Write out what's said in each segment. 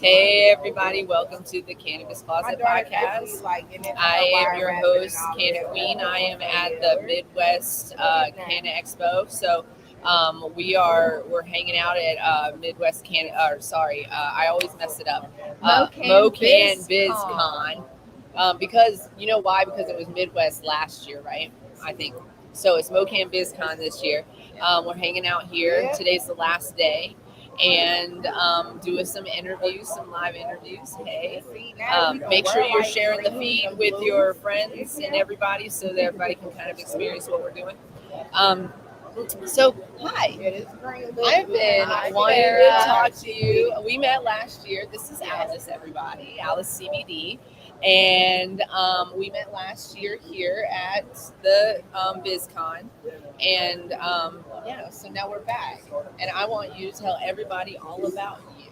Hey everybody, welcome to the Cannabis Closet Podcast. I am your host, Canna Queen. I am at the Midwest Canna Expo. We're hanging out at Midwest Canna, I always mess it up. MOCANN Biz Con. Because you know why? Because it was Midwest last year, right? I think so. It's MOCANN Biz Con this year. We're hanging out here. Today's the last day, and doing some interviews, some live interviews. Hey, make sure you're sharing the feed with your friends and everybody so that everybody can kind of experience what we're doing. Hi. I've been wanting to talk to you. We met last year. This is Alice, everybody. Alice CBD. And we met last year here at the BizCon. And so now we're back. And I want you to tell everybody all about you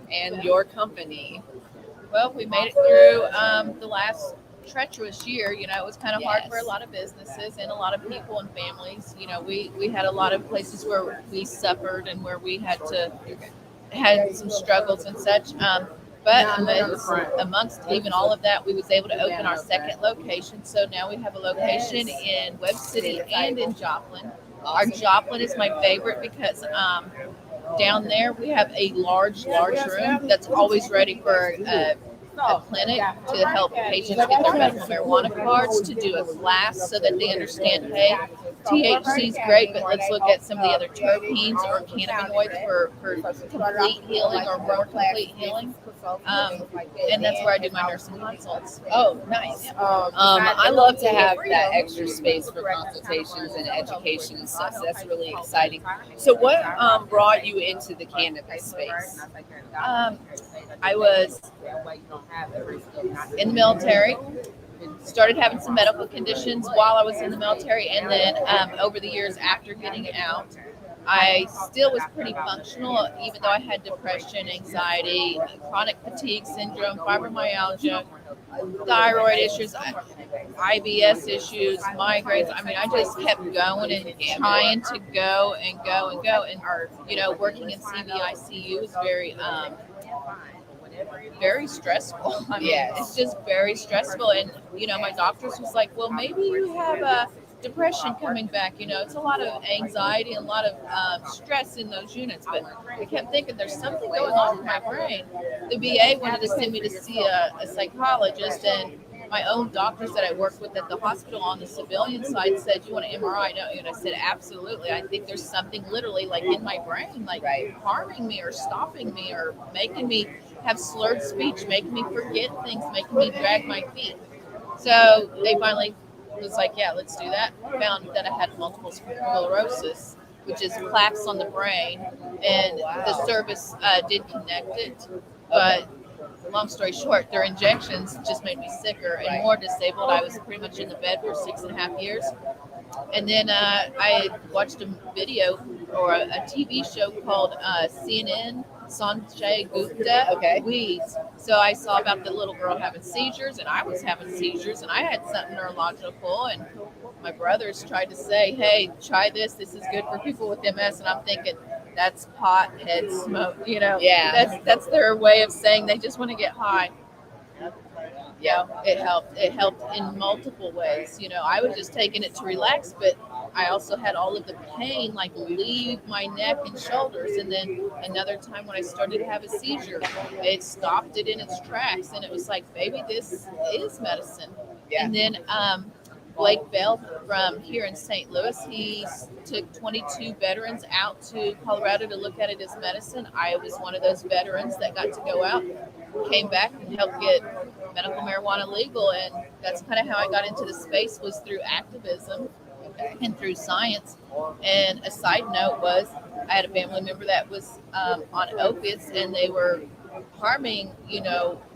and your company. Well, we made it through the last treacherous year. It was kind of hard for a lot of businesses and a lot of people and families. We had a lot of places where we suffered and where we had some struggles and such. But amongst even all of that, we was able to open our second location. So now we have a location in Webb City and in Joplin. Our Joplin is my favorite because down there we have a large room that's always ready for a clinic to help patients get their medical marijuana cards, to do a class so that they understand, hey, THC is great, but let's look at some of the other terpenes or cannabinoids for complete healing or more complete healing. And that's where I do my nursing consults. Oh, nice. I love to have that extra space for consultations and education and stuff. So that's really exciting. So what brought you into the cannabis space? I was in the military, started having some medical conditions while I was in the military, and then over the years after getting out, I still was pretty functional, even though I had depression, anxiety, chronic fatigue syndrome, fibromyalgia, thyroid issues, IBS issues, migraines. I mean, I just kept going and trying to go and go and go. And, working in CVICU is very stressful. I mean, It's just very stressful. And, my doctors was like, well, maybe you have depression coming back. It's a lot of anxiety and a lot of stress in those units. But I kept thinking there's something going on with my brain. The VA wanted to send me to see a psychologist, and my own doctors that I worked with at the hospital on the civilian side said, you want an MRI? No. And I said, absolutely. I think there's something literally like in my brain, like harming me or stopping me or making me have slurred speech, making me forget things, making me drag my feet. So they finally was like, yeah, let's do that. Found that I had multiple sclerosis, which is plaques on the brain, and the service did connect it. But long story short, their injections just made me sicker and more disabled. I was pretty much in the bed for 6.5 years. And then I watched a video or a TV show called CNN Sanjay Gupta, Weeds. So I saw about the little girl having seizures, and I was having seizures, and I had something neurological, and my brothers tried to say, hey, try this. This is good for people with MS. And I'm thinking, that's pot, head smoke, Yeah. That's their way of saying they just want to get high. Yeah, it helped. It helped in multiple ways. I was just taking it to relax, but I also had all of the pain like leave my neck and shoulders. And then another time when I started to have a seizure, it stopped it in its tracks, and it was like, baby, this is medicine. Yeah. And then Blake Bell from here in St. Louis, he took 22 veterans out to Colorado to look at it as medicine. I was one of those veterans that got to go out, came back and helped get medical marijuana legal. And that's kind of how I got into the space, was through activism and through science. And a side note was, I had a family member that was on opiates, and they were harming,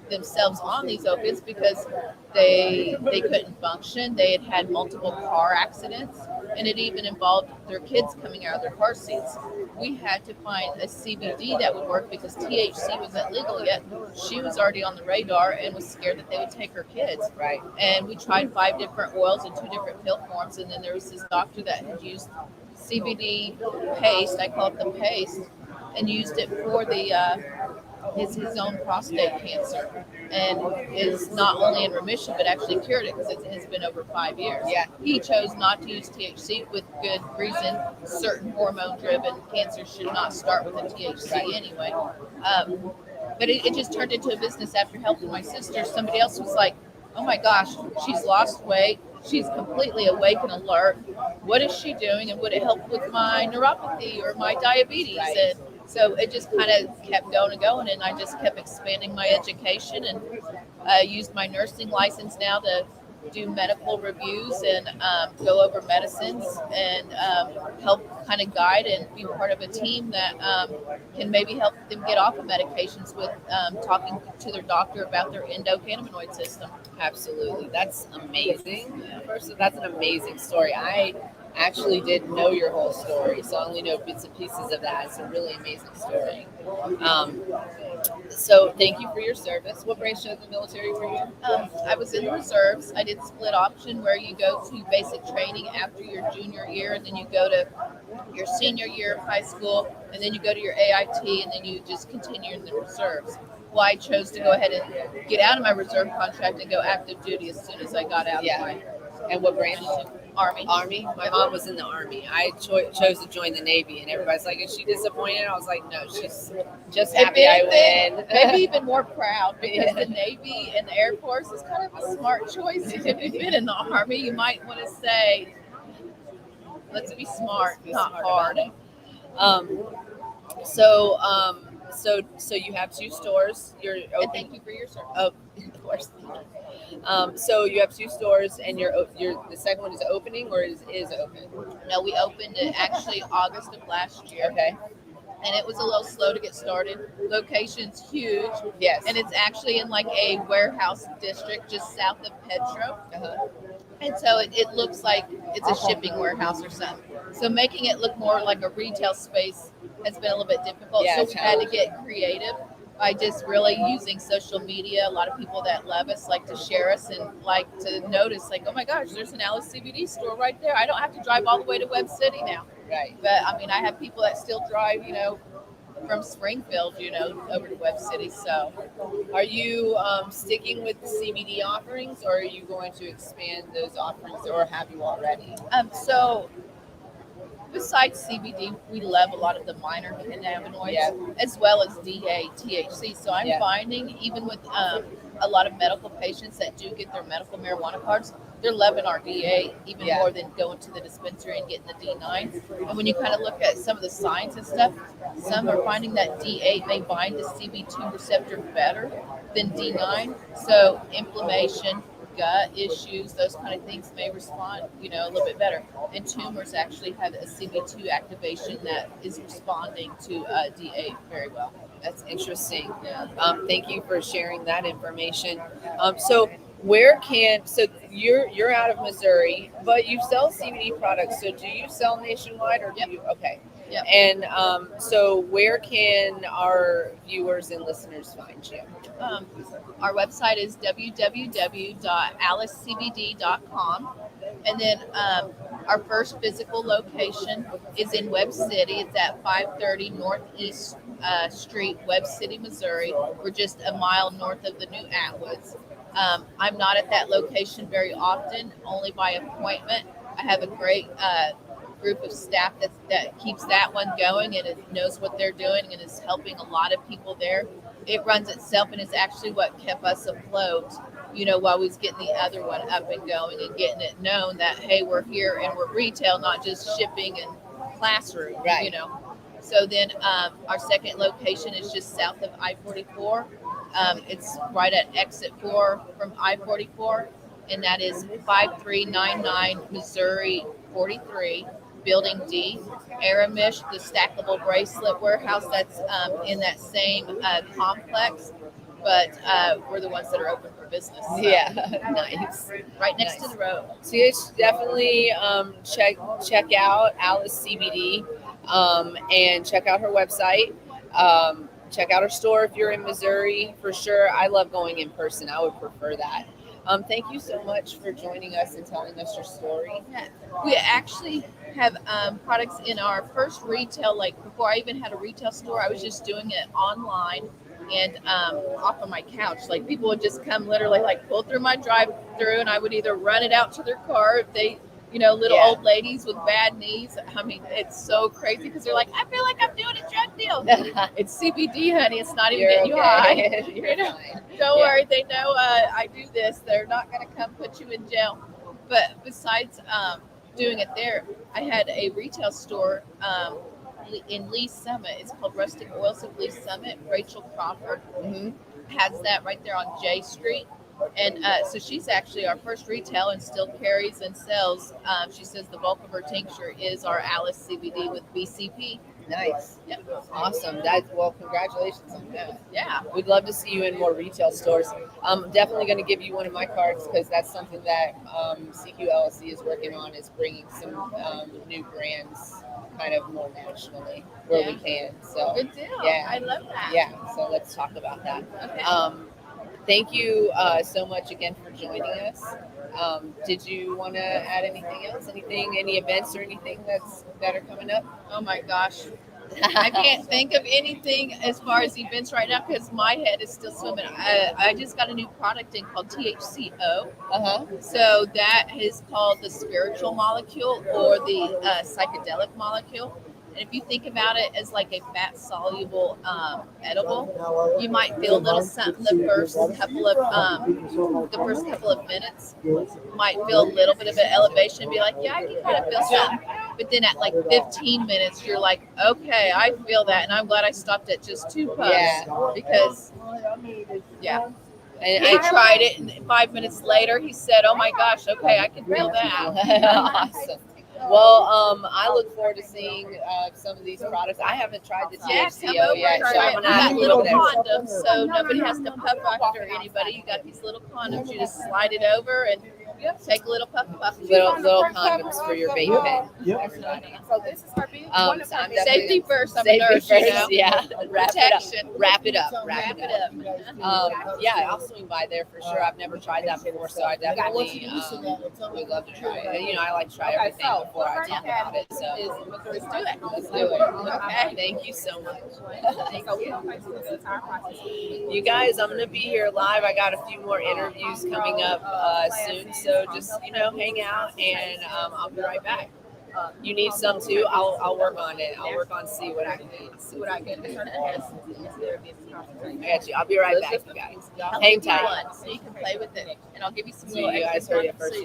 themselves on these opiates because they couldn't function. They had multiple car accidents, and it even involved their kids coming out of their car seats. We had to find a CBD that would work because THC wasn't legal yet. She was already on the radar and was scared that they would take her kids. Right. And we tried 5 different oils and 2 different pill forms, and then there was this doctor that had used CBD paste, I call it the paste, and used it for his own prostate cancer, and is not only in remission but actually cured it because it has been over 5 years. Yeah. He chose not to use THC with good reason. Certain hormone-driven cancers should not start with a THC anyway. But it just turned into a business after helping my sister. Somebody else was like, oh my gosh, she's lost weight. She's completely awake and alert. What is she doing? And would it help with my neuropathy or my diabetes? Right. And so it just kind of kept going and going. And I just kept expanding my education and used my nursing license now to do medical reviews and go over medicines and help kind of guide and be part of a team that can maybe help them get off of medications with talking to their doctor about their endocannabinoid system. Absolutely. That's amazing. First, that's an amazing story. I actually didn't know your whole story, so I only know bits and pieces of that. It's a really amazing story. So thank you for your service. What branch of the military were you? I was in the reserves. I did split option where you go to basic training after your junior year, and then you go to your senior year of high school, and then you go to your AIT, and then you just continue in the reserves. Well, I chose to go ahead and get out of my reserve contract and go active duty as soon as I got out of my. And what branch? Army. Army? My mom was in the Army. I chose to join the Navy, and everybody's like, is she disappointed? I was like, no, she's just happy I win. Maybe even more proud because the Navy and the Air Force is kind of a smart choice. If you've been in the Army, you might want to say, let's be smart, not hard. So you have two stores. You're open. And thank you for your service. Oh, of course. So you have two stores, and you're the second one is opening or is open? No, we opened it actually August of last year. Okay. And it was a little slow to get started. Location's huge. Yes. And it's actually in like a warehouse district just south of Petro. Uh-huh. And so it looks like it's a shipping warehouse or something. So making it look more like a retail space has been a little bit difficult. Yeah, so we had to get creative by just really using social media. A lot of people that love us like to share us and like to notice, like, oh my gosh, there's an Alice CBD store right there. I don't have to drive all the way to Webb City now. Right. But I mean, I have people that still drive, from Springfield, over to Webb City. So are you sticking with the CBD offerings, or are you going to expand those offerings, or have you already? So besides CBD, we love a lot of the minor cannabinoids as well as DA, THC. So I'm finding even with a lot of medical patients that do get their medical marijuana cards, they're loving our DA even more than going to the dispensary and getting the D9. And when you kind of look at some of the science and stuff, some are finding that D8 may bind the CB2 receptor better than D9. So inflammation, gut issues, those kind of things may respond, a little bit better. And tumors actually have a CB2 activation that is responding to D8 very well. That's interesting. Yeah. Thank you for sharing that information. So you're out of Missouri, but you sell CBD products. So do you sell nationwide, or do you? Okay. Yep. And so where can our viewers and listeners find you? Our website is www.alicecbd.com. And then our first physical location is in Webb City. It's at 530 Northeast Street, Webb City, Missouri. We're just a mile north of the new Atwoods. I'm not at that location very often, only by appointment. I have a great group of staff that keeps that one going, and it knows what they're doing and is helping a lot of people there. It runs itself, and it's actually what kept us afloat, while we was getting the other one up and going and getting it known that, hey, we're here and we're retail, not just shipping and classroom, right. So then our second location is just south of I-44. It's right at exit 4 from I-44, and that is 5399 Missouri 43. Building D, Aramish, the stackable bracelet warehouse that's in that same complex, but we're the ones that are open for business. So. Yeah, nice. Right next to the road. So you guys definitely check out Alice CBD and check out her website. Check out her store if you're in Missouri for sure. I love going in person. I would prefer that. Thank you so much for joining us and telling us your story. Yeah. We actually have products in our first retail, like before I even had a retail store, I was just doing it online and off of my couch. Like people would just come literally like pull through my drive through and I would either run it out to their car if they, little old ladies with bad knees. I mean, it's so crazy because they're like, I feel like I'm doing a drug deal. It's CBD, honey. It's not even getting you high. Don't worry. They know I do this. They're not going to come put you in jail. But besides doing it there, I had a retail store in Lee Summit. It's called Rustic Oils of Lee Summit. Rachel Crawford has that right there on J Street. And so she's actually our first retail and still carries and sells. She says the bulk of her tincture is our Alice CBD with BCP. Nice. Yep. Awesome. Congratulations on that. Yeah. We'd love to see you in more retail stores. I'm definitely going to give you one of my cards because that's something that CQLC is working on, is bringing some new brands kind of more nationally where we can. So good deal. Yeah. I love that. Yeah. So let's talk about that. Okay. Thank you so much again for joining us. Did you want to add anything else? Any events or anything that are coming up? Oh my gosh. I can't think of anything as far as events right now because my head is still swimming. I just got a new product in called THCO. So that is called the spiritual molecule or the psychedelic molecule. And if you think about it as like a fat soluble edible, you might feel a little something the first couple of minutes. Might feel a little bit of an elevation and be like, yeah, I can kind of feel something. But then at like 15 minutes, you're like, okay, I feel that. And I'm glad I stopped at just 2 puffs because, And I tried it, and 5 minutes later, he said, oh my gosh, okay, I can feel that. Awesome. Well, I look forward to seeing some of these products. I haven't tried the THCO yet. So I'm gonna have little condoms, so nobody has to puff after anybody. You got these little condoms. You just slide it over and take a little puff. Little condoms for your vape pen. So this is her being safety first. I'm a nurse, Yeah. Protection. Wrap it up. Yeah, I'll swing by there for sure. I've never tried that before, so I definitely would love to try it. I like to try everything before I talk about it. So let's do it. Okay. Thank you so much. You guys, I'm gonna be here live. I got a few more interviews coming up soon, so just hang out, and I'll be right back. You need some too? I'll work on it. I'll work on see what I can do. I got you. I'll be right back, you guys. Hang tight. So you can play with it, and I'll give you some. So you guys heard it first.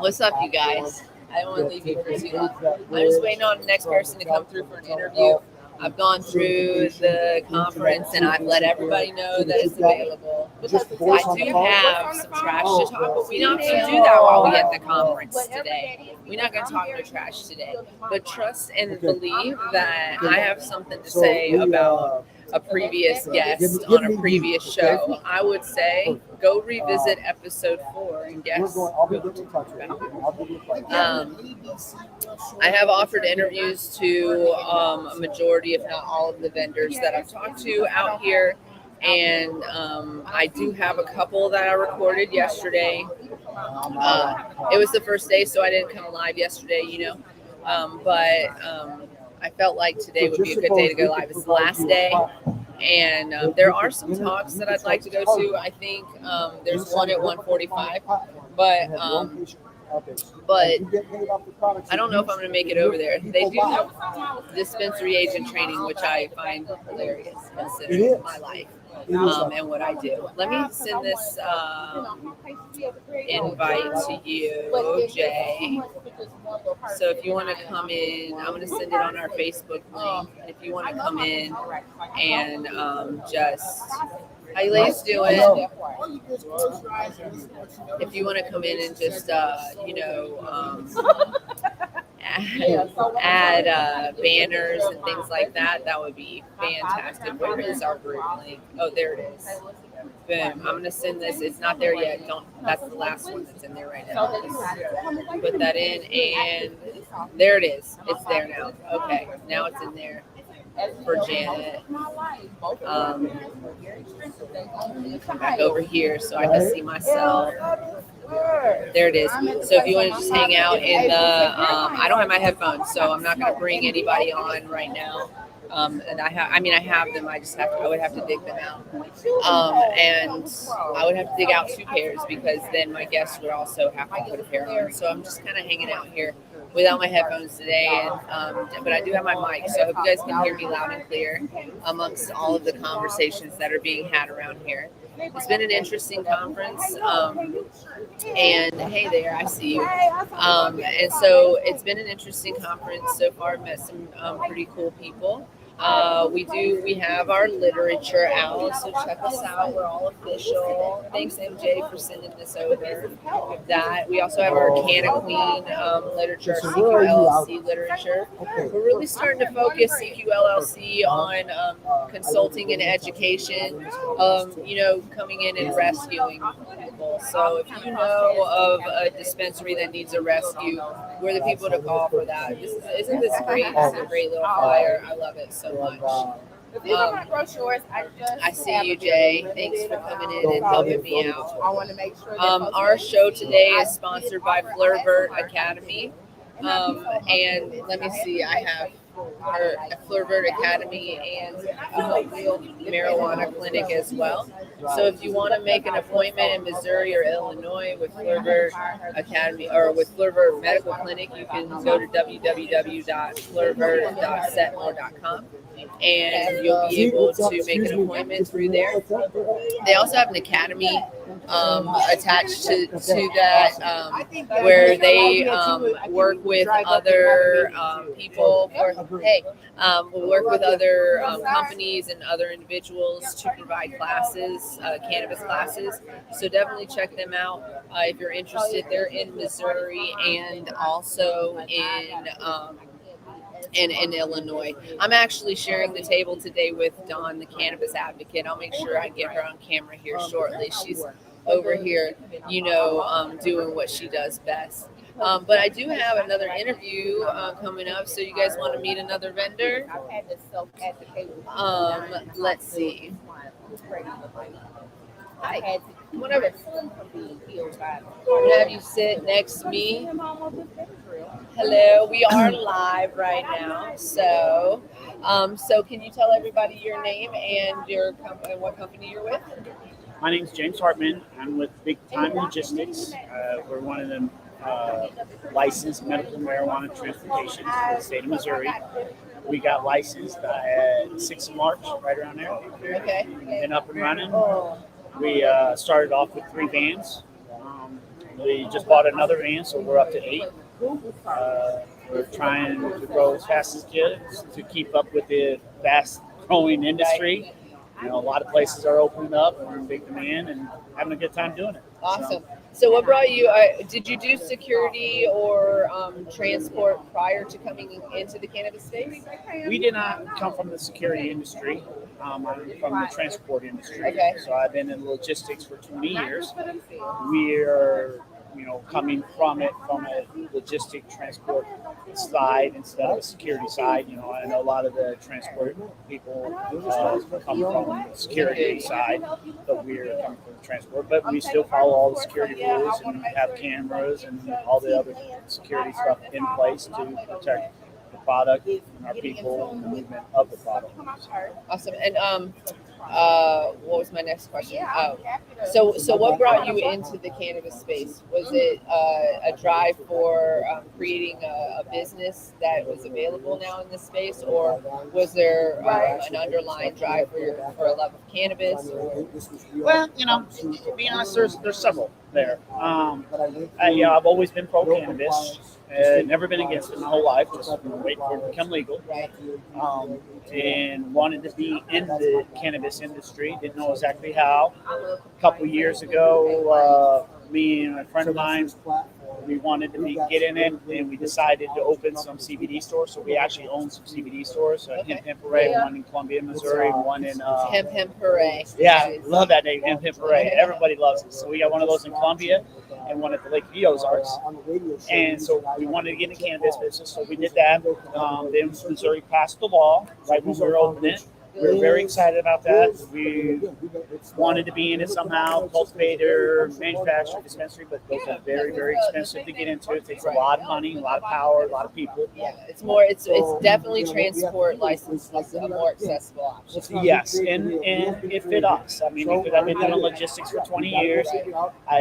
What's up, you guys? I don't want to leave you for too long. I'm just waiting on the next person to come through for an interview. I've gone through the conference and I've let everybody know that it's available. I do have some trash to talk, but we're not going to do that while we're at the conference today. We're not going to talk no trash today. But trust and believe that I have something to say about a previous guest on a previous show, I would say go revisit episode 4 and guess who we're talking about. I have offered interviews to a majority, if not all, of the vendors that I've talked to out here. And I do have a couple that I recorded yesterday. It was the first day, so I didn't come live yesterday, but I felt like today would be a good day to go live. It's the last day, and there are some talks that I'd like to go to. I think there's one at 1:45, but I don't know if I'm going to make it over there. They do have dispensary agent training, which I find hilarious considering my life and what I do. Let me send this invite to you, Jay. So if you want to come in, I'm going to send it on our Facebook link. If you want to come in and just... How you ladies doing? If you want to come in and just, add banners and things like that, that would be fantastic. Where is our group link? Oh, there it is. Boom. I'm going to send this. It's not there yet. That's the last one that's in there right now. Put that in, and there it is. It's there now. Okay. Now it's in there. For Janet, back over here so I can see myself. There it is. So if you want to just hang out in the, I don't have my headphones, so I'm not going to bring anybody on right now. And I have them. I would have to dig them out. And I would have to dig out 2 pairs because then my guests would also have to put a pair on. So I'm just kind of hanging out here without my headphones today, but I do have my mic, so I hope you guys can hear me loud and clear amongst all of the conversations that are being had around here. It's been an interesting conference, and hey there, I see you. And so it's been an interesting conference so far. I've met some pretty cool people. We have our literature out, so check us out. We're all official. Thanks, MJ, for sending this over. That we also have our Canna Queen literature, CQ LLC literature. We're really starting to focus CQ LLC on consulting and education. Coming in and rescuing people. So if you know of a dispensary that needs a rescue, we're the people to call for that. Isn't this great? This is a great little flyer. I love it so much. I see you, Jay. Thanks for coming in and helping me out. I want to make sure. Our show today is sponsored by Flirt Academy. And let me see, I have a Flirt Academy and a real marijuana clinic as well. So if you want to make an appointment in Missouri or Illinois with Flirt Academy or with Flirt Medical Clinic, you can go to www.flirtvert.setmore.com and you'll be able to make an appointment through there. They also have an academy attached to that where they work with other people will work with other companies and other individuals to provide classes, cannabis classes. So definitely check them out if you're interested. They're in Missouri and also in Illinois. I'm actually sharing the table today with Dawn, the cannabis advocate. I'll make sure I get her on camera here shortly. She's over here, doing what she does best. But I do have another interview coming up. So you guys want to meet another vendor? Let's see. Hi. Come on over. I'm gonna have you sit next to me. Hello, we are live right now. So can you tell everybody your name and and what company you're with? My name's James Hartman. I'm with Big Time Logistics. We're one of the licensed medical marijuana transportations in the state of Missouri. We got licensed at 6th of March, right around there. Okay. Been up and running. We started off with 3 vans. We just bought another van, so we're up to 8. We're trying to grow as fast as we can to keep up with the fast growing industry. A lot of places are opening up and we're in big demand and having a good time doing it. Awesome. So what brought you, did you do security or transport prior to coming into the cannabis space? We did not come from the security industry. I'm from the transport industry. Okay. So I've been in logistics for 20 years. We're, coming from a logistic transport side instead of a security side. I know a lot of the transport people come from the security side, but we're coming from the transport. But we still follow all the security rules and have cameras and all the other security stuff in place to protect the product and our people and the movement of the product. Awesome. And what was my next question? So what brought you into the cannabis space? Was it a drive for creating a business that was available now in this space, or was there an underlying drive for a love of cannabis? Well, to be honest, there's several there. I've always been pro cannabis. Never been against it my whole life. Just wait for it to become legal. Right. And wanted to be in the cannabis industry. Didn't know exactly how. A couple years ago, me and a friend of mine, we wanted to get in it, and we decided to open some CBD stores. So we actually own some CBD stores. Hemp Hooray, one in Columbia, Missouri, one in Hemp Hooray. Yeah, love that name, Hemp Hooray. Everybody loves it. So we got one of those in Columbia and one at the Lake Ozarks. And so we wanted to get in the cannabis business, so we did that. Then Missouri passed the law right when we were opening it. We were very excited about that. We wanted to be in it somehow, cultivator, manufacturer, dispensary, but those are very, very expensive to get into. It takes a lot of money, a lot of power, a lot of people. Yeah, it's definitely transport license is a more accessible option. Yes, and it fit us. I mean, because I've been doing logistics for 20 years. It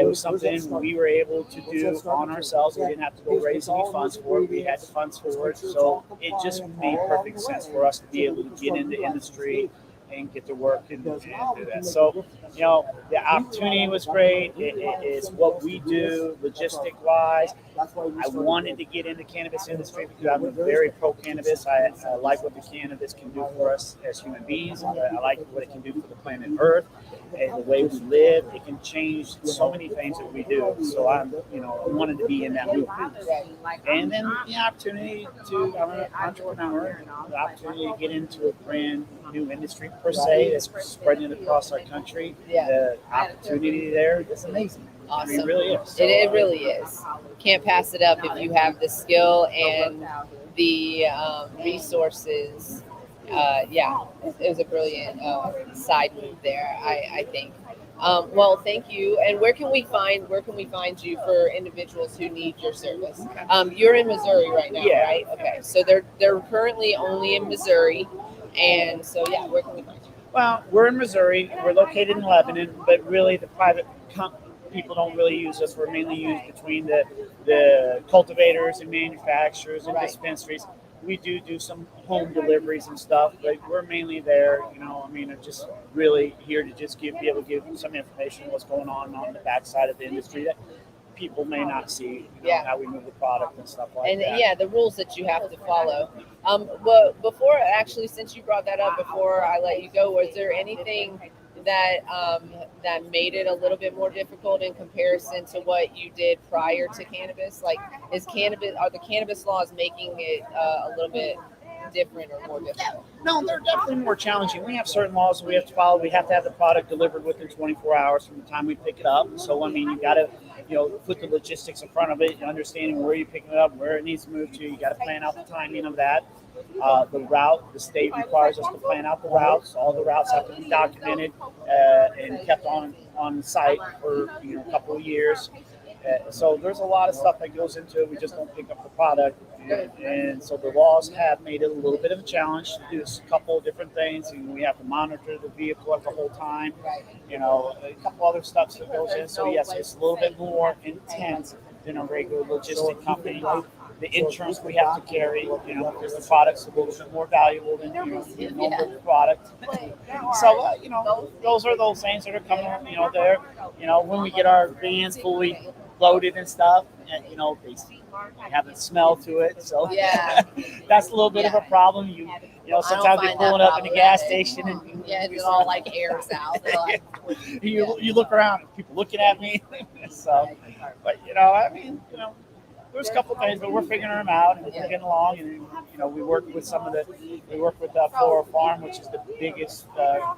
was something we were able to do on ourselves. We didn't have to go raise any funds for it. We had the funds for it. So it just made perfect sense for us to be able to get into the industry and get to work and do that. So, the opportunity was great. It's what we do logistic-wise. I wanted to get into the cannabis industry because I'm very pro-cannabis. I like what the cannabis can do for us as human beings. I like what it can do for the planet Earth and the way we live. It can change so many things that we do. So I wanted to be in that movement. And then the opportunity I'm an entrepreneur, the opportunity to get into a brand new industry per se that's spreading across our country. Yeah. The opportunity there is amazing. Awesome. I mean, it really is. It really is. Can't pass it up if you have the skill and the resources. It was a brilliant side move there, I think. Well, thank you. And where can we find you for individuals who need your service? You're in Missouri right now, right? Okay. So they're currently only in Missouri, and so where can we find you? Well, we're in Missouri. We're located in Lebanon, but really the private people don't really use us. We're mainly used between the cultivators and manufacturers and dispensaries. We do some home deliveries and stuff, but we're mainly there. I'm just really here to just be able to give some information on what's going on the backside of the industry that people may not see. How we move the product and stuff like that. And the rules that you have to follow. But before, actually, since you brought that up, before I let you go, was there anything that made it a little bit more difficult in comparison to what you did prior to cannabis? Like, are the cannabis laws making it a little bit different or more difficult? No, they're definitely more challenging. We have certain laws that we have to follow. We have to have the product delivered within 24 hours from the time we pick it up. So, you got to, put the logistics in front of it, understanding where you're picking it up, where it needs to move to. You got to plan out the timing of that. The route, the state requires us to plan out the routes. All the routes have to be documented and kept on site for a couple of years. So there's a lot of stuff that goes into it. We just don't pick up the product. And so the laws have made it a little bit of a challenge to do a couple of different things. We have to monitor the vehicle at the whole time. A couple other stuff that goes in. So yes, it's a little bit more intense than a regular logistic company. The insurance we have to carry, because the product's a little bit more valuable than the normal product. So, those are those things that are coming, there. When we get our vans fully loaded and stuff, have a smell to it. So Yeah. that's a little bit of a problem. You know, sometimes you're find that pulling up in the gas problematic. station and It all like airs out. They're like, you look around, people looking at me. So, but I mean, there's a couple of things, but we're figuring them out and we're getting along. And we work with Floral Farm, which is the biggest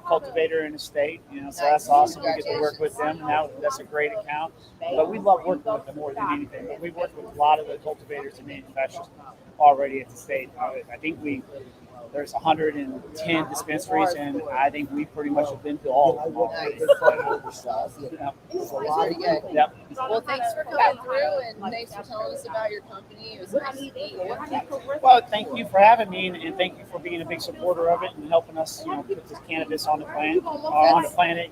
cultivator in the state. So that's awesome. We get to work with them. Now that's a great account. But we love working with them more than anything. But we work with a lot of the cultivators and manufacturers already at the state. I think there's 110 dispensaries, and I think we pretty much have been to all of them. Nice. It's pretty good. Yep. Well, thanks for coming through and thanks for telling us about your company. It was nice to meet you. Well, thank you for having me, and thank you for being a big supporter of it and helping us, put this cannabis on the planet,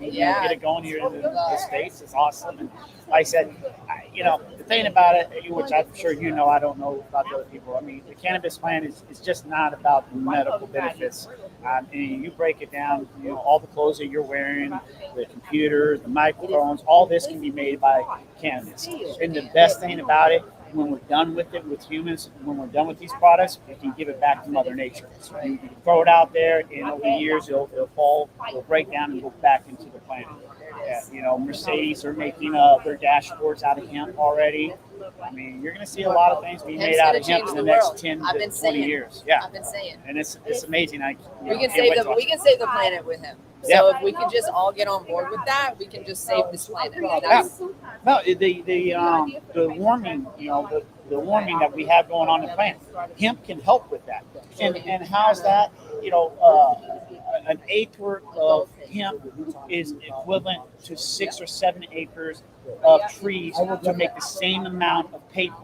and get it going here in the States. It's awesome. And like I said, the thing about it, which I'm sure I don't know about the other people. I mean, the cannabis plant is just not about the medical benefits. And you break it down, all the clothes that you're wearing, the computers, the microphones, all this can be made by cannabis. And the best thing about it, when we're done with it with humans, when we're done with these products, we can give it back to Mother Nature. So you throw it out there, and over the years, it'll break down and go back into the planet. Mercedes are making their dashboards out of hemp already. I mean, you're going to see a lot of things being made out of hemp in the next 10 to 20 years. Yeah, I've been saying, and it's amazing. We can save the planet with him. So if we could just all get on board with that, we can just save this planet. No, the warming, the warming that we have going on in the planet, hemp can help with that. And how's that? An acre of hemp is equivalent to 6 or 7 acres of trees to make the same amount of paper.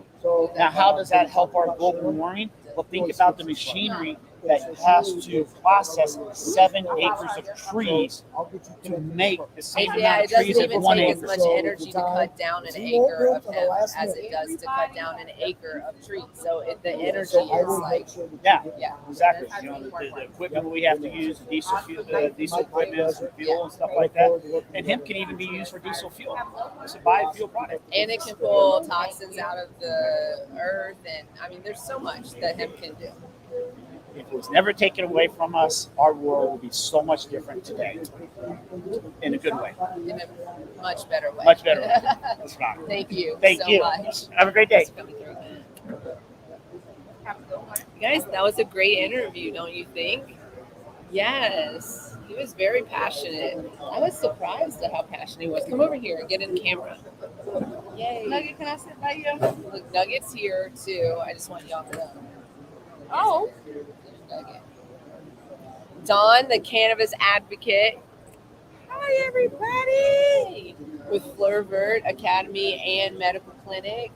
Now, how does that help our global warming? Well, think about the machinery that has to process 7 acres of trees to make the same amount of trees as 1 acre. It doesn't even take as much energy to cut down an acre of hemp as it does to cut down an acre of trees. So the energy is like... Yeah, exactly. The equipment we have to use, diesel equipment, fuel and stuff like that. And hemp can even be used for diesel fuel. It's a biofuel product. And it can pull toxins out of the earth. And I mean, there's so much that hemp can do. If it was never taken away from us, our world would be so much different today. In a good way. In a much better way. Much better way. That's right. Thank you. Thank you. Much. Have a great day. You guys, that was a great interview, don't you think? Yes. He was very passionate. I was surprised at how passionate he was. Come over here and get in the camera. Yay. Nugget, can I sit by you? Look, Nugget's here too. I just want y'all to know. Oh. Nugget. Dawn, the cannabis advocate. Hi, everybody. With Fleur Vert Academy and Medical Clinic.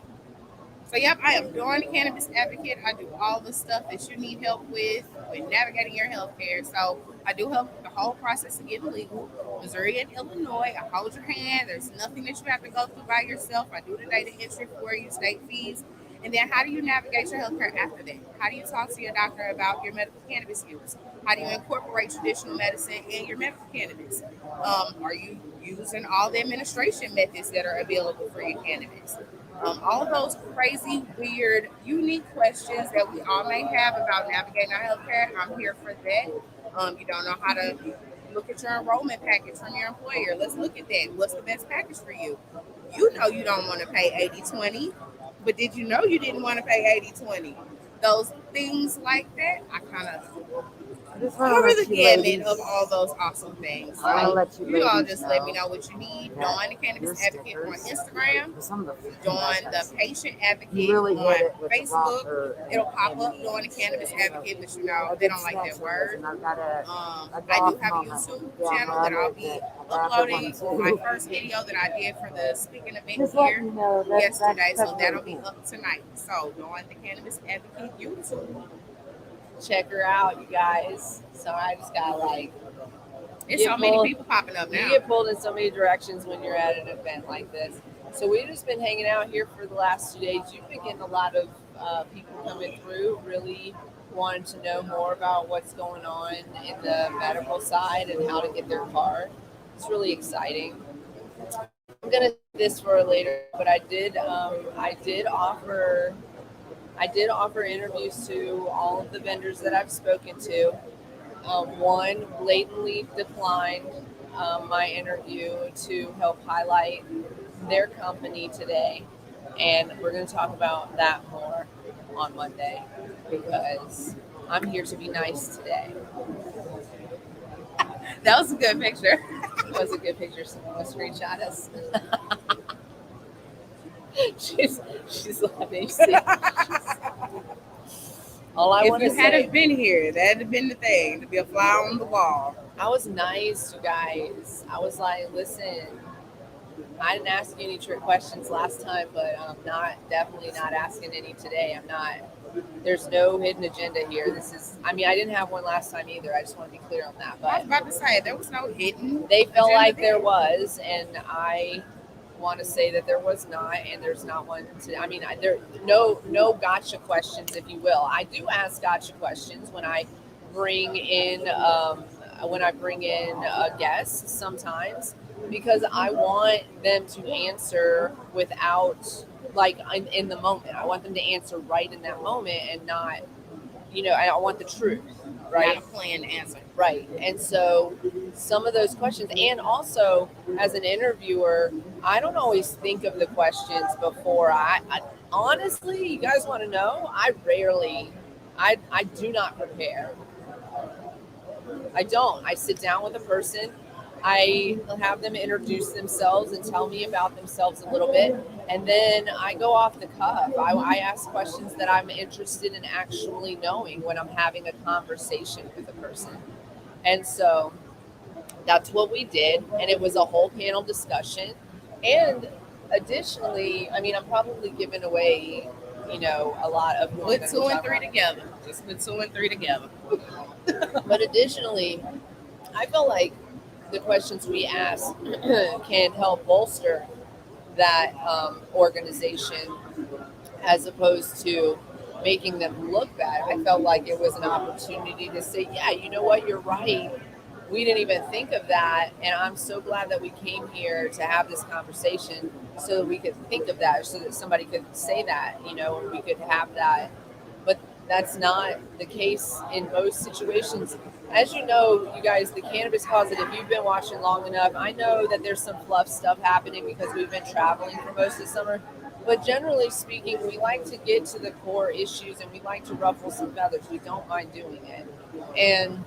So, yep, I am Dawn, the cannabis advocate. I do all the stuff that you need help with navigating your healthcare. So, I do help the whole process of getting legal. Missouri and Illinois, I hold your hand. There's nothing that you have to go through by yourself. I do the data entry for you, state fees. And then how do you navigate your healthcare after that? How do you talk to your doctor about your medical cannabis use? How do you incorporate traditional medicine in your medical cannabis? Are you using all the administration methods that are available for your cannabis? All of those crazy, weird, unique questions that we all may have about navigating our healthcare, I'm here for that. You don't know how to look at your enrollment package from your employer. Let's look at that. What's the best package for you? You know you don't want to pay 80-20, but did you know you didn't want to pay 80-20? Those things like that, I kind of cover the gamut of all those awesome things. So you all just let me know what you need. Dawn the Cannabis Advocate on Instagram. Dawn the Patient Advocate on Facebook. It'll pop up Dawn the Cannabis Advocate, but they don't like that word. I do have a YouTube channel that I'll be uploading my first video that I did for the speaking event here yesterday, so that'll be up tonight. So Dawn the Cannabis Advocate YouTube. Check her out, you guys. So I just got there's so many people popping up now. You get pulled in so many directions when you're at an event like this. So we've just been hanging out here for the last 2 days. You've been getting a lot of people coming through, really wanting to know more about what's going on in the medical side and how to get their card. It's really exciting. I'm gonna do this for later, but I did offer I did offer interviews to all of the vendors that I've spoken to. One blatantly declined my interview to help highlight their company today. And we're going to talk about that more on Monday because I'm here to be nice today. That was a good picture. That was a good picture. Someone will screenshot us. she's laughing. All I want to say, if you hadn't been here, that'd have been the thing, to be a fly on the wall. I was nice, you guys. I was like, listen, I didn't ask you any trick questions last time, but I'm definitely not asking any today. There's no hidden agenda here. I didn't have one last time either. I just want to be clear on that. But I was about to say, there was no hidden. They felt like there was, and I want to say that there was not, and there's not one. There no gotcha questions, if you will. I do ask gotcha questions when I bring in a guest sometimes, because I want them to answer without, like, in the moment. I want them to answer right in that moment and not, I want the truth, right? Not a planned answer. Right. And so some of those questions, and also as an interviewer, I don't always think of the questions before. I honestly, you guys want to know, I do not prepare. I don't. I sit down with a person. I have them introduce themselves and tell me about themselves a little bit. And then I go off the cuff. I ask questions that I'm interested in actually knowing when I'm having a conversation with a person. And so that's what we did. And it was a whole panel discussion. And additionally, I'm probably giving away, a lot of... Put 2 and 3 together. Just put 2 and 3 together. But additionally, I feel like the questions we ask can help bolster that organization as opposed to making them look bad. I felt like it was an opportunity to say, yeah, you know what, you're right. We didn't even think of that. And I'm so glad that we came here to have this conversation so that we could think of that, so that somebody could say that, and we could have that. But that's not the case in most situations. As you know, you guys, the Cannabis Closet, if you've been watching long enough, I know that there's some fluff stuff happening because we've been traveling for most of the summer. But generally speaking, we like to get to the core issues and we like to ruffle some feathers. We don't mind doing it. And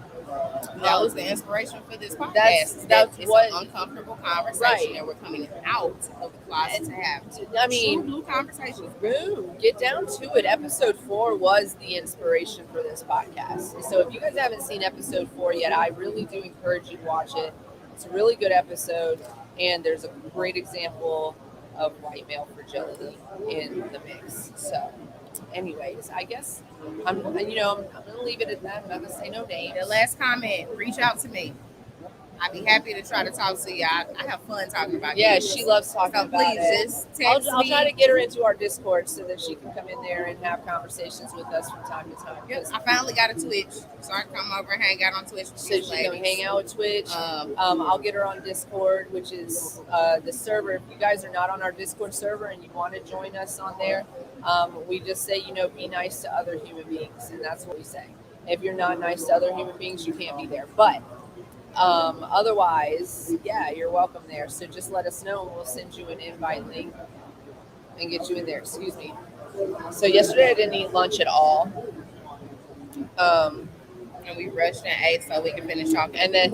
that was the inspiration for this podcast. That's what, an uncomfortable conversation, right? And we're coming out of the closet to have. True conversations. Get down to it. Episode 4 was the inspiration for this podcast. So if you guys haven't seen episode 4 yet, I really do encourage you to watch it. It's a really good episode, and there's a great example of white male fragility in the mix. So anyways, I guess I'm going to leave it at that. I'm not going to say no names. The last comment, reach out to me. I'd be happy to try to talk to you. I have fun talking about Yeah, she loves talking about it. Just text I'll try to get her into our Discord so that she can come in there and have conversations with us from time to time. Yep, I finally got a Twitch, so I can come over and hang out on Twitch. So she can hang out with Twitch. I'll get her on Discord, which is the server. If you guys are not on our Discord server and you want to join us on there, we just say, be nice to other human beings, and that's what we say. If you're not nice to other human beings, you can't be there. But otherwise, yeah, you're welcome there. So just let us know and we'll send you an invite link and get you in there. Excuse me. So yesterday I didn't eat lunch at all. And we rushed and ate so we could finish talking. And then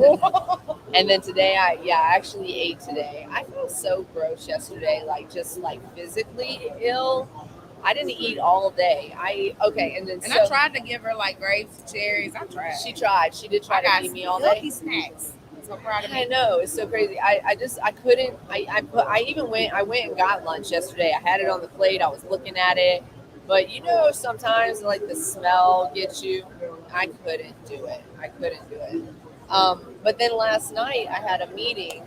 today I actually ate today. I felt so gross yesterday, like physically ill. I didn't eat all day. I tried to give her like grapes, cherries. I tried. She did try to feed me all day. Snacks. So proud of me. I know, it's so crazy. I couldn't. I went and got lunch yesterday. I had it on the plate. I was looking at it, but sometimes like the smell gets you. I couldn't do it. But then last night I had a meeting,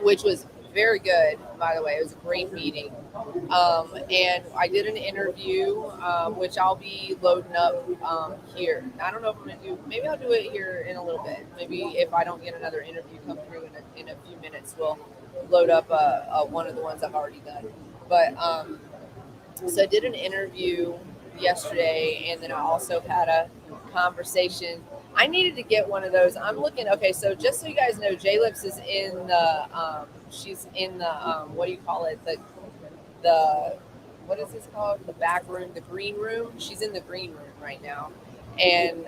which was very good, by the way. It was a great meeting. And I did an interview, which I'll be loading up here. I don't know if I'm going to maybe I'll do it here in a little bit. Maybe if I don't get another interview come through in a few minutes, we'll load up one of the ones I've already done. But so I did an interview yesterday, and then I also had a conversation. I needed to get one of those. I'm looking. Okay, so just so you guys know, J Lips is in the. She's in the. What do you call it? The. What is this called? The back room, the green room. She's in the green room right now, and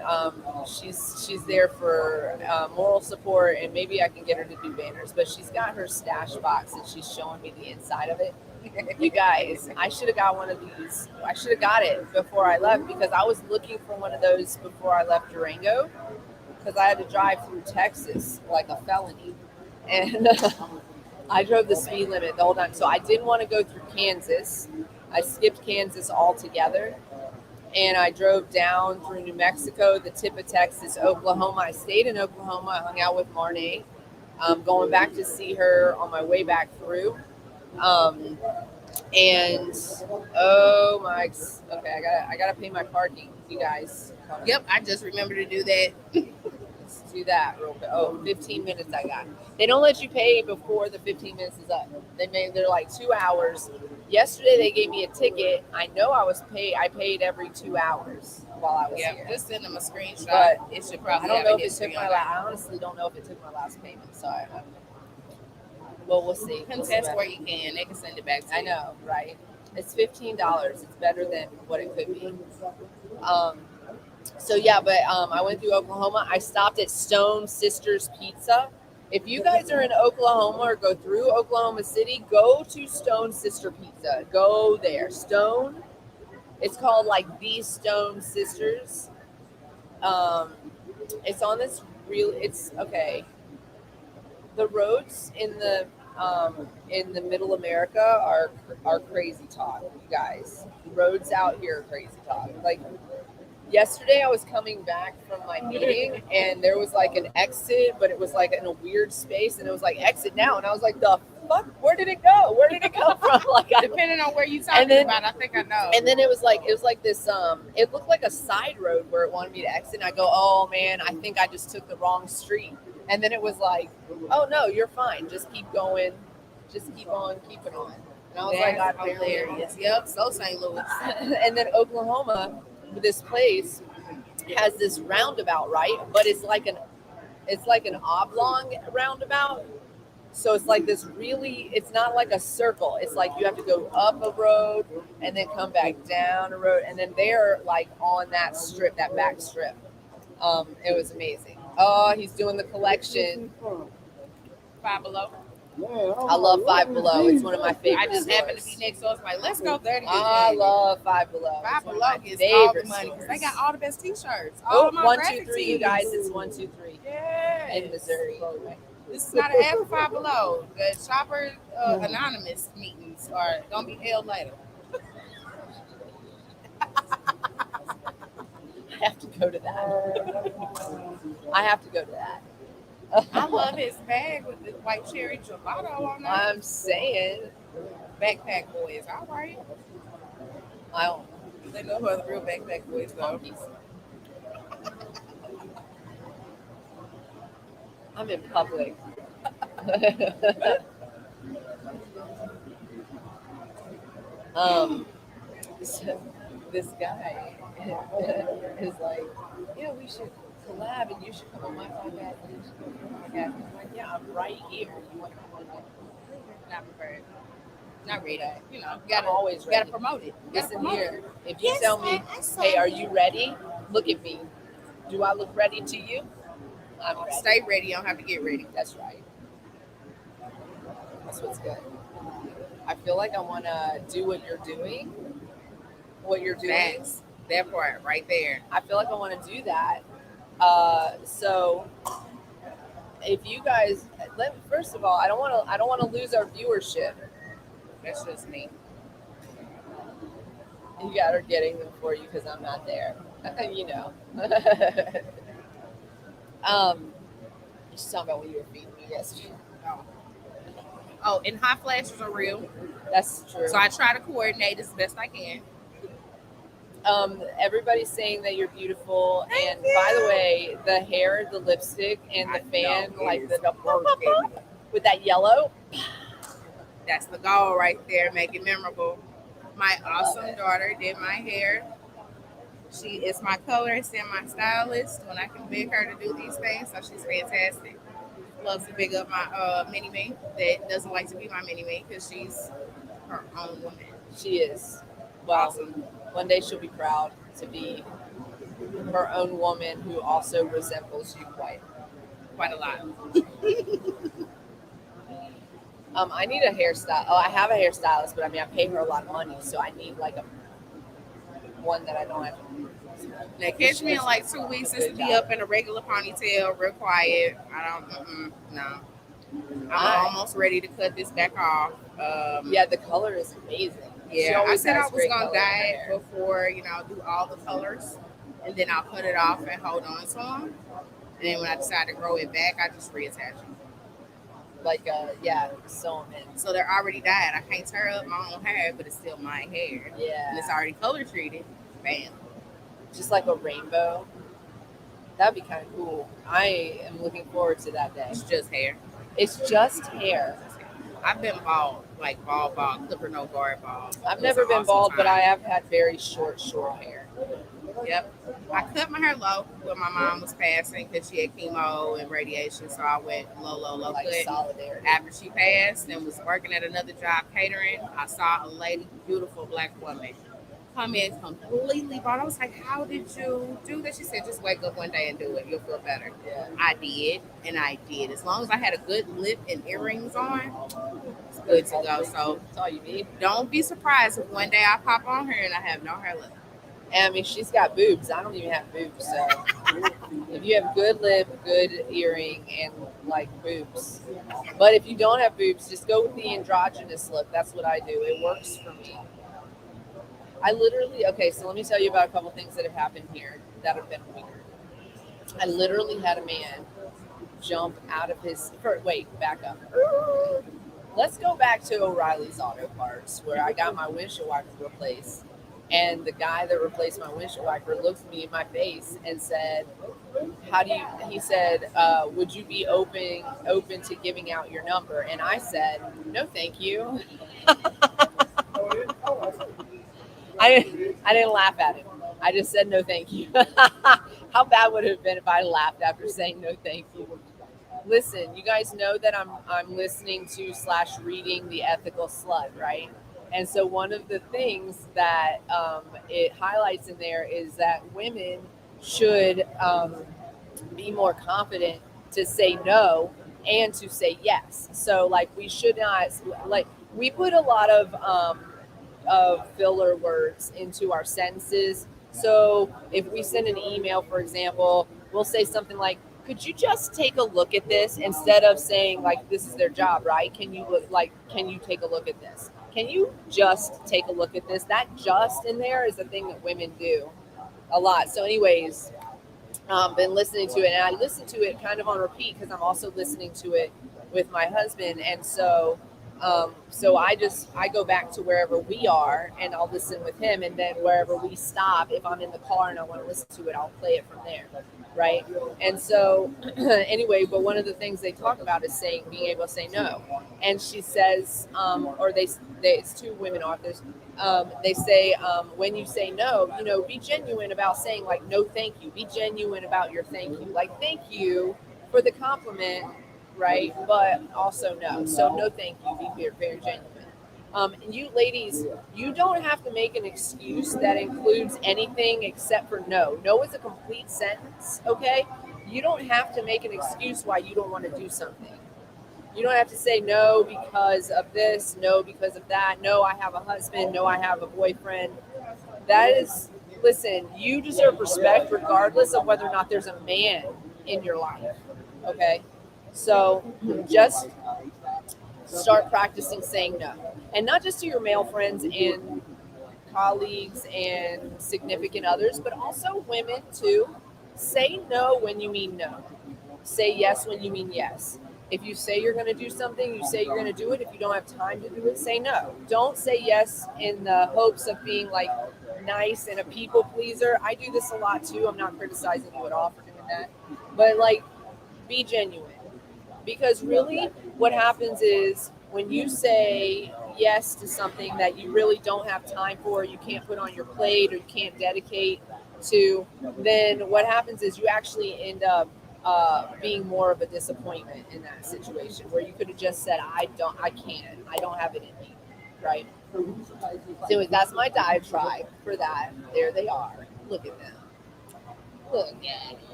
she's there for moral support, and maybe I can get her to do banners. But she's got her stash box, and she's showing me the inside of it. You guys, I should have got one of these. I should have got it before I left because I was looking for one of those before I left Durango because I had to drive through Texas like a felony, and I drove the speed limit the whole time. So I didn't want to go through Kansas. I skipped Kansas altogether, and I drove down through New Mexico, the tip of Texas, Oklahoma. I stayed in Oklahoma. I hung out with Marnay, going back to see her on my way back through. And oh my, okay, I gotta pay my parking, you guys. Yep, I just remembered to do that. Let's do that real quick. Oh, 15 minutes I got. They don't let you pay before the 15 minutes is up. They're like 2 hours. Yesterday they gave me a ticket. I know I paid every 2 hours while I was here. Just send them a screenshot. But it should probably. I don't know if it took I honestly don't know if it took my last payment. So well, we'll see. Contest where you can. They can send it back to you. I know, right? It's $15. It's better than what it could be. So yeah, but I went through Oklahoma. I stopped at Stone Sisters Pizza. If you guys are in Oklahoma or go through Oklahoma City, go to Stone Sister Pizza. Go there. Stone. It's called like the Stone Sisters. It's on this it's okay. The roads in the middle America are crazy talk, you guys. Roads out here are crazy talk. Like yesterday I was coming back from my meeting and there was like an exit, but it was like in a weird space and it was like exit now. And I was like, the fuck? Where did it go? Where did it come from? Like depending on where you talking about, I think I know. And then it was like this it looked like a side road where it wanted me to exit. And I go, oh man, I think I just took the wrong street. And then it was like, oh no, you're fine. Just keep going. Just keep on keeping on. And I was that's like, hilarious. Yep, so St. Louis. And then Oklahoma, this place has this roundabout, right? But it's like an oblong roundabout. So it's like this it's not like a circle. It's like you have to go up a road and then come back down a road. And then they're like on that strip, that back strip. It was amazing. Oh, he's doing the collection. Five Below. I love Five Below. It's one of my favorites. I just happened to be next door. It's like, let's go there. I love Five Below. Five Below gets all the money because they got all the best T-shirts. All of my 1, 2, 3, you guys. It's 1, 2, 3. Yeah. In Missouri. This is not an ad for Five Below. The Shopper Anonymous meetings are gonna be held later. I have to go to that. I have to go to that. I love his bag with the white cherry gelato on it. I'm saying. Backpack boys, all right. I don't. They know who are the real backpack boys, though. I'm in public. So this guy is like, yeah, we should collab and you should come on my podcast and you should come on my podcast. I'm like, yeah, I'm right here. You want to come on my Not prepared. Not ready. You know, always ready. Gotta promote it. Listen here. If you tell me, hey, are you ready? Look at me. Do I look ready to you? I'm ready. Stay ready. You don't have to get ready. That's right. That's what's good. I feel like I want to do what you're doing. That's that part right there. I feel like I want to do that. So if you guys, first of all, I don't want to lose our viewership. That's just me. You got her getting them for you because I'm not there. You know. Just talking about what you were feeding me yesterday. Oh, and hot flashes are real. That's true. So I try to coordinate as best I can. Everybody's saying that you're beautiful, and by the way, the hair, the lipstick, and the fan, like with that yellow. That's the goal right there. Make it memorable. My awesome daughter did my hair. She is my colorist and my stylist when I can beg her to do these things. So she's fantastic. Loves to big up my mini me that doesn't like to be my mini me because she's her own woman. She is. Well, Awesome. one day she'll be proud to be her own woman who also resembles you quite Quite a lot. I need a hairstyle. Oh, I have a hairstylist, but I mean, I pay her a lot of money, so I need like a one that I don't have to. Now catch me in like 2 weeks just to be up in a regular ponytail, real quiet. I don't. No. I'm almost ready to cut this back off. Yeah, the color is amazing. Yeah, I said I was gonna dye it before, do all the colors, and then I'll cut it off and hold on to them. And then when I decide to grow it back, I just reattach them. Like, sew them in. So they're already dyed. I can't tear up my own hair, but it's still my hair. Yeah. And it's already color treated. Bam. Just like a rainbow. That'd be kind of cool. I am looking forward to that day. It's just hair. It's just hair. I've been bald, like bald, clipper, no guard bald. I've never been bald, but I have had very short hair. Yep. I cut my hair low when my mom was passing because she had chemo and radiation, so I went low like cut. Solidarity. After she passed and was working at another job catering, I saw a lady, beautiful black woman, come in completely bald. I was like, how did you do that? She said, just wake up one day and do it. You'll feel better. Yeah. I did, and I did. As long as I had a good lip and earrings on, it's good to go. So that's all you need. Don't be surprised if one day I pop on her and I have no hair left. And I mean, she's got boobs. I don't even have boobs. So if you have good lip, good earring, and like boobs. But if you don't have boobs, just go with the androgynous look. That's what I do. It works for me. So let me tell you about a couple things that have happened here that have been weird. I literally had a man jump out of back up. Let's go back to O'Reilly's Auto Parts where I got my windshield wiper replaced. And the guy that replaced my windshield wiper looked me in my face and said, he said, would you be open to giving out your number? And I said, no, thank you. I didn't laugh at him. I just said, no, thank you. How bad would it have been if I laughed after saying no, thank you? Listen, you guys know that I'm listening to / reading The Ethical Slut, right? And so one of the things that it highlights in there is that women should be more confident to say no and to say yes. So we should not, we put a lot of filler words into our sentences. So if we send an email, for example, we'll say something like, could you just take a look at this, instead of saying this is their job, right? Can you take a look at this? Can you just take a look at this? That just in there is a thing that women do a lot. So anyways, been listening to it, and I listen to it kind of on repeat because I'm also listening to it with my husband. And so I go back to wherever we are and I'll listen with him. And then wherever we stop, if I'm in the car and I want to listen to it, I'll play it from there. Right. And so anyway, but one of the things they talk about is being able to say no. And she says, it's two women authors. They say, when you say no, be genuine about saying no, thank you. Be genuine about your thank you. Thank you for the compliment. Right. But also no. So no, thank you. Be very, very genuine. And you ladies, you don't have to make an excuse that includes anything except for no. No is a complete sentence, okay? You don't have to make an excuse why you don't want to do something. You don't have to say no because of this, no because of that, no, I have a husband, no, I have a boyfriend. Listen, you deserve respect regardless of whether or not there's a man in your life, okay? So just start practicing saying no. And not just to your male friends and colleagues and significant others, but also women too. Say no when you mean no. Say yes when you mean yes. If you say you're going to do something, you say you're going to do it. If you don't have time to do it, say no. Don't say yes in the hopes of being nice and a people pleaser. I do this a lot too. I'm not criticizing you at all for doing that. But be genuine. Because really what happens is when you say yes to something that you really don't have time for, you can't put on your plate, or you can't dedicate to, then what happens is you actually end up being more of a disappointment in that situation where you could have just said, I don't have it in me, right? So that's my diatribe for that. There they are. Look at them. Look at them.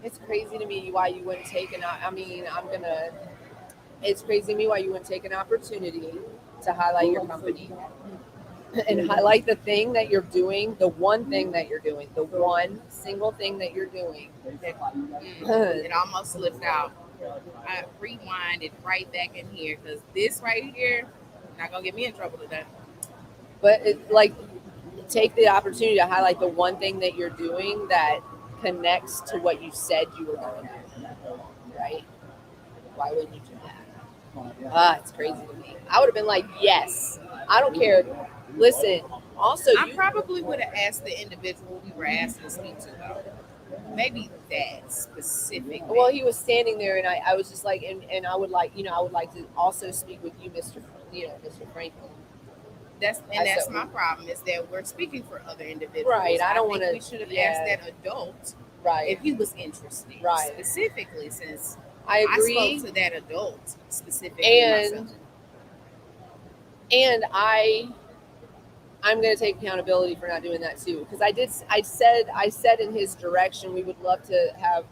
It's crazy to me why you wouldn't take it's crazy to me why you wouldn't take an opportunity to highlight your company and highlight the thing that you're doing, the one thing that you're doing, the one single thing that you're doing. It almost slipped out. I rewinded right back in here because this right here not gonna get me in trouble today. But take the opportunity to highlight the one thing that you're doing that connects to what you said you were going to do, right? Why wouldn't you do that? It's crazy to me. I would have been like, yes, I don't care. Listen, also, I probably would have asked the individual we were asked to speak to, though. Maybe that specific. Well, he was standing there, and I was just like, and I would like to also speak with you, Mr. Franklin. That's my problem is that we're speaking for other individuals. Right. I don't want to. We should have asked that adult, right, if he was interested, right, specifically, since I agree. I spoke to that adult specifically, and I'm going to take accountability for not doing that too, because I said in his direction we would love to have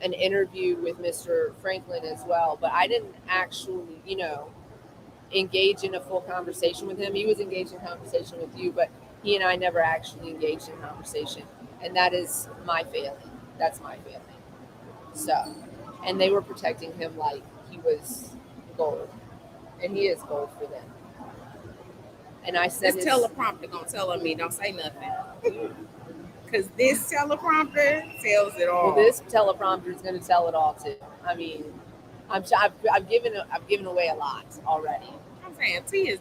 an interview with Mr. Franklin as well, but I didn't actually, engage in a full conversation with him. He was engaged in conversation with you, but he and I never actually engaged in conversation, and that is my failing. That's my failing. So, and they were protecting him like he was gold, and he is gold for them. And I said, this teleprompter gonna tell me don't say nothing, because this teleprompter tells it all. Well, this teleprompter is going to tell it all too. I mean, I've given away a lot already. I'm saying T is.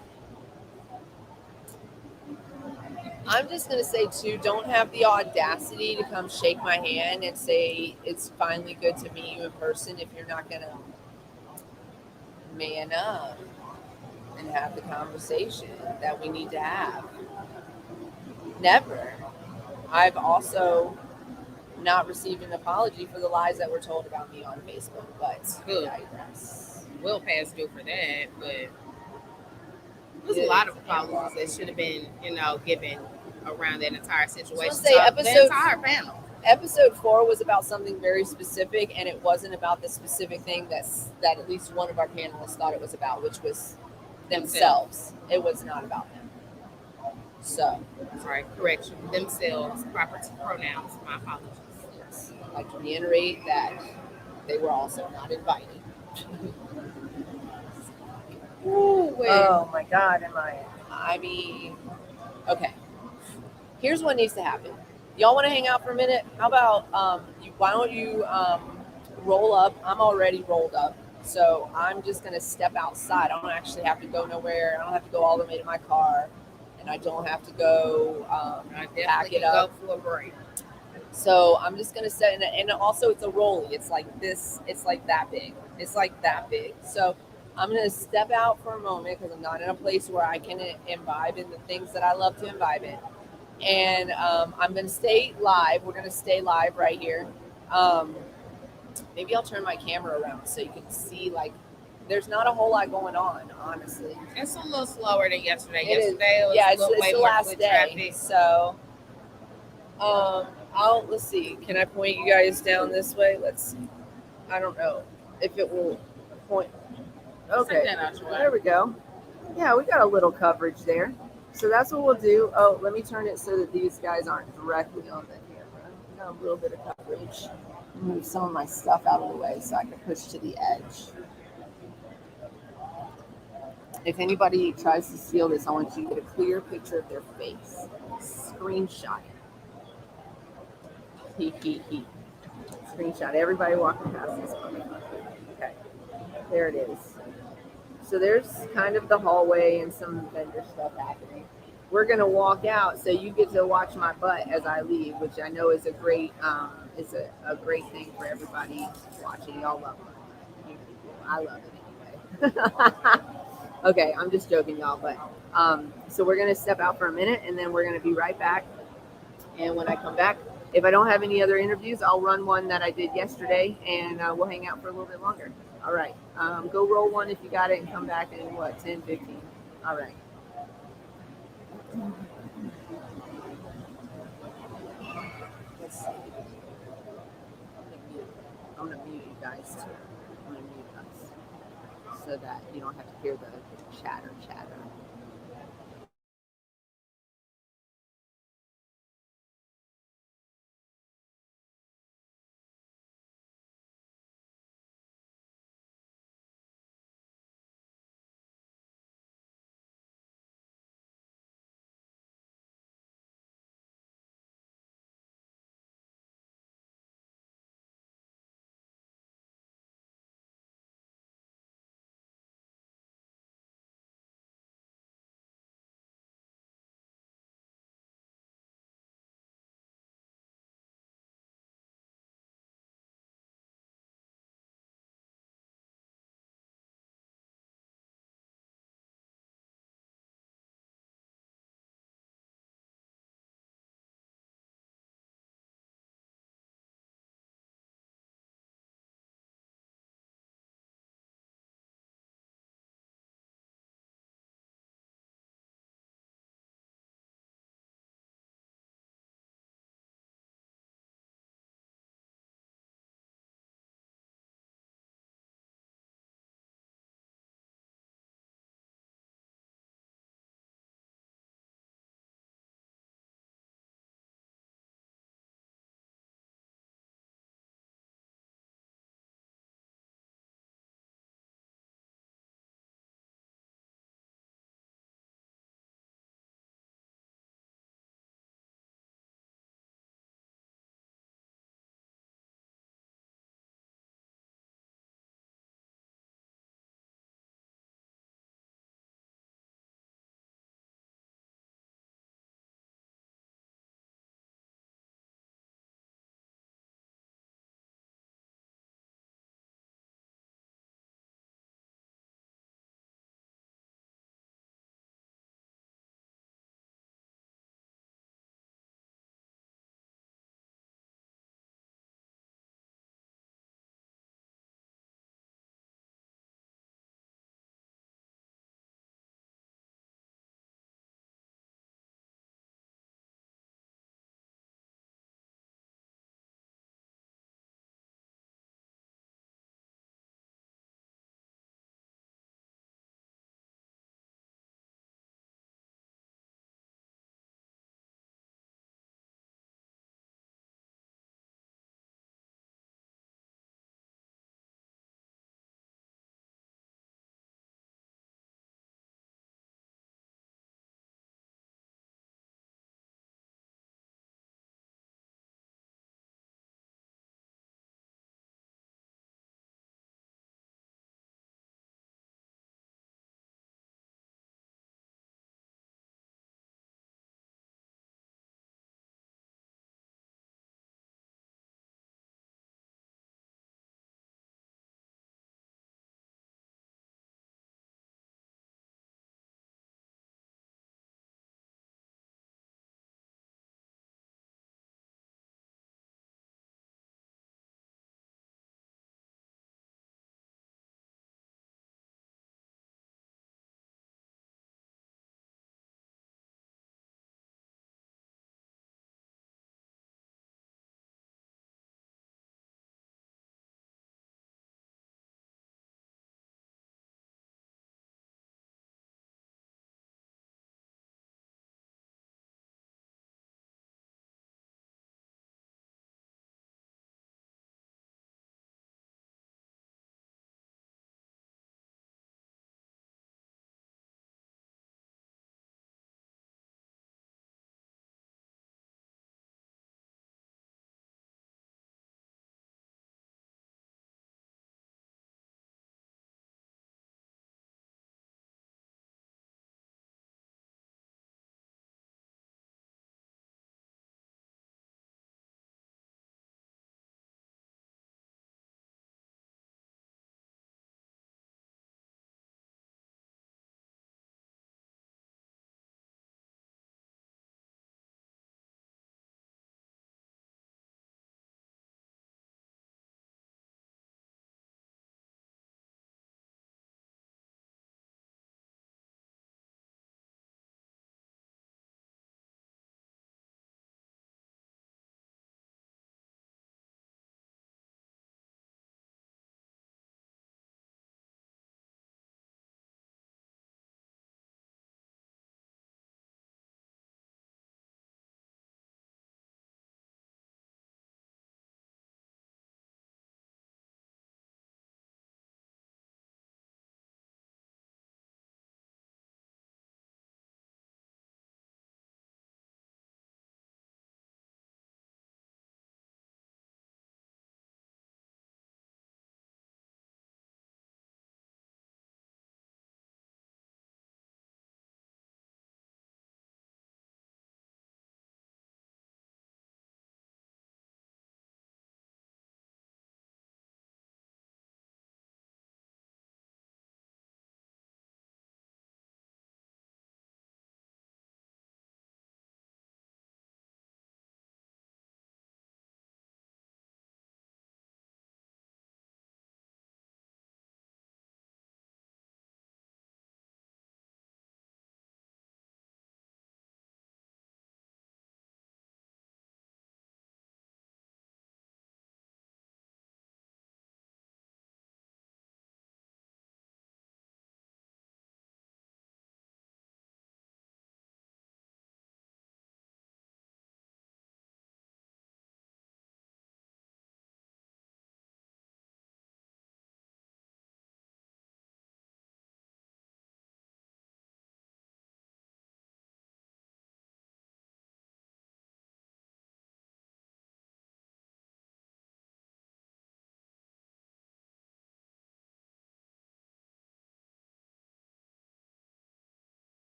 I'm just going to say too, don't have the audacity to come shake my hand and say it's finally good to meet you in person if you're not going to man up and have the conversation that we need to have. Never. I've also not received an apology for the lies that were told about me on Facebook, but we'll pass due for that. But there's a lot of apologies that should have been, given around that entire situation. So the entire panel. Episode 4 was about something very specific, and it wasn't about the specific thing that at least one of our panelists thought it was about, which was themselves. It was not about them. So, sorry, correction. Themselves, proper pronouns. My apologies. Yes. I'd like to reiterate that they were also not invited. Oh my God, I mean, okay. Here's what needs to happen. Y'all want to hang out for a minute? How about why don't you roll up? I'm already rolled up. So I'm just going to step outside. I don't actually have to go nowhere. I don't have to go all the way to my car. And I don't have to go pack it up. Go for a break. So I'm just going to set, and also it's a rollie. It's like this. It's like that big. It's like that big. So I'm going to step out for a moment because I'm not in a place where I can imbibe in the things that I love to imbibe in. And I'm going to stay live. We're going to stay live right here. Maybe I'll turn my camera around so you can see, there's not a whole lot going on, honestly. It's a little slower than yesterday. It's the last day. Traffic. So, let's see. Can I point you guys down this way? Let's see. I don't know if it will point. Okay, there we go. Yeah, we got a little coverage there. So that's what we'll do. Oh, let me turn it so that these guys aren't directly on the camera. We got a little bit of coverage. Move some of my stuff out of the way so I can push to the edge. If anybody tries to steal this, I want you to get a clear picture of their face. Screenshot it. Screenshot everybody walking past this one. Okay, there it is. So there's kind of the hallway and some vendor stuff happening. We're gonna walk out, so you get to watch my butt as I leave, which I know is a great great thing for everybody watching. Y'all love it. I love it anyway. Okay, I'm just joking, y'all. But so we're gonna step out for a minute, and then we're gonna be right back. And when I come back, if I don't have any other interviews, I'll run one that I did yesterday, and we'll hang out for a little bit longer. All right. Go roll one if you got it, and come back in, 10, 15. All right. Let's see. I'm going to mute you guys, too. I'm going to mute us so that you don't have to hear the chatter.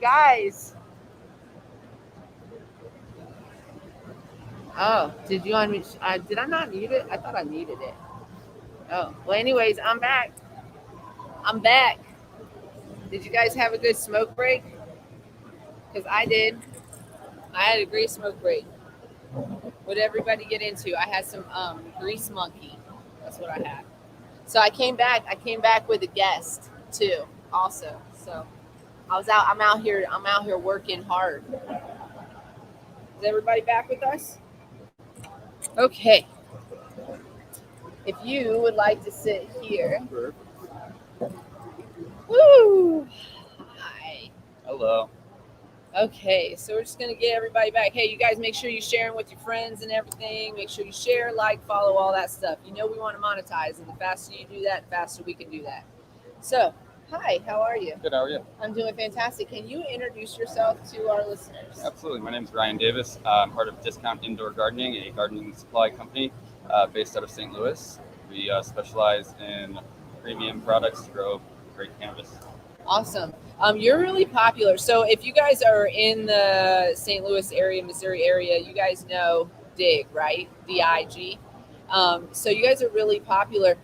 Guys. Oh, did you unmute? Did I not mute it? I thought I muted it. Oh, well, anyways, I'm back. Did you guys have a good smoke break? Because I did. I had a great smoke break. What did everybody get into? I had some grease monkey. That's what I had. So I came back with a guest too, also. So I'm out here working hard. Is everybody back with us? Okay. If you would like to sit here. Woo! Hi. Hello. Okay, so we're just gonna get everybody back. Hey, you guys, make sure you're sharing with your friends and everything. Make sure you share, like, follow, all that stuff. You know we want to monetize, and the faster you do that, the faster we can do that. So, hi, how are you? Good, how are you? I'm doing fantastic. Can you introduce yourself to our listeners? Absolutely. My name is Ryan Davis. I'm part of Discount Indoor Gardening, a gardening supply company based out of St. Louis. We specialize in premium products to grow great cannabis. Awesome. You're really popular. So if you guys are in the St. Louis area, Missouri area, you guys know DIG, right? DIG. So you guys are really popular.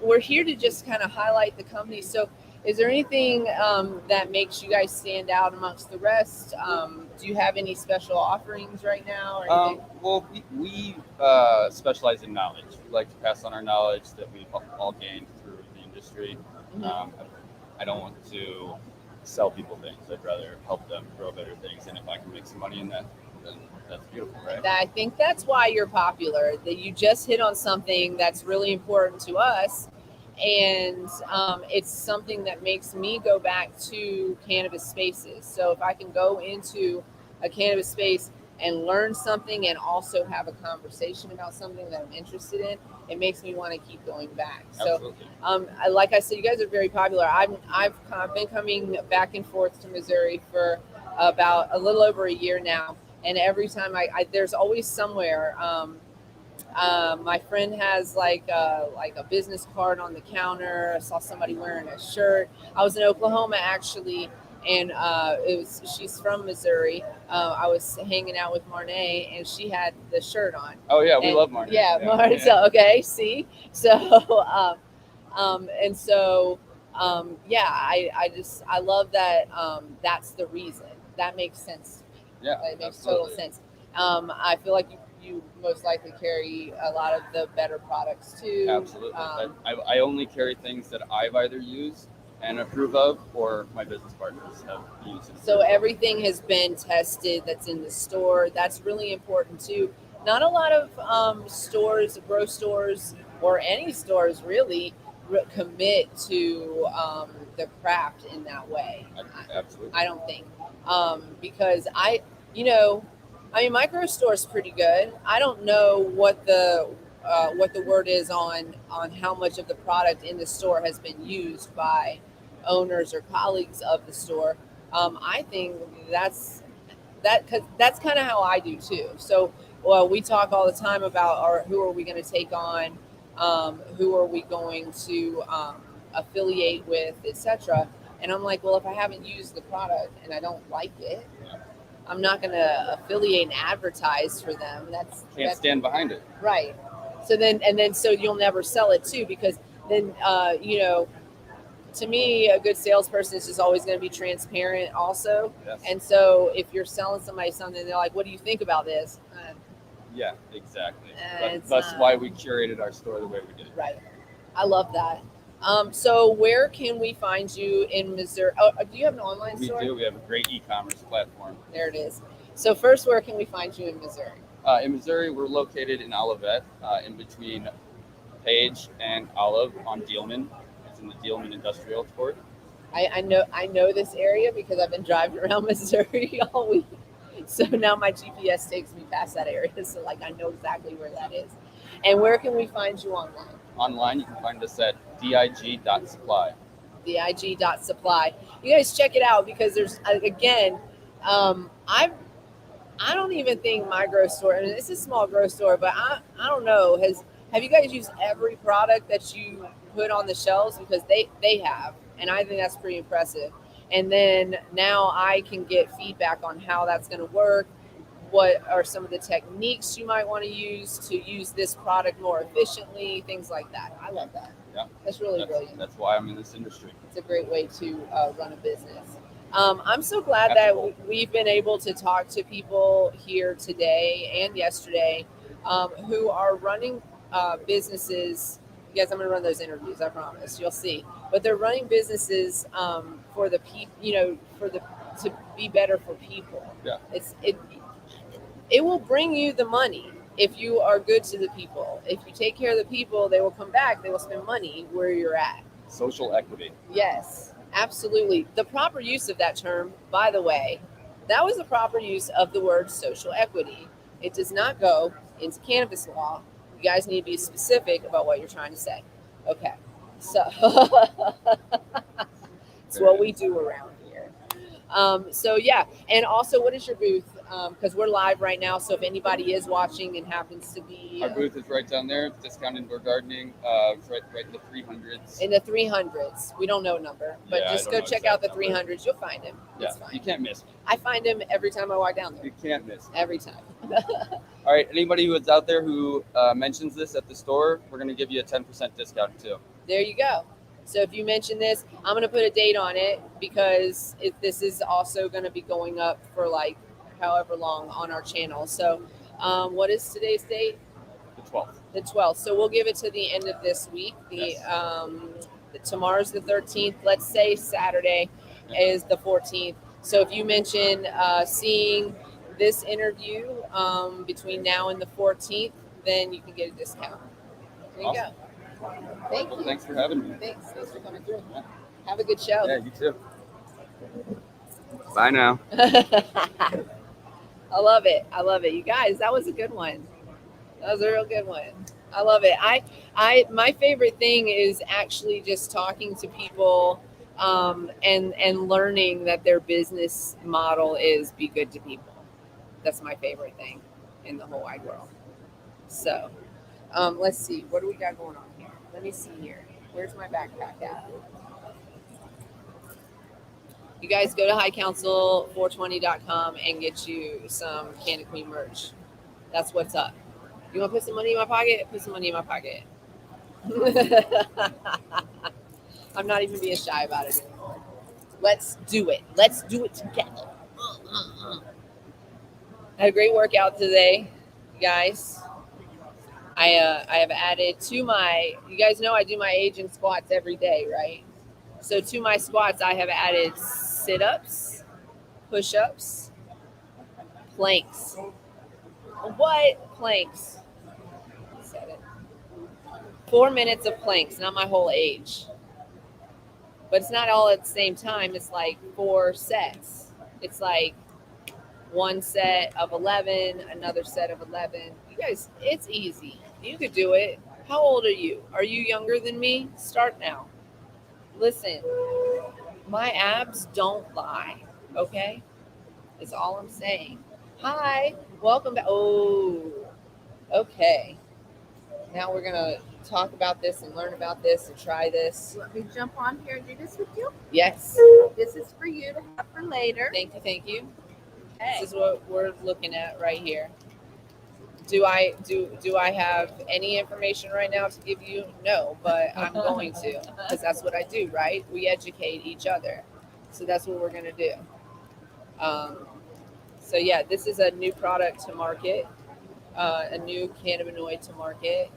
We're here to just kind of highlight the company. So is there anything that makes you guys stand out amongst the rest? Do you have any special offerings right now? Or anything? Well, we specialize in knowledge. We like to pass on our knowledge that we've all gained through the industry. Mm-hmm. I don't want to sell people things. I'd rather help them grow better things. And if I can make some money in that, then that's beautiful, right? I think that's why you're popular, that you just hit on something that's really important to us. And it's something that makes me go back to cannabis spaces. So if I can go into a cannabis space and learn something and also have a conversation about something that I'm interested in, it makes me want to keep going back. Absolutely. So like I said, you guys are very popular. I've been coming back and forth to Missouri for about a little over a year now. And every time there's always somewhere. My friend has like a business card on the counter. I saw somebody wearing a shirt. I was in Oklahoma actually, and she's from Missouri. I was hanging out with Marnay, and she had the shirt on. Oh yeah, we love Marnay. Yeah, Marnay. So okay, see, so I love that. That's the reason. That makes sense to me. Yeah, it makes absolutely. total sense. I feel like you most likely carry a lot of the better products too. Absolutely. I only carry things that I've either used and approve of, or my business partners have used. So everything has been tested that's in the store. That's really important too. Not a lot of stores, grow stores, or any stores really commit to the craft in that way. Absolutely. I don't think because micro store is pretty good. I don't know what the word is on how much of the product in the store has been used by owners or colleagues of the store. I think that's kind of how I do too. So we talk all the time about who are we going to take on, who are we going to affiliate with, etc. And I'm like, well, if I haven't used the product and I don't like it, I'm not going to affiliate and advertise for them. That's stand behind it. Right. So you'll never sell it too, because then, to me, a good salesperson is just always going to be transparent also. Yes. And so if you're selling somebody something, they're like, what do you think about this? Yeah, exactly. That's why we curated our store the way we did. Right. I love that. So where can we find you in Missouri? Oh, do you have an online store? We do. We have a great e-commerce platform. There it is. So first, where can we find you in Missouri? In Missouri, we're located in Olivet, in between Page and Olive on Dealman. It's in the Dealman Industrial Court. I know this area because I've been driving around Missouri all week. So now my GPS takes me past that area. So I know exactly where that is. And where can we find you online? Online, you can find us at dig.supply. dig.supply. You guys check it out because there's, again, I don't even think my grow store, and it's a small grow store, but I don't know, have you guys used every product that you put on the shelves? Because they have, and I think that's pretty impressive. And then now I can get feedback on how that's going to work. What are some of the techniques you might want to use this product more efficiently, things like that. I love that. Yeah. That's really brilliant. That's why I'm in this industry. It's a great way to run a business. I'm so glad that we've been able to talk to people here today and yesterday who are running businesses. You guys, I'm going to run those interviews, I promise. You'll see. But they're running businesses for the people, to be better for people. Yeah. It will bring you the money if you are good to the people. If you take care of the people, they will come back. They will spend money where you're at. Social equity. Yes, absolutely. The proper use of that term, by the way, that was the proper use of the word social equity. It does not go into cannabis law. You guys need to be specific about what you're trying to say. Okay, so it's what we do around here. So yeah, and also, what is your booth? Because we're live right now, so if anybody is watching and happens to be... Our booth is right down there, Discount Indoor Gardening, it's right in the 300s. In the 300s. We don't know a number, but just go check out the 300s. You'll find him. Yeah, you can't miss me. I find him every time I walk down there. You can't miss me. Every time. All right, anybody who is out there who mentions this at the store, we're going to give you a 10% discount too. There you go. So if you mention this, I'm going to put a date on it because this is also going to be going up for like however long on our channel. So what is today's date? The 12th. The 12th. So we'll give it to the end of this week. Tomorrow's the 13th. Let's say Saturday is the 14th. So if you mention seeing this interview between now and the 14th, then you can get a discount. There you go. Thank you. Thanks for having me. Thanks for coming through. Have a good show. Yeah, you too. Bye now. I love it. I love it. You guys, that was a good one. That was a real good one. I love it. My favorite thing is actually just talking to people and learning that their business model is be good to people. That's my favorite thing in the whole wide world. So let's see. What do we got going on here? Let me see here. Where's my backpack at? You guys go to highcouncil420.com and get you some Candy Queen merch. That's what's up. You want to put some money in my pocket? Put some money in my pocket. I'm not even being shy about it anymore. Let's do it. Let's do it together. I had a great workout today, you guys. I have added to my, you guys know I do my aging squats every day, right? So to my squats, I have added sit-ups, push-ups, planks. What? Planks. I said it. 4 minutes of planks, not my whole age. But it's not all at the same time. It's like 4 sets. It's like one set of 11, another set of 11. You guys, it's easy. You could do it. How old are you? Are you younger than me? Start now. Listen, my abs don't lie, okay? That's all I'm saying. Hi, welcome back. Oh, okay. Now we're going to talk about this and learn about this and try this. Let me jump on here and do this with you. Yes. This is for you to have for later. Thank you, thank you. Okay. This is what we're looking at right here. Do I have any information right now to give you? No, but I'm going to, because that's what I do, right? We educate each other. So that's what we're going to do. So yeah, this is a new product to market, a new cannabinoid to market.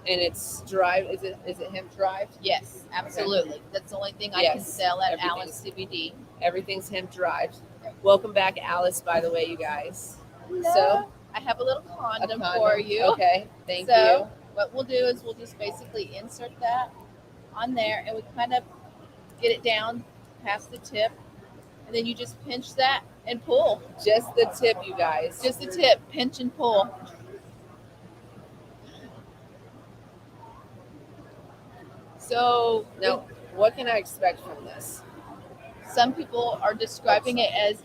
And it's derived, is it hemp derived? Yes, absolutely. Okay. That's the only thing I can sell at Alice CBD. Everything's hemp derived. Welcome back, Alice, by the way, you guys. Hello. So I have a little condom for you. Okay, thank you. So what we'll do is we'll just basically insert that on there and we kind of get it down past the tip. And then you just pinch that and pull. Just the tip, you guys. Just the tip. Pinch and pull. So now, what can I expect from this? Some people are describing it as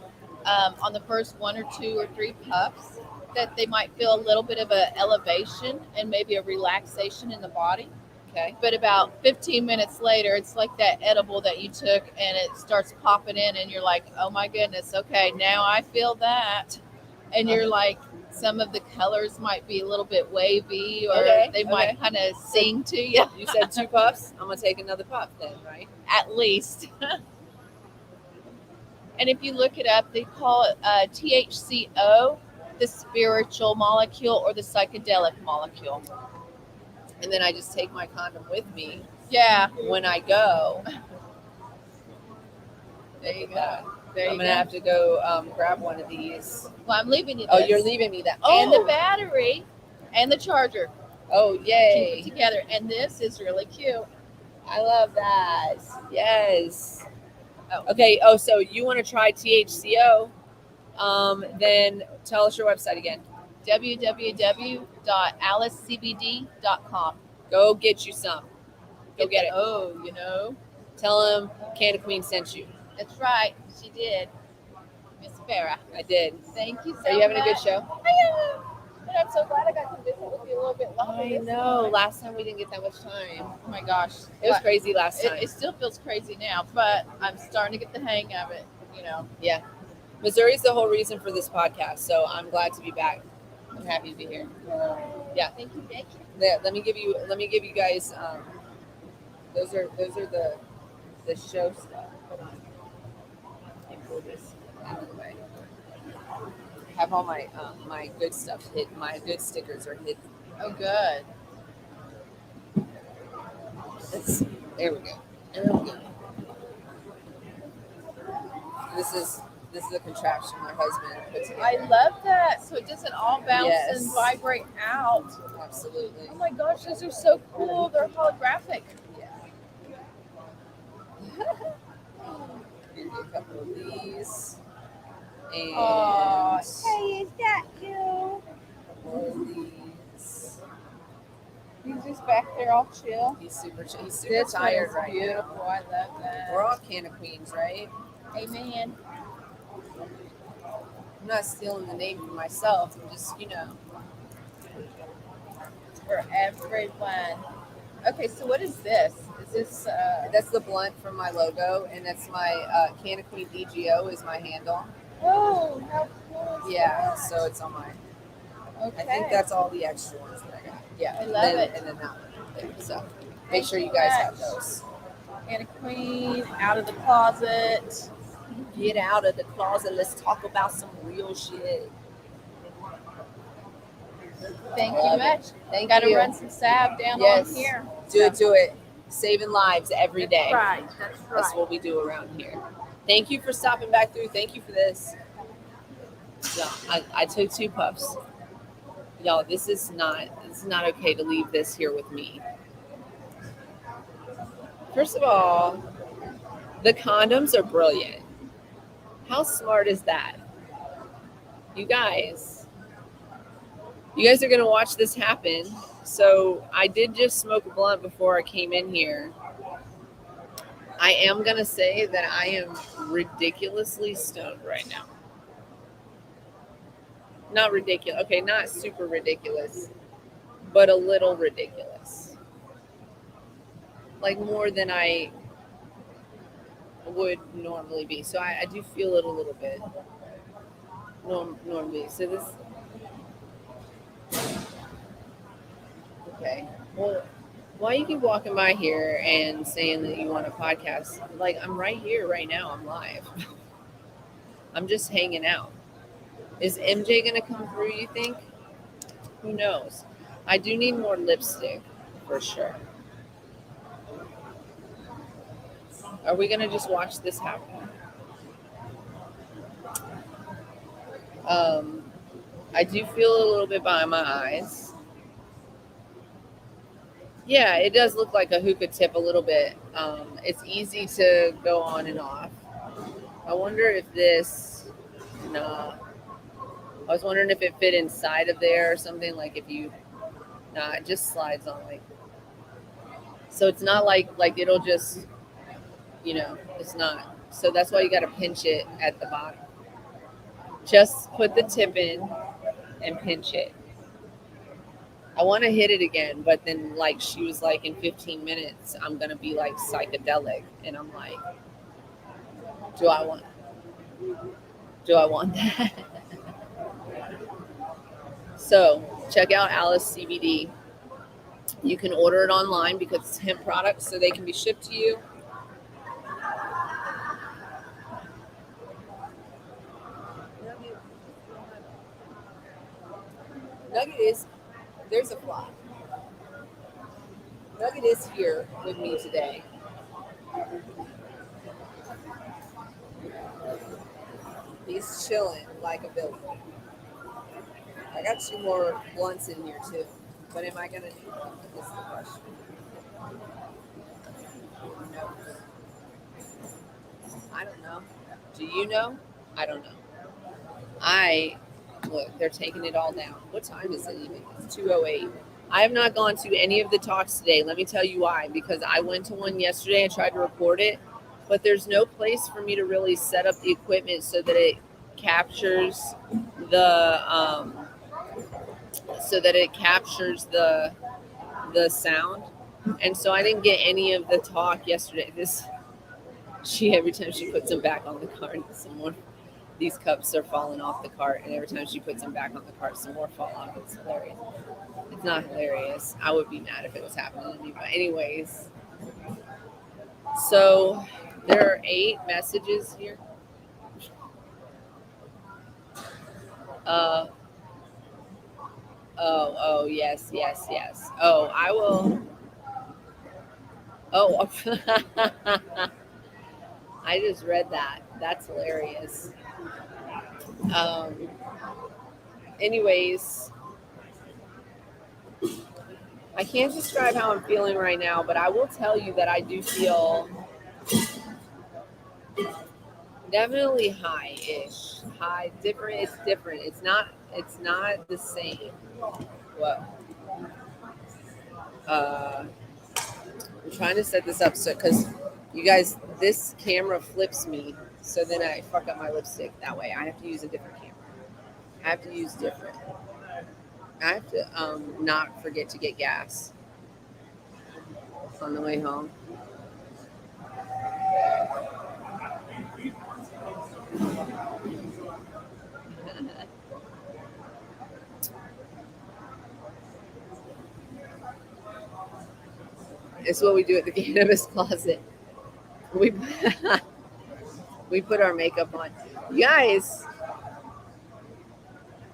on the first 1 or 2 or 3 puffs that they might feel a little bit of an elevation and maybe a relaxation in the body. Okay. But about 15 minutes later, it's like that edible that you took and it starts popping in and you're like, oh my goodness, okay, now I feel that. And you're like, some of the colors might be a little bit wavy or they might kind of sing to you. You said 2 puffs. I'm gonna take another puff then, right? At least. And if you look it up, they call it THCO, the spiritual molecule or the psychedelic molecule. And then I just take my condom with me. Yeah. When I go. There you go. I'm gonna have to go grab one of these. Well, I'm leaving you this. Oh, you're leaving me that. Oh. And the battery and the charger. Oh, yay. Keep it together. And this is really cute. I love that. Yes. Oh. Okay. Oh, so you want to try THCO? Then tell us your website again. www.alicecbd.com. Go get you some. Go get it. Oh, you know. Tell them Canna Queen sent you. That's right. She did. Miss Farrah. I did. Thank you so much. Are you having a good show? I am. And I'm so glad I got to visit with you a little bit longer. I know. Last time we didn't get that much time. Oh my gosh. It was crazy last time. It still feels crazy now, but I'm starting to get the hang of it, you know. Yeah. Missouri's the whole reason for this podcast, so I'm glad to be back. I'm happy to be here. Yeah. Thank you. Yeah, let me give you guys those are the show stuff. Hold on. Let me pull this out of the way. Have all my my good stuff hidden. My good stickers are hidden. Oh, good. There we go. There we go. This is a contraption my husband put together. I love that. So it doesn't all bounce Yes. and vibrate out. Absolutely. Oh my gosh, those are so cool. They're holographic. Yeah. Give you a couple of these. And Oh, hey, is that you? a couple of these. He's just back there all chill. He's super This tired one's right beautiful. now. I love that. We're all Canna Queens, right? Amen. I'm not stealing the name for myself. I'm just, For everyone. Okay, so what is this? Is this that's the blunt from my logo, and that's my Canna Queen DGO is my handle. Oh, how cool is Yeah, that? so it's on my. Okay. I think that's all the extra ones that I got. Yeah, I love it. And then that one. There. So make sure you guys have those. Canna Queen, out of the closet. Get out of the closet. Let's talk about some real shit. Thank you much. Thank Got to you. run some salve down Yes. on here. Do it. Saving lives every day. Right. That's right. That's what we do around here. Thank you for stopping back through. Thank you for this. So I took 2 puffs. Y'all, this is not okay to leave this here with me. First of all, the condoms are brilliant. How smart is that? You guys are going to watch this happen. So I did just smoke a blunt before I came in here. I am going to say that I am ridiculously stoned right now. Not ridiculous. Okay, not super ridiculous, but a little ridiculous. Like more than I would normally be. So I do feel it a little bit normally. So this. Okay. Well, why you keep walking by here and saying that you want a podcast? Like, I'm right here, right now. I'm live. I'm just hanging out. Is MJ going to come through, you think? Who knows? I do need more lipstick, for sure. Are we going to just watch this happen? I do feel a little bit behind my eyes. Yeah, it does look like a hookah tip a little bit. It's easy to go on and off. I wonder if this... Nah. I was wondering if it fit inside of there or something. Like if you... Nah, it just slides on like... So it's not like it'll just... it's not. So that's why you got to pinch it at the bottom. Just put the tip in and pinch it. I want to hit it again, but then like she was like, in 15 minutes, I'm gonna be like psychedelic, and I'm like, do I want? Do I want that? So check out Alice CBD. You can order it online because it's hemp products, so they can be shipped to you. Nugget is, there's a fly. Nugget is here with me today. He's chilling like a villain. I got 2 more blunts in here too. But am I gonna need them? This is the question. No. I don't know. Do you know? I don't know. Look, they're taking it all down. What time is it even? It's 2:08. I have not gone to any of the talks today. Let me tell you why. Because I went to one yesterday and tried to record it, but there's no place for me to really set up the equipment so that it captures the the sound. And so I didn't get any of the talk yesterday. She every time she puts them back on the cart, some more. These cups are falling off the cart, and every time she puts them back on the cart, some more fall off. It's hilarious. It's not hilarious. I would be mad if it was happening to me. But anyways, so there are 8 messages here. Uh, oh, yes. Oh, I will. Oh, I just read that. That's hilarious. Anyways, I can't describe how I'm feeling right now, but I will tell you that I do feel definitely high-ish. High, different. It's different. It's not the same. Whoa. I'm trying to set this up so because you guys, this camera flips me, so then I fuck up my lipstick that way. I have to use a different camera. I have to use different. I have to not forget to get gas on the way home. It's what we do at the Cannabis Closet. We we put our makeup on. You guys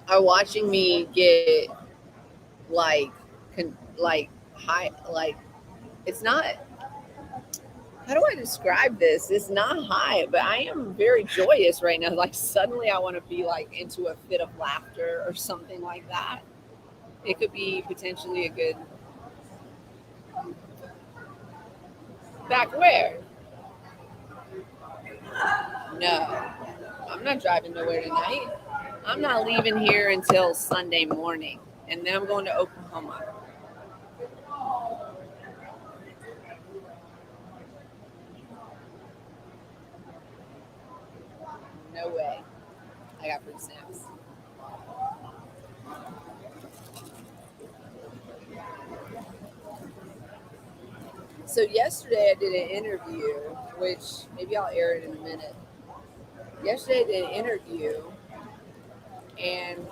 are watching me get like high, like it's not. How do I describe this? It's not high, but I am very joyous right now. Like suddenly I want to be like into a fit of laughter or something like that. It could be potentially a good. Back where? No, I'm not driving nowhere tonight. I'm not leaving here until Sunday morning, and then I'm going to Oklahoma. No way. I got fruit snacks. So yesterday I did an interview, which maybe I'll air it in a minute. Yesterday I did an interview, and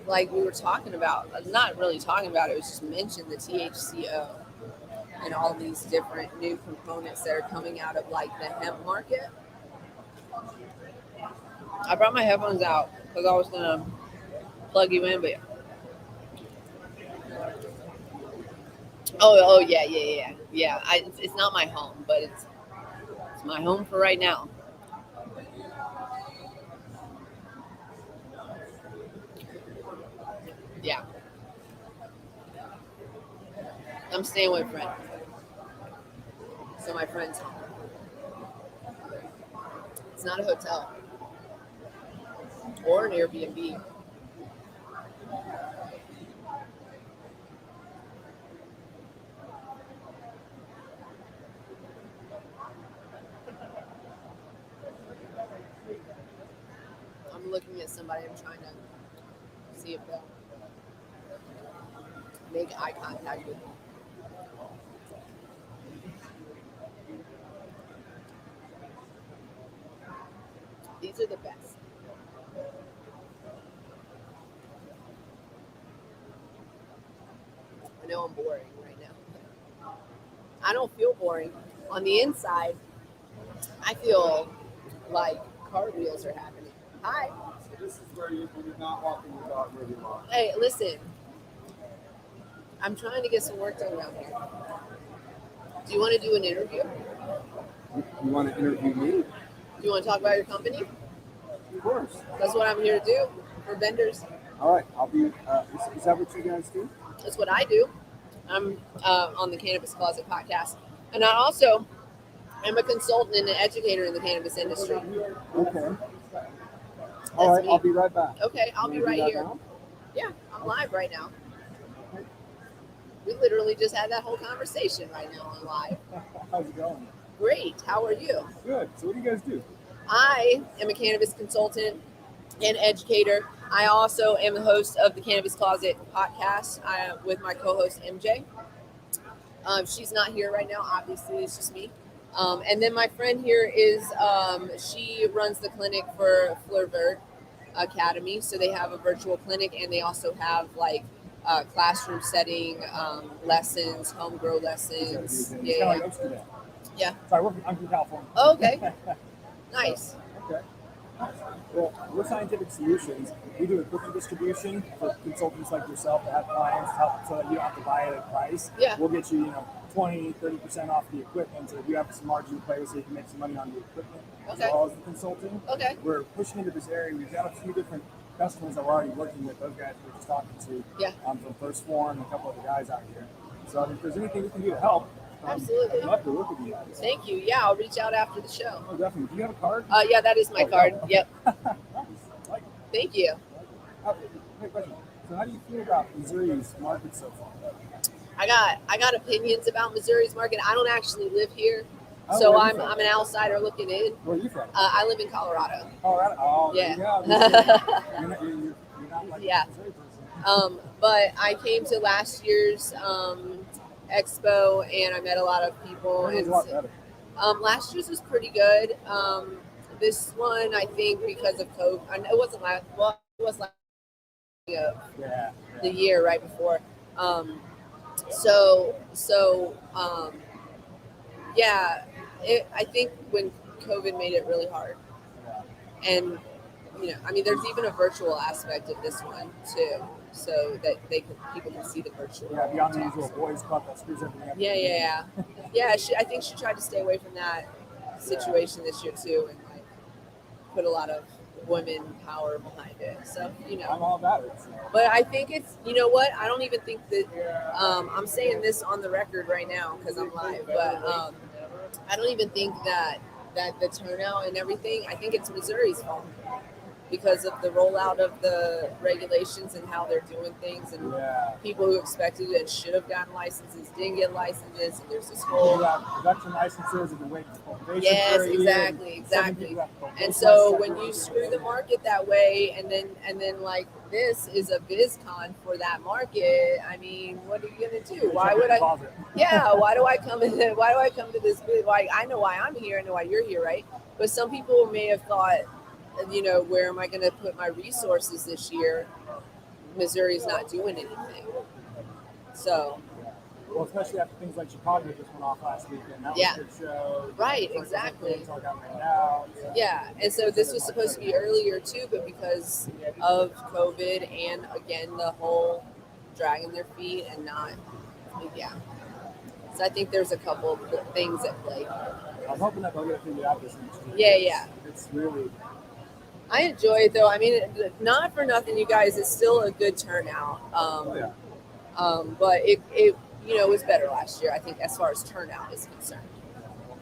like we were talking about, not really talking about it, was just mentioned the THCO and all these different new components that are coming out of like the hemp market. I brought my headphones out because I was gonna plug you in, but oh yeah. It's not my home, but it's my home for right now. Yeah, I'm staying with a friend, so my friend's home. It's not a hotel or an Airbnb. I'm looking at somebody. I'm trying to see if they'll. make eye contact with me. These are the best. I know I'm boring right now. I don't feel boring. On the inside, I feel like cartwheels are happening. Hi. So this is where you're not walking your dog really long. Hey, listen. I'm trying to get some work done around here. Do you want to do an interview? You want to interview me? Do you want to talk about your company? Of course. That's what I'm here to do for vendors. All right. I'll be. Is that what you guys do? That's what I do. I'm on the Cannabis Closet podcast. And I also am a consultant and an educator in the cannabis industry. Okay. All right. me. I'll be right back. Okay, I'll be You wanna right do that here. now? Yeah, I'm live right now. We literally just had that whole conversation right now on live. How's it going? Great. How are you? Good. So what do you guys do? I am a cannabis consultant and educator. I also am the host of the Cannabis Closet podcast with my co-host MJ. She's not here right now. Obviously, it's just me. And then my friend here is she runs the clinic for Fleurvert Academy. So they have a virtual clinic, and they also have like classroom setting lessons, home grow lessons. It's Yeah. kind of like Amsterdam. Yeah. So I'm from California. Oh, okay. Nice. Okay. Well, we're Scientific Solutions. We do equipment distribution for consultants like yourself that have clients help so that you don't have to buy it at a price. Yeah. We'll get you, 20, 30% off the equipment so that you have some margin to play with so you can make some money on the equipment as Okay. well as the consulting. Okay. We're pushing into this area. We've got a few different customers that we're already working with. Those guys we were just talking to Yeah. from First Form and a couple other guys out here. So if there's anything we can do to help, Absolutely. I'd love to work with you guys. Thank you. Yeah, I'll reach out after the show. Oh, definitely. Do you have a card? Yeah, that is my Oh, card. yeah. Yep. Nice. Like it. Thank you. Quick question. So how do you feel about Missouri's market so far? I got opinions about Missouri's market. I don't actually live here, Oh, so where are you I'm from? an outsider looking in. Where are you from? I live in Colorado. Colorado? Oh, Yeah. You're not like Yeah. a Missouri person. But I came to last year's expo, and I met a lot of people. It was a lot better. Last year's was pretty good. This one, I think, because of COVID, it wasn't last. Well, it was last year, Yeah. the year right before. Yeah, I think when COVID made it really hard, and there's even a virtual aspect of this one too, so that people can see the virtual. Yeah, beyond the usual boys club that screws everything up. Yeah. I think she tried to stay away from that situation this year too, and like put a lot of women power behind it. So I'm all about it. So. but I think it's what I don't even think that I'm saying this on the record right now because I'm live, but I don't even think that the turnout and everything. I think it's Missouri's fault because of the rollout of the regulations and how they're doing things, and people who expected it and should have gotten licenses didn't get licenses, and there's this whole production licenses and the wait for cultivation. yes, for a year, exactly. And some so people when you screw the market that way, and then like this is a biz con for that market, I mean, what are you gonna do? Why would I? Yeah, why do I come to this biz? Like I know why I'm here, I know why you're here, right? But some people may have thought, where am I going to put my resources this year? Missouri's not doing anything. So. Well, especially after things like Chicago just went off last weekend. That was a good show. Right, exactly. It's all got rained out. Yeah, and so this was supposed to be earlier too, but because of COVID and again the whole dragging their feet and not, So I think there's a couple of things at play. I'm hoping that they'll get it figured out this week. Yeah. It's really. I enjoy it though. I mean, not for nothing, you guys. It's still a good turnout. But it was better last year. I think as far as turnout is concerned.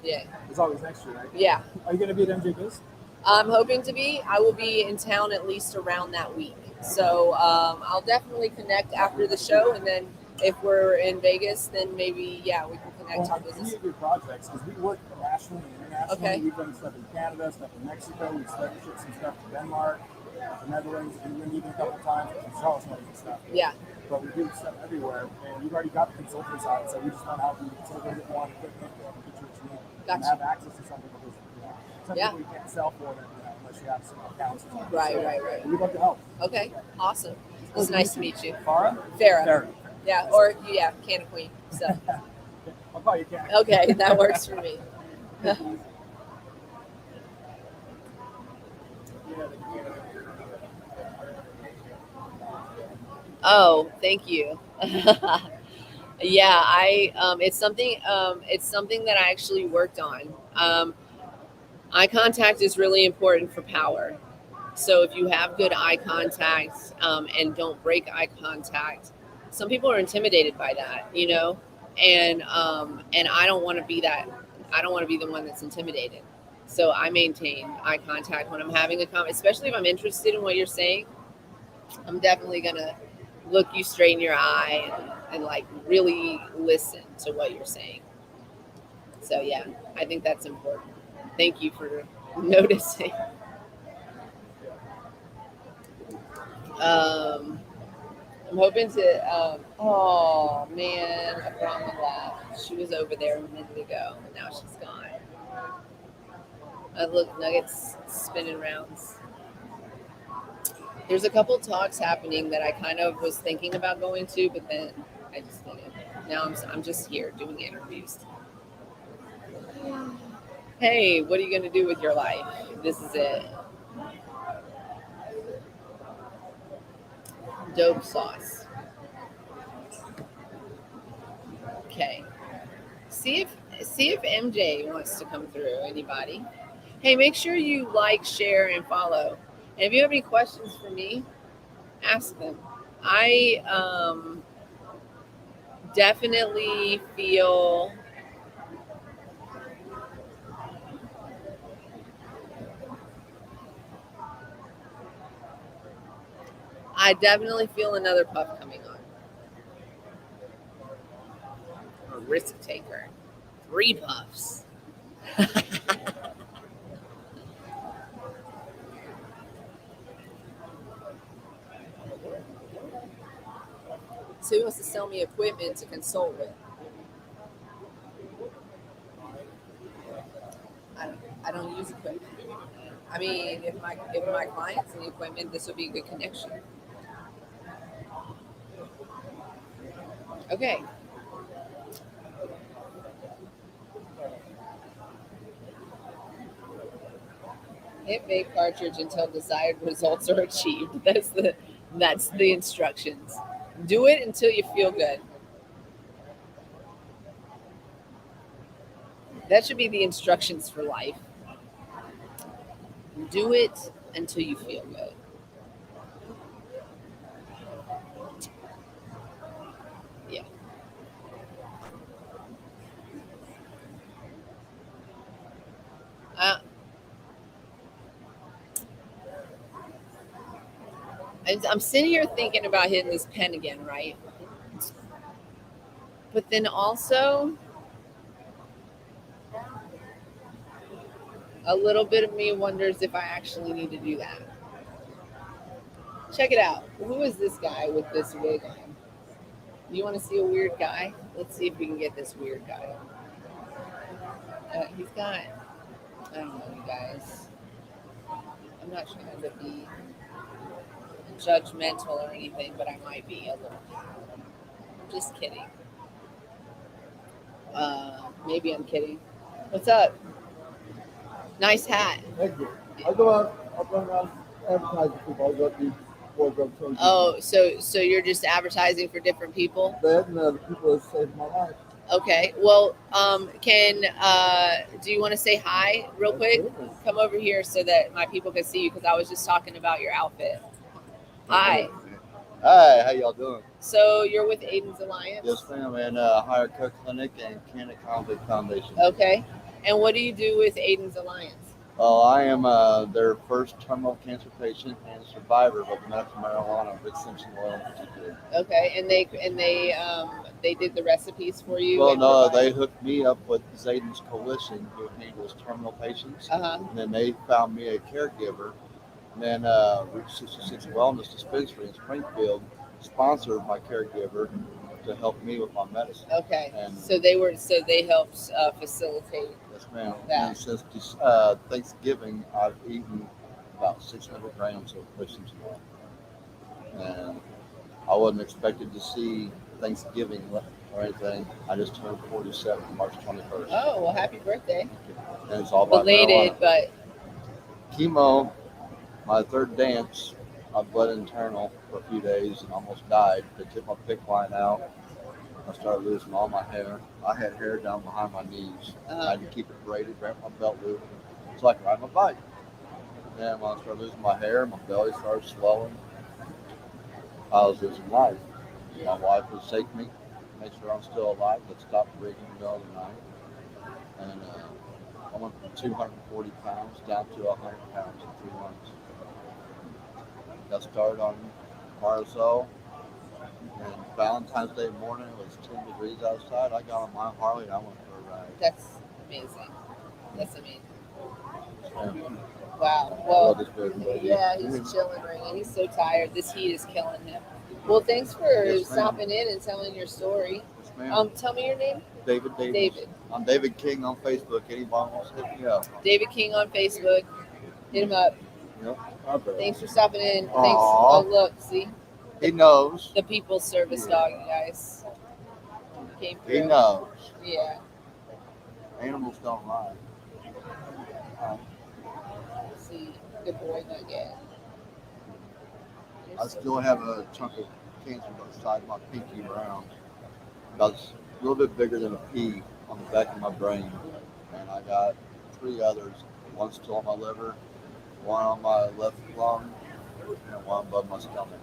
Yeah. It's always next year, right? Yeah. Are you going to be at MJ Biz? I'm hoping to be. I will be in town at least around that week. So I'll definitely connect after the show, and then if we're in Vegas, then maybe we can connect on business. Any of your projects, because we work nationally and internationally. Okay. We've done stuff in Canada, stuff in Mexico. We've shipped some stuff to Denmark, the Netherlands, and even a couple of times. Tell us about your stuff. Yeah. but we do stuff everywhere, and you've already got the consulting side, so we just want to help you sort of get more equipment and get you what you need and have access to something that is, something you can't sell for them, unless you have some accounts or something. Right. We'd love to help. Okay, awesome. It's nice to meet you. Farah? Yeah, or Canna Queen. So. I'll call you Canna. Okay, that works for me. Oh, thank you. Yeah, it's something that I actually worked on. Eye contact is really important for power. So if you have good eye contact and don't break eye contact, some people are intimidated by that, and I don't want to be that. I don't want to be the one that's intimidated. So I maintain eye contact when I'm having a conversation, especially if I'm interested in what you're saying. I'm definitely gonna look you straight in your eye and like really listen to what you're saying. So yeah, I think that's important. Thank you for noticing. I'm hoping to. Oh man, I brought my lap. She was over there a minute ago. Now she's gone. Look, Nuggets spinning rounds. There's a couple talks happening that I kind of was thinking about going to, but then I just didn't. Now I'm just here doing interviews. Hey, what are you gonna do with your life? This is it. Dope sauce. Okay. See if MJ wants to come through. Anybody? Hey, make sure you like, share, and follow. And if you have any questions for me, ask them. I definitely feel another puff coming on. A risk taker. 3 puffs. So he wants to sell me equipment to consult with. I don't use equipment. I mean, if my clients need equipment, this would be a good connection. Okay. Hit vape cartridge until desired results are achieved. That's the instructions. Do it until you feel good. That should be the instructions for life. Do it until you feel good. Yeah. I'm sitting here thinking about hitting this pen again, right? But then also, a little bit of me wonders if I actually need to do that. Check it out. Who is this guy with this wig on? You want to see a weird guy? Let's see if we can get this weird guy. He's got, I don't know, you guys. I'm not trying to be judgmental or anything, but I might be a little. Just kidding. Maybe I'm kidding. What's up? Nice hat. Thank you. I'll go around advertising people. I'll go to these wardrobe changes. Oh, so you're just advertising for different people? That and the people that saved my life. Okay. Well, do you want to say hi real quick? Absolutely. Come over here so that my people can see you, because I was just talking about your outfit. Hi. Hi, how y'all doing? So you're with Aiden's Alliance? Yes, ma'am, and Higher Cook Clinic and Cannabis Foundation. Okay. And what do you do with Aiden's Alliance? Well, I am their first terminal cancer patient and survivor of medical marijuana with essential oil in particular. Okay, and they did the recipes for you? Well, no, they hooked me up with Zayden's Coalition, who handles terminal patients. Uh-huh. And then they found me a caregiver. And then Route 66 Wellness Dispensary in Springfield sponsored my caregiver to help me with my medicine. Okay. And So they helped facilitate. yes, ma'am. That. And since Thanksgiving, I've eaten about 600 grams of pushing tomorrow. And I wasn't expected to see Thanksgiving or anything. I just turned 47 March 21st. Oh, well, happy birthday. And it's all about belated, marijuana. but Chemo, my third dance, I bled internal for a few days and almost died. They took my PICC line out. I started losing all my hair. I had hair down behind my knees. I had to keep it braided, wrap my belt loop so I could ride my bike. And when I started losing my hair, my belly started swelling. I was losing life. My wife would shake me, make sure I'm still alive, but stop breathing in the middle of the night. And I went from 240 pounds down to 100 pounds in 3 months. Got started on RSO, and Valentine's Day morning it was 10 degrees outside. I got on my Harley and I went for a ride. That's amazing. That's amazing. Yeah. Wow. I Well, love this baby. yeah, he's chilling right now. He's so tired. This heat is killing him. Well, thanks for Yes, ma'am. stopping in and telling your story. Yes, ma'am. Tell me your name. David Davis. David. I'm David King on Facebook. Anyone wants to hit me up? David King on Facebook. Hit him up. Yep. Thanks for stopping in. Aw. Thanks. Oh, look, see He knows. the people's service dog, you guys. Came through. He knows. Yeah. Animals don't lie. See, good boy nugget. I still have a chunk of cancer on the side of my pinky brown. About a little bit bigger than a pea on the back of my brain. And I got 3 others. One still on my liver, one on my left lung, and one above my stomach.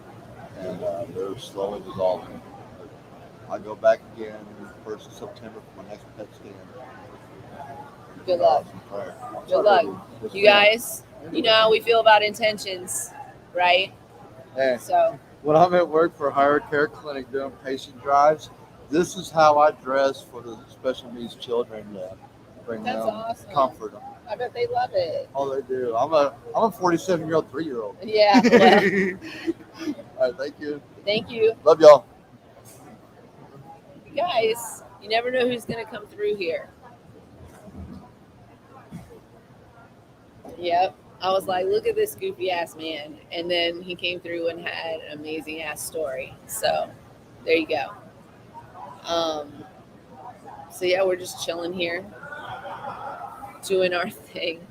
And they're slowly dissolving. I go back again 1st of September for my next PET scan. Good luck. Good luck. You guys, you know how we feel about intentions, right? Hey, So, when I'm at work for Higher Care Clinic doing patient drives, this is how I dress for the special needs children to bring That's them awesome. comfort them. I bet they love it. Oh, they do. I'm a 47-year-old 3-year-old. Yeah. Well, All right, thank you. thank you. Love y'all. You guys, you never know who's going to come through here. Yep. I was like, look at this goofy ass man. And then he came through and had an amazing ass story. So there you go. So yeah, we're just chilling here, doing our thing.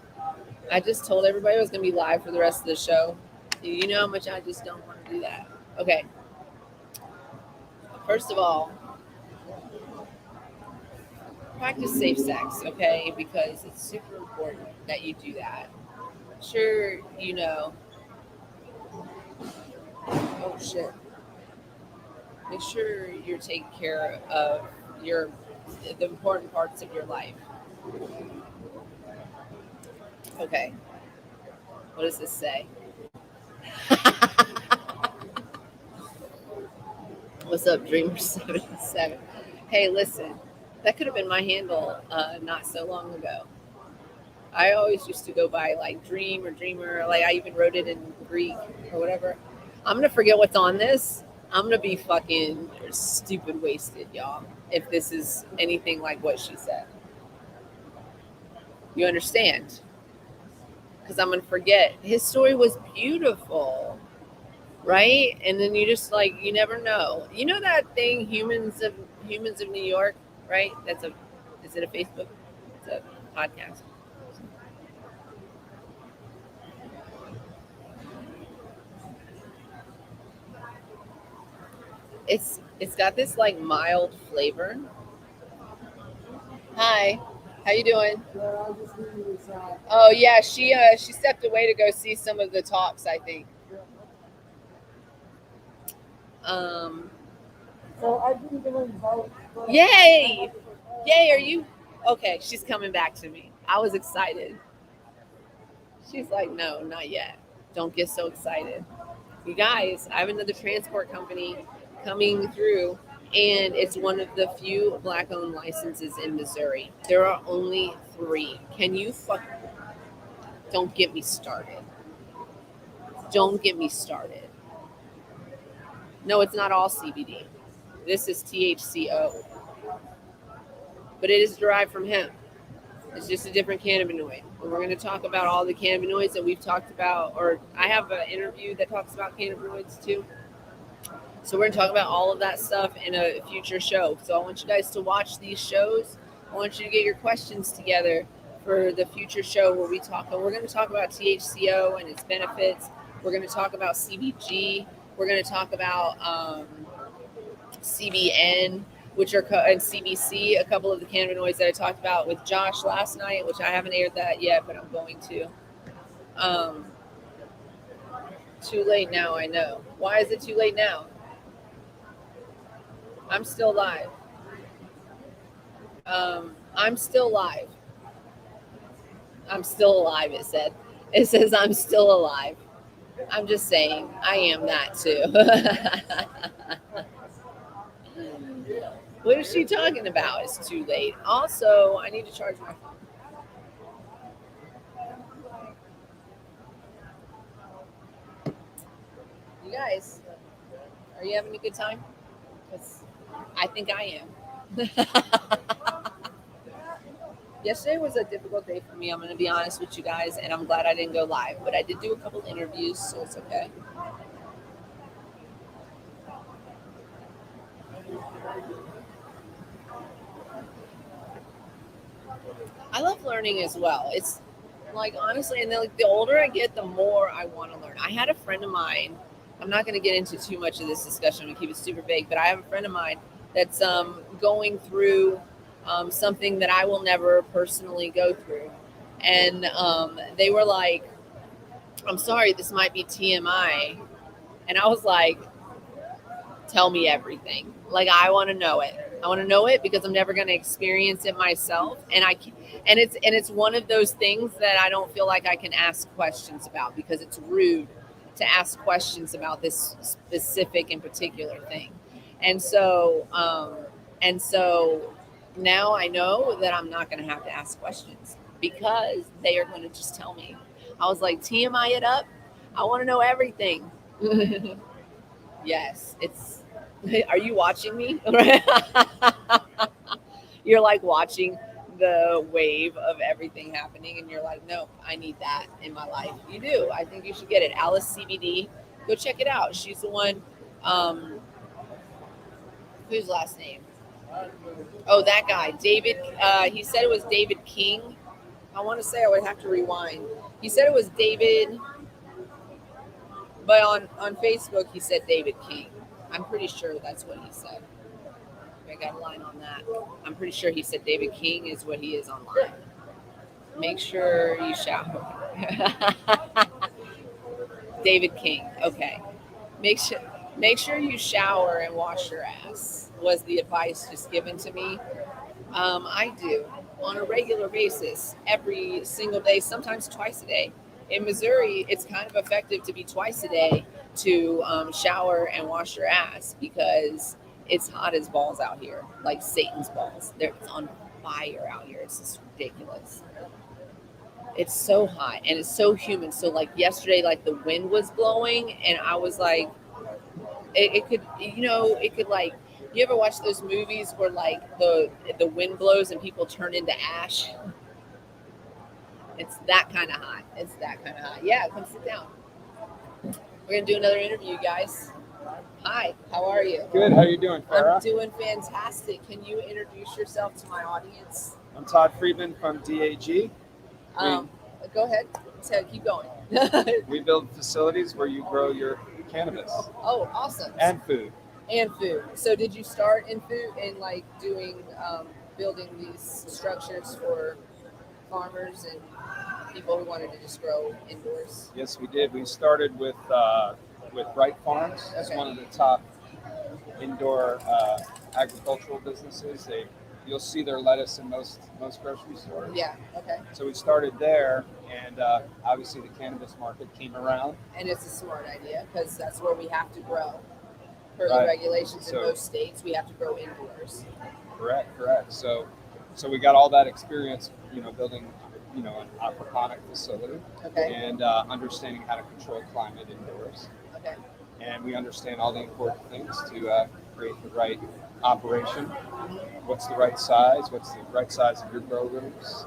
I just told everybody I was going to be live for the rest of the show. You know how much I just don't want to do that. Okay. First of all, practice safe sex, okay? Because it's super important that you do that. Sure, you know. Oh, shit. Make sure you're taking care of the important parts of your life. Okay. What does this say? What's up, Dreamer77? Hey, listen. That could have been my handle not so long ago. I always used to go by like Dream or Dreamer. Like I even wrote it in Greek or whatever. I'm going to forget what's on this. I'm going to be fucking stupid wasted, y'all, if this is anything like what she said. You understand? Because I'm going to forget. His story was beautiful, right? And then you just like, you never know. You know that thing, Humans of New York, right? Is it a Facebook? It's a podcast. It's got this like mild flavor. Hi, how you doing? Oh yeah, she stepped away to go see some of the talks, I think. So I didn't get any vote. Yay! Are you okay? She's coming back to me. I was excited. She's like, no, not yet. Don't get so excited. You guys, I have another transport company coming through, and it's one of the few Black-owned licenses in Missouri. There are only 3. Can you Don't get me started. Don't get me started. No, it's not all CBD. This is THCO, but it is derived from hemp. It's just a different cannabinoid. And we're going to talk about all the cannabinoids that we've talked about, or I have an interview that talks about cannabinoids too. So we're going to talk about all of that stuff in a future show. So I want you guys to watch these shows. I want you to get your questions together for the future show where we talk. And we're going to talk about THCO and its benefits. We're going to talk about CBG. We're going to talk about CBN, which are and CBC, a couple of the cannabinoids that I talked about with Josh last night, which I haven't aired that yet, but I'm going to. Too late now, I know. Why is it too late now? I'm still live. I'm still live. I'm still alive, it said. It says I'm still alive. I'm just saying, I am that too. What is she talking about? It's too late. Also, I need to charge my phone. You guys, are you having a good time? Because I think I am. Yesterday was a difficult day for me. I'm going to be honest with you guys, and I'm glad I didn't go live. But I did do a couple interviews, so it's okay. I love learning as well. It's like, honestly, and then like the older I get, the more I want to learn. I had a friend of mine. I'm not going to get into too much of this discussion. We keep it super vague, but I have a friend of mine that's going through something that I will never personally go through. And they were like, I'm sorry, this might be TMI. And I was like, tell me everything. Like, I want to know it. I want to know it because I'm never going to experience it myself. And it's one of those things that I don't feel like I can ask questions about because it's rude to ask questions about this specific and particular thing. And so now I know that I'm not going to have to ask questions because they are going to just tell me. I was like, TMI it up. I want to know everything. Yes, it's. Are you watching me? You're like watching the wave of everything happening, and you're like, no, I need that in my life. You do. I think you should get it. Alice CBD. Go check it out. She's the one. Whose last name? Oh, that guy, David. He said it was David King. I want to say I would have to rewind. He said it was David, but on Facebook he said David King. I'm pretty sure that's what he said. I got a line on that. I'm pretty sure he said David King is what he is online. Make sure you shower. David King. Okay. Make sure you shower and wash your ass was the advice just given to me. I do on a regular basis, every single day, sometimes twice a day. In Missouri, it's kind of effective to be twice a day to shower and wash your ass because it's hot as balls out here, like Satan's balls. It's on fire out here. It's just ridiculous. It's so hot and it's so humid. So like yesterday, like the wind was blowing and I was like, it could like, you ever watch those movies where like the wind blows and people turn into ash? It's that kind of hot. Yeah, come sit down. We're going to do another interview, guys. Hi, how are you? Good, how are you doing, Farrah? I'm doing fantastic. Can you introduce yourself to my audience? I'm Todd Friedman from DAG. Go ahead. Keep going. We build facilities where you grow your cannabis. Oh, awesome. And food. So did you start in food and like doing, building these structures for farmers and people who wanted to just grow indoors? Yes, we did. We started with Wright Farms. It's one of the top indoor agricultural businesses. You'll see their lettuce in most grocery stores. Yeah, okay. So we started there, and obviously the cannabis market came around. And it's a smart idea because that's where we have to grow. Per the regulations in most states, we have to grow indoors. Correct. So we got all that experience, building, an aquaponic facility, and understanding how to control climate indoors. Okay. and we understand all the important things to create the right operation. What's the right size? What's the right size of your grow rooms?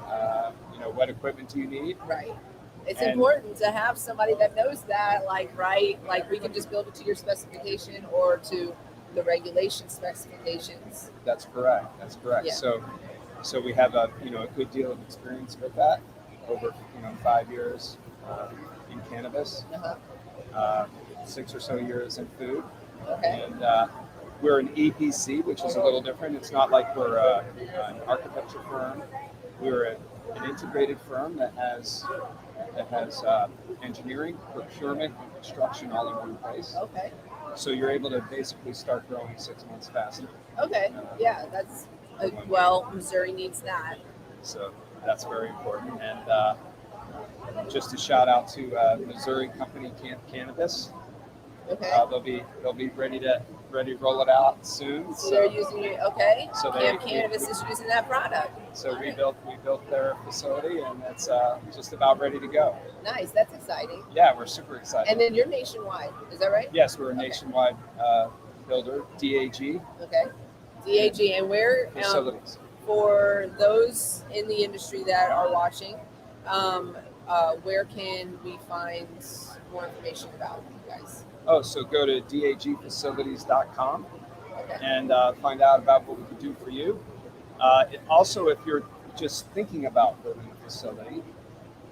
What equipment do you need? Right. It's important to have somebody that knows that, like we can just build it to your specification or to the regulation specifications. That's correct. Yeah. So we have a good deal of experience with that over 5 years in cannabis, 6 or so years in food, and we're an EPC, which is a little different. It's not like we're an architecture firm. We're an integrated firm that has engineering, procurement, and construction all in one place. Okay. So you're able to basically start growing 6 months faster. Okay. Yeah, that's Missouri needs that. So that's very important. And just a shout out to Missouri Company Cannabis. Okay. They'll be ready to roll it out soon. So they're using it. Okay. So Cannabis is using that product. So we built their facility, and it's just about ready to go. Nice. That's exciting. Yeah, we're super excited. And then you're nationwide. Is that right? Yes, we're a nationwide builder. DAG. Okay. DAG, and where facilities. For those in the industry that are watching, where can we find more information about you guys? Oh, so go to dagfacilities.com and find out about what we can do for you. Also, if you're just thinking about building a facility,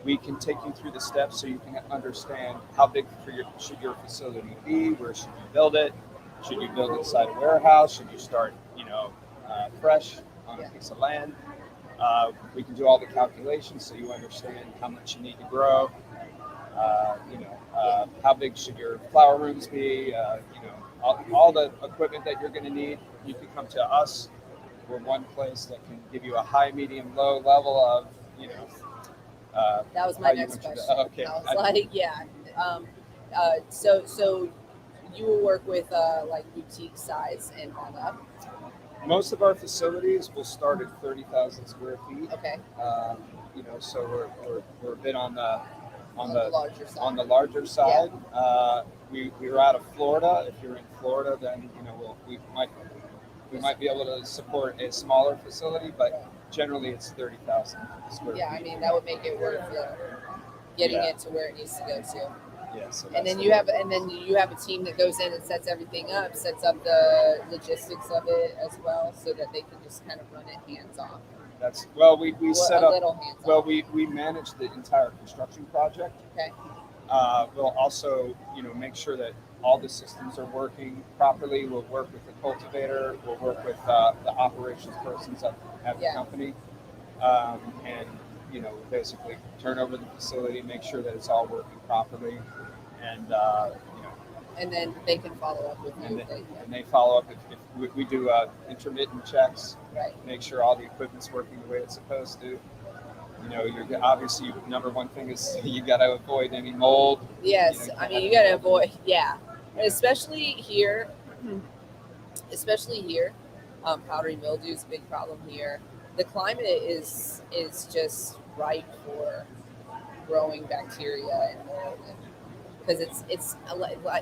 we can take you through the steps so you can understand how big should your facility be, where should you build it, should you build inside a warehouse, should you start fresh on a piece of land. We can do all the calculations so you understand how much you need to grow. How big should your flower rooms be? All the equipment that you're going to need. You can come to us. We're one place that can give you a high, medium, low level of, that was my next question. Okay. I was like, yeah. So you will work with like boutique size and all that. Most of our facilities will start at 30,000 square feet. Okay. So we're a bit on the larger side. On the larger side. Yeah. We're out of Florida. If you're in Florida, then we might be able to support a smaller facility, but generally it's 30,000 square feet. Yeah, I mean that would make it worth getting it to where it needs to go to. Yeah. So and then you have a team that goes in and sets everything up, sets up the logistics of it as well, so that they can just kind of run it hands off. We set up. Well, we manage the entire construction project. Okay. We'll also, make sure that all the systems are working properly. We'll work with the cultivator. We'll work with the operations persons at the company, and basically turn over the facility, make sure that it's all working properly, and And then they can follow up with you. And they follow up if we do intermittent checks. Right. Make sure all the equipment's working the way it's supposed to. You're obviously number one thing is you got to avoid any mold. Yes, you got to avoid. Yeah, especially here. Powdery mildew is a big problem here. The climate is just ripe for growing bacteria and mold, because it's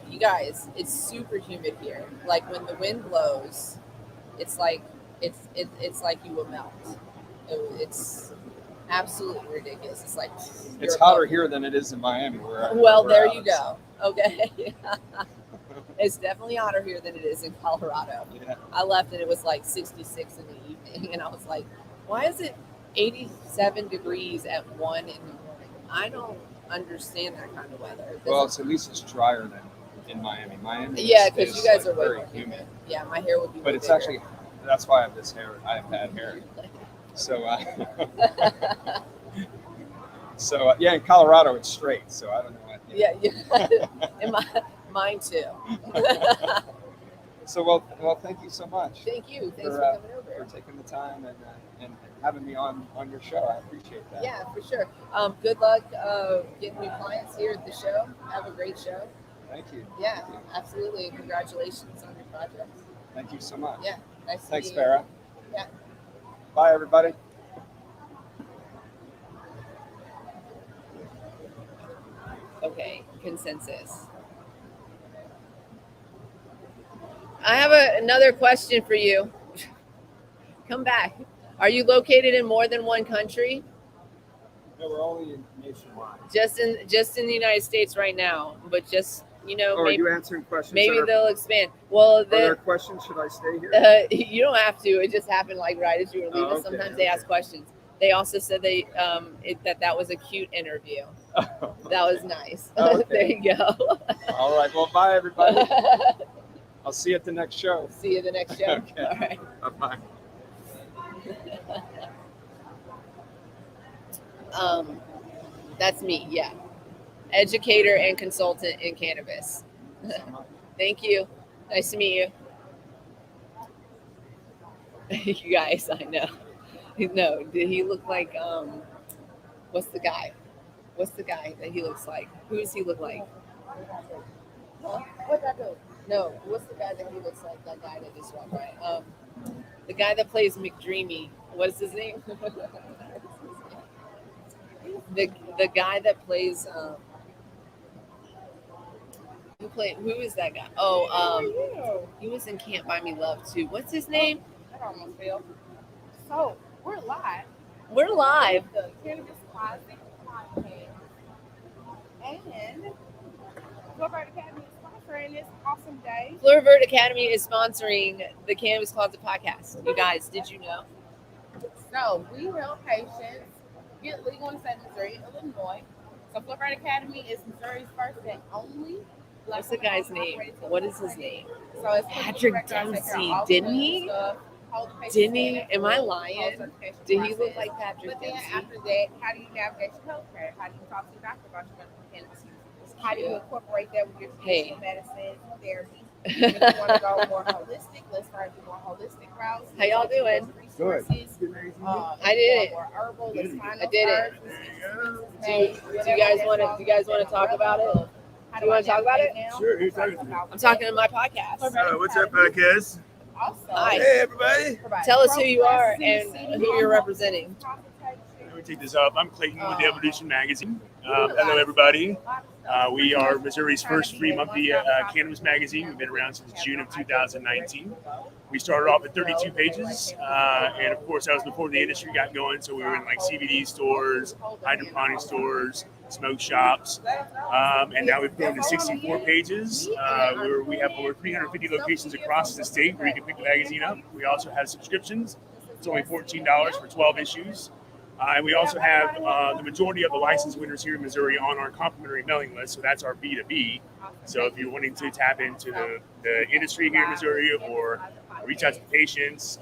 you guys, it's super humid here. Like when the wind blows, it's like you will melt. It's absolutely ridiculous. It's like it's hotter here than it is in Miami. There you go. Okay. It's definitely hotter here than it is in Colorado. Yeah. I left and it was like 66 in the evening, and I was like, why is it 87 degrees at 1 in the morning? I don't understand that kind of weather. At least it's drier than in Miami. Yeah, because you guys are very humid. Yeah, my hair would be. But it's bigger. Actually, that's why I have this hair. I have bad hair. So, in Colorado it's straight. So I don't know what. Yeah. And mine too. So thank you so much. Thank you. Thanks for coming over. For taking the time and having me on your show. I appreciate that. Yeah, for sure. Good luck getting new clients here at the show. Have a great show. Thank you. Yeah, absolutely. Congratulations on your project. Thank you so much. Yeah, nice to Thanks, meet you. Farrah. Yeah. Bye, everybody. Okay, consensus. I have another question for you. Come back. Are you located in more than one country? No, we're only nationwide. Just in the United States right now, but just Oh, maybe are you answering questions? maybe they'll expand. Well, Are there questions? Should I stay here? You don't have to. It just happened like right as you were leaving. Okay, Sometimes they ask questions. They also said that was a cute interview. That was nice. Okay. There you go. All right. Well, bye, everybody. I'll see you at the next show. See you at the next show. Okay. All right. Bye. That's me. Yeah, educator and consultant in cannabis. Thank you. Nice to meet you. You guys, I know. No, did he look like what's the guy? What's the guy that he looks like? Who does he look like? Huh? What that do? No, what's the guy that he looks like? That guy that just walked by. The guy that plays McDreamy. What is his name? the guy that plays who is that guy? Oh, he was in Can't Buy Me Love too. What's his name? That almost failed. So we're live. We're live. The Cannabis Closet podcast. And Florida Academy is sponsoring this awesome day. Florida Academy is sponsoring the Cannabis Closet podcast. You guys, did you know? So we help patients get legal in the state of Missouri, Illinois. So Florida Academy is Missouri's first and only. What's the guy's name? What is his name? So it's Patrick Dempsey, didn't he? Didn't he? Am I lying? Did he look like Patrick But then Dempsey? after that, how do you navigate your health care? How do you talk to your doctor about your medical cannabis use? How do you incorporate that with your traditional medicine, therapy? If you want to go more holistic, let's start with more holistic routes. How y'all doing? Good. I did it. More herbal, let's find I did it. Do you guys want to talk about it? Do you want to talk about it? Sure, who's talking to me? I'm talking to my podcast. What's up, podcast? Also, Hi. Hey, everybody. Tell us who you are and who you're representing. Let me take this off. I'm Clayton with the Evolution Magazine. Hello, everybody. We are Missouri's first free monthly cannabis magazine. We've been around since June of 2019. We started off at 32 pages, and of course, that was before the industry got going. So we were in like CBD stores, hydroponic stores, smoke shops, and now we've grown to 64 pages. We have over 350 locations across the state where you can pick the magazine up. We also have subscriptions. It's only $14 for 12 issues. And we also have the majority of the license winners here in Missouri on our complimentary mailing list. So that's our B2B. So if you're wanting to tap into the industry here in Missouri or reach out to patients,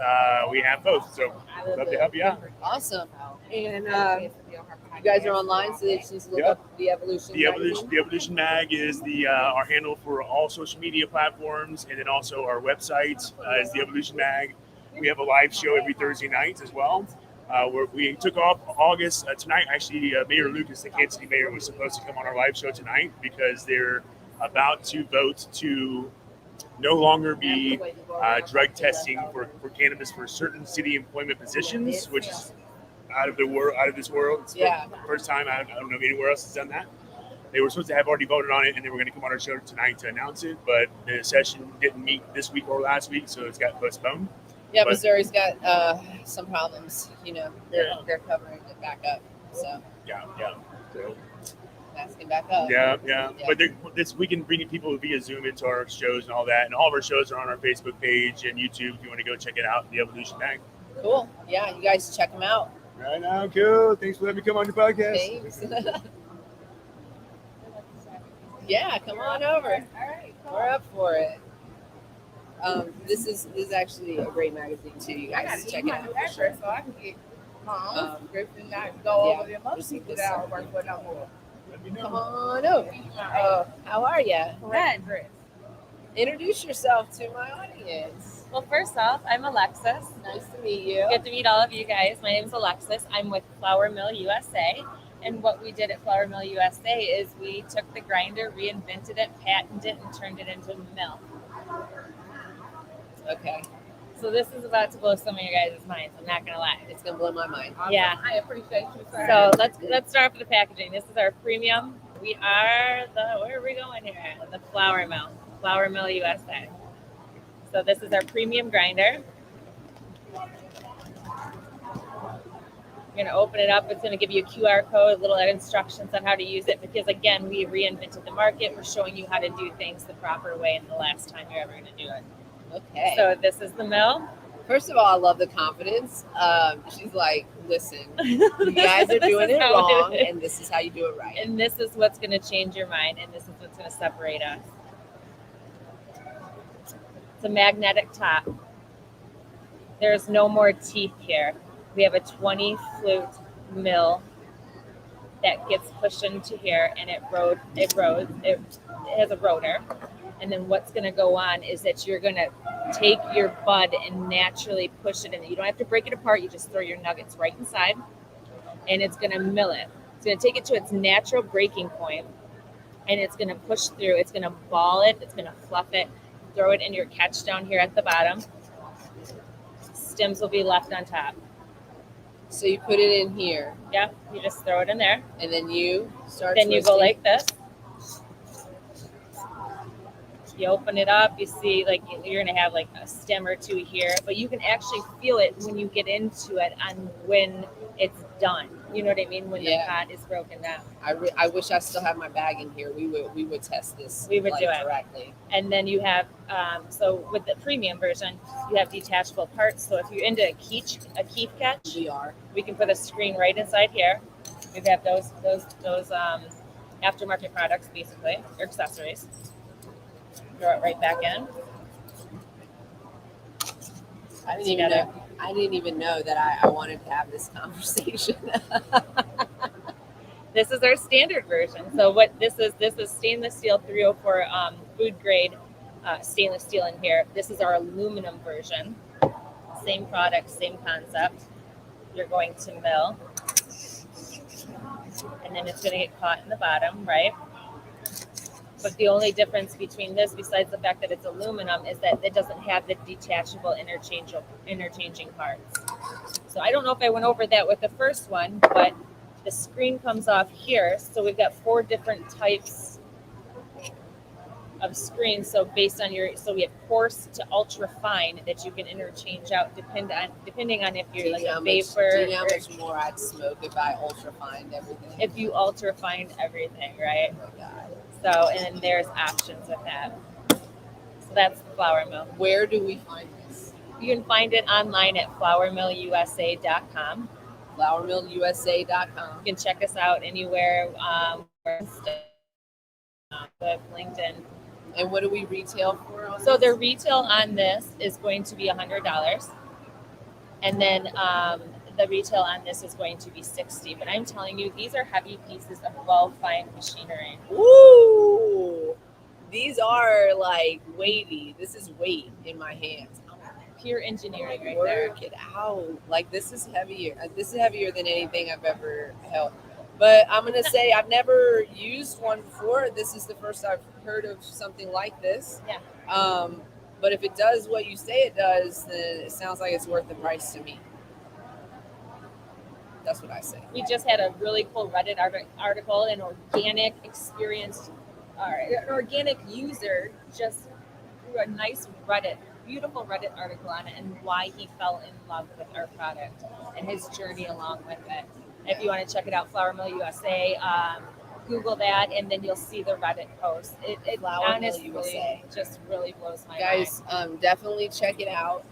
we have both. So love to help you out. Awesome. And you guys are online, so they just look up the Evolution. The Evolution Mag is our handle for all social media platforms, and then also our website is the Evolution Mag. We have a live show every Thursday night as well. We took off August tonight. Actually, Mayor Lucas, the Kansas City mayor, was supposed to come on our live show tonight because they're about to vote to no longer be drug testing for cannabis for certain city employment positions, which is out of this world. It's the first time I don't know if anywhere else has done that. They were supposed to have already voted on it, and they were going to come on our show tonight to announce it, but the session didn't meet this week or last week, so it's got postponed. Yeah, Missouri's got some problems. They're covering it back up. So So asking back up. Yeah. But this we can bring people via Zoom into our shows and all that, and all of our shows are on our Facebook page and YouTube. If you want to go check it out, the Evolution Mag. Cool. Yeah, you guys check them out. Right now, cool. Thanks for letting me come on your podcast. Thanks. Yeah, come on over. All right, cool. We're up for it. This is actually a great magazine too. You I guys gotta check check it out out for sure. so I can get my own subscription and not go over them other people that I work with no more. Come on over. How are you? Good. Introduce yourself to my audience. Well, first off, I'm Alexis. Nice to meet you. Good to meet all of you guys. My name is Alexis. I'm with Flower Mill USA. And what we did at Flower Mill USA is we took the grinder, reinvented it, patented it, and turned it into a mill. Okay. So this is about to blow some of your guys' minds. I'm not gonna lie. It's gonna blow my mind. Yeah. I appreciate you, sir. So let's start with the packaging. This is our premium. We are where are we going here? The Flower Mill USA. So this is our premium grinder. You're going to open it up. It's going to give you a QR code, little instructions on how to use it, because again, we reinvented the market. We're showing you how to do things the proper way and the last time you're ever going to do it. Okay. So this is the mill. First of all, I love the confidence. She's like, listen, you guys are doing it wrong, and this is how you do it right. And this is what's going to change your mind, and this is what's going to separate us. It's a magnetic top. There's no more teeth here. We have a 20 flute mill that gets pushed into here, and it has a rotor. And then what's going to go on is that you're going to take your bud and naturally push it in. You don't have to break it apart. You just throw your nuggets right inside, and it's going to mill it. It's going to take it to its natural breaking point, and it's going to push through. It's going to ball it. It's going to fluff it. Throw it in your catch down here at the bottom. Stems will be left on top. So you put it in here. Yeah, you just throw it in there. And then you start Then twisting. you go like this. You open it up, you see like you're going to have like a stem or two here, but you can actually feel it when you get into it on when it's done. You know what I mean? When the pot is broken down. I wish I still had my bag in here. We would test this. We would do it directly. And then you have, so with the premium version, you have detachable parts. So if you're into a keef catch, we can put a screen right inside here. We have those aftermarket products basically, or accessories. Throw it right back in. I didn't even know that I wanted to have this conversation. This is our standard version. So what this is stainless steel 304 food grade stainless steel in here. This is our aluminum version. Same product, same concept. You're going to mill, and then it's going to get caught in the bottom, right? But the only difference between this, besides the fact that it's aluminum, is that it doesn't have the detachable interchanging parts. So I don't know if I went over that with the first one, but the screen comes off here. So we've got 4 different types of screens. So based on so we have coarse to ultra fine that you can interchange out depending on if you're like a vapor. Do you know how much more I'd smoke if I ultra fined everything? If you ultra fine everything, right? Oh my God. So, and then there's options with that. So that's the flour mill. Where do we find this? You can find it online at flourmillusa.com. Flourmillusa.com. You can check us out anywhere. LinkedIn. And what do we retail for? So the retail on this is going to be $100, and then the retail on this is going to be $60. But I'm telling you, these are heavy pieces of well-fined machinery. Ooh, these are like weighty. This is weight in my hands. Pure engineering right there. Work it out. Like this is heavier. This is heavier than anything I've ever held. But I'm gonna say I've never used one before. This is the first I've heard of something like this. Yeah. But if it does what you say it does, then it sounds like it's worth the price to me. That's what I say. We just had a really cool Reddit article, an organic user just threw a nice beautiful Reddit article on it and why he fell in love with our product and his journey along with it. If you want to check it out, Flour Mill USA, Google that, and then you'll see the Reddit post. It honestly just really blows my mind. Guys, definitely check it out.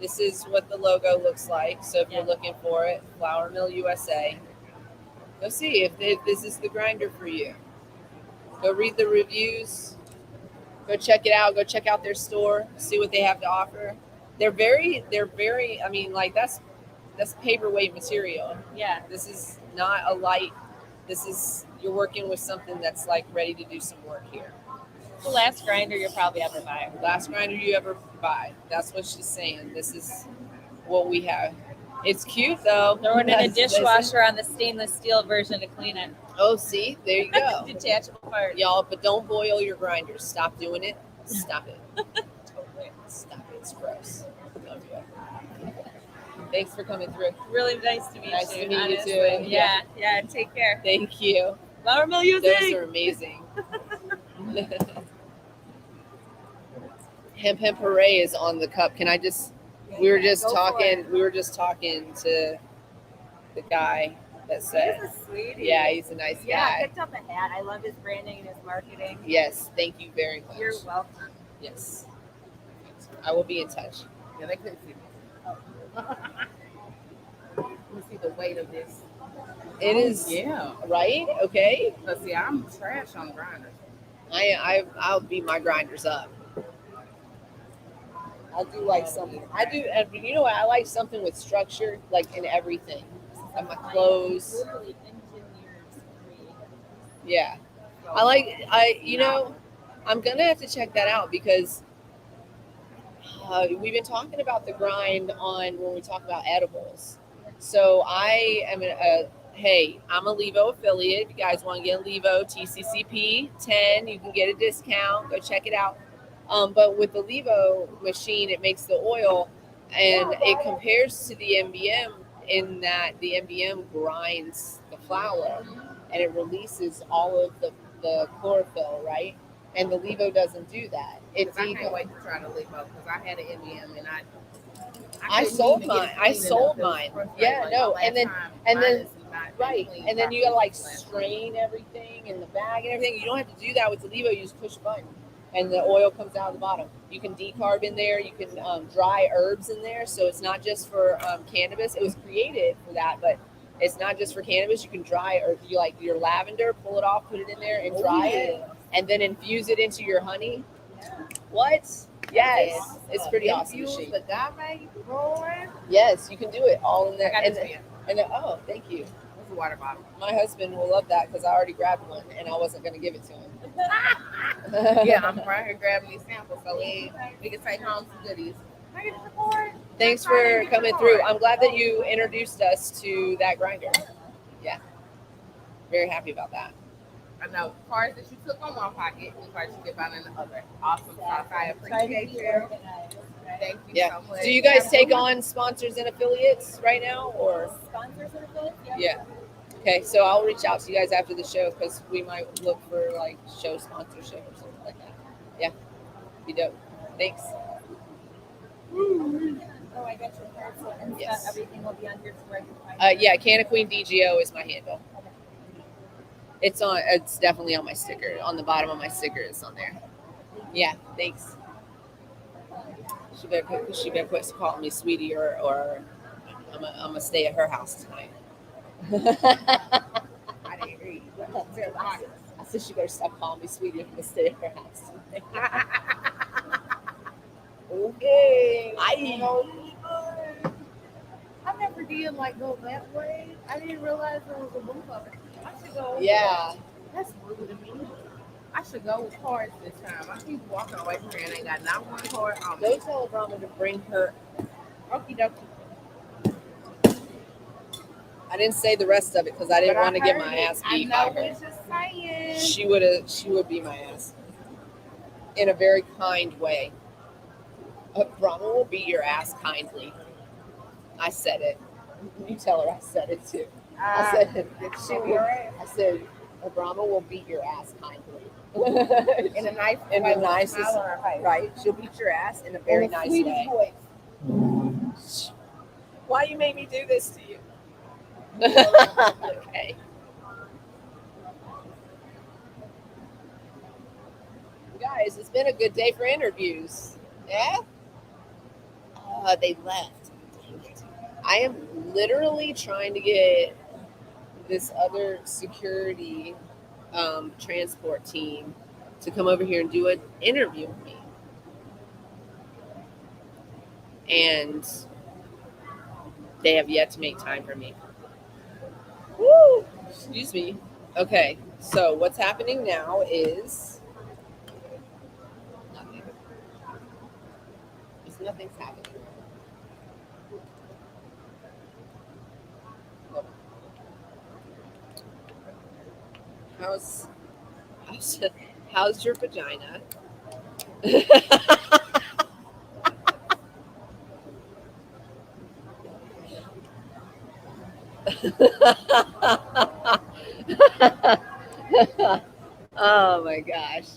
This is what the logo looks like. So if you're looking for it, Flour Mill USA, go see if this is the grinder for you. Go read the reviews. Go check it out. Go check out their store. See what they have to offer. They're very. I mean, like that's paperweight material. Yeah. This is not a light. You're working with something that's like ready to do some work here. The last grinder you'll probably ever buy. Last grinder you ever buy. That's what she's saying. This is what we have. It's cute though. Throw it in a dishwasher on the stainless steel version to clean it. Oh, see? There you go. Detachable part. Y'all, but don't boil your grinders. Stop doing it. Stop it. Totally. Stop it. It's gross. Love you. Thanks for coming through. Really nice to meet you. Nice to meet honestly. you too. Yeah. Take care. Thank you. Flour Mill USA. Those are amazing. Hemp Hooray is on the cup. Can I just? We were just talking to the guy that said. He's a sweetie. Yeah, he's a nice Yeah, guy. I picked up a hat. I love his branding and his marketing. Yes, thank you very much. You're welcome. Yes, I will be in touch. Yeah, they couldn't see me. Let me see the weight of this. It is. Yeah. Right. Okay. Let's see. I'm trash on grinders. I'll beat my grinders up. I do like something. I do, and you know what? I like something with structure, like in everything. And my clothes. Literally engineers create. Yeah. You know, I'm gonna have to check that out because we've been talking about the grind on when we talk about edibles. So I am hey, I'm a Levo affiliate. If you guys want to get a Levo TCCP 10, you can get a discount. Go check it out. But with the Levo machine, it makes the oil, and it compares to the MBM in that the MBM grinds the flour, and it releases all of the chlorophyll, right? And the Levo doesn't do that. I can't wait to try the Levo because I had an MBM and I sold mine. Yeah, no, and then right, and then you gotta like strain everything in the bag and everything. You don't have to do that with the Levo. You just push a button, and the oil comes out of the bottom. You can decarb in there. You can dry herbs in there, so it's not just for cannabis. It was created for that, but it's not just for cannabis. You can dry, or you like your lavender, pull it off, put it in there, and dry it, and then infuse it into your honey. What? Yes, it's pretty awesome. Infuse the agave rolling. Yes, you can do it all in there. And then, oh, thank you. It's a water bottle. My husband will love that because I already grabbed one and I wasn't going to give it to him. Yeah, I'm right here grabbing these samples so we can take home some goodies. Can I get the board? Thanks for coming through. I'm glad that you introduced us to that grinder. Yeah, very happy about that. I know cards that you took on one pocket, the cards you get on in the other. Awesome sauce. I appreciate you. Thank you so much. Do you guys take on sponsors and affiliates right now, or sponsors and affiliates? Yeah. Okay, so I'll reach out to you guys after the show because we might look for like show sponsorship or something like that. Yeah, be dope. Thanks. Oh, I got your card, so Yes. everything will be on here to where you can find Yeah, Canna Queen DGO is my handle. It's definitely on my sticker. On the bottom of my sticker, it's on there. Yeah, thanks. She better quit calling me sweetie, or I'm gonna stay at her house tonight. I didn't hear you. I said she better stop calling me sweetie. I'm gonna stay at her house tonight. Okay. I never did like go that way. I didn't realize there was a move of it. I should go. Yeah. That's rude of me. I should go with cards this time. I keep walking away from here and ain't got not one card on me. Go tell Brahma to bring her. Okie dokie. I didn't say the rest of it because I didn't want to get my ass beat by her. Just saying. She would be my ass in a very kind way. Brahma will beat your ass kindly. I said it. You tell her I said it too. I said Brahma will beat your ass kindly. In a nice way. In the nicest, right? She'll beat your ass in a very nice way. Voice. Why you made me do this to you? Okay. Guys, it's been a good day for interviews. Yeah? They left. I am literally trying to get this other security transport team to come over here and do an interview with me. And they have yet to make time for me. Woo! Excuse me. Okay, so what's happening now is nothing. Nothing's happening. Nope. How's your vagina? Oh my gosh.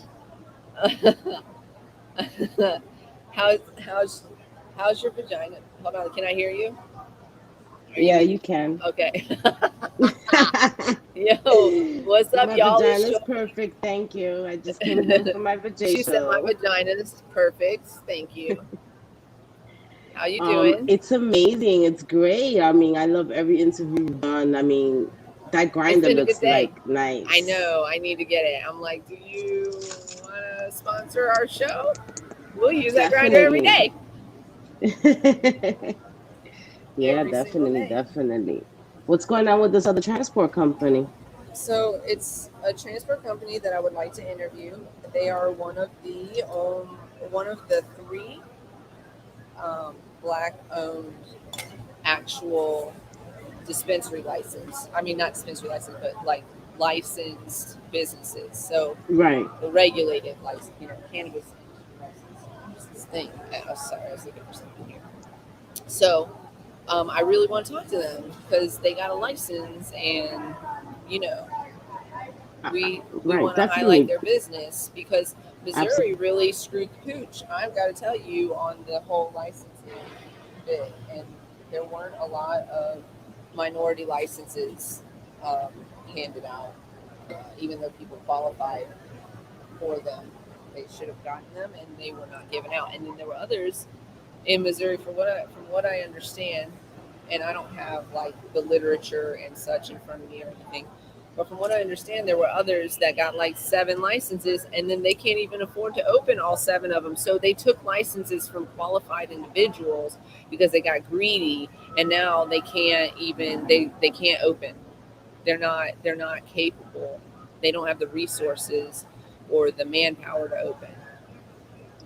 How's your vagina? Hold on, can I hear you? Yeah, you can. Okay. Yo, what's up, My y'all? It's vagina's perfect. Thank you. I just came home from my She said my vacation. vagina is perfect. Thank you. How you doing? It's amazing. It's great. I mean, I love every interview you've done. I mean, that It's grinder been a good looks day. like I nice. know. I need to get it. I'm like, do you want to sponsor our show? We'll use that grinder every Definitely. day. Yeah, Every single day. definitely. What's going on with this other transport company? So it's a transport company that I would like to interview. They are one of the three black owned actual dispensary license. I mean, not dispensary license, but like licensed businesses. So Right. the regulated license, cannabis license. This thing. Oh, sorry, I was looking for something here. So I really want to talk to them because they got a license, and you know, we Right. want to highlight Definitely. their business because Missouri Absolutely. really screwed the pooch. I've got to tell you on the whole licensing bit, and there weren't a lot of minority licenses handed out, even though people qualified for them. They should have gotten them, and they were not given out. And then there were others in Missouri, from what I understand, and I don't have like the literature and such in front of me or anything. But from what I understand, there were others that got like 7 licenses, and then they can't even afford to open all 7 of them. So they took licenses from qualified individuals because they got greedy, and now they can't even they can't open. They're not capable. They don't have the resources or the manpower to open.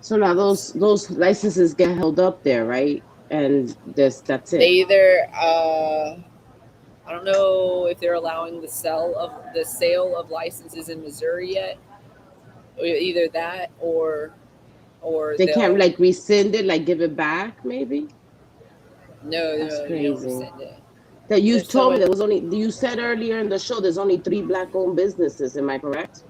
So now those licenses get held up there, right? And that's They it. either I don't know if they're allowing the sale of licenses in Missouri yet. Either that or They can't they'll like rescind it, like give it back, maybe? no, That's no, you don't crazy. rescind it. That you There's so told me much. there was only you said earlier in the show there's only 3 black-owned businesses. Am I correct?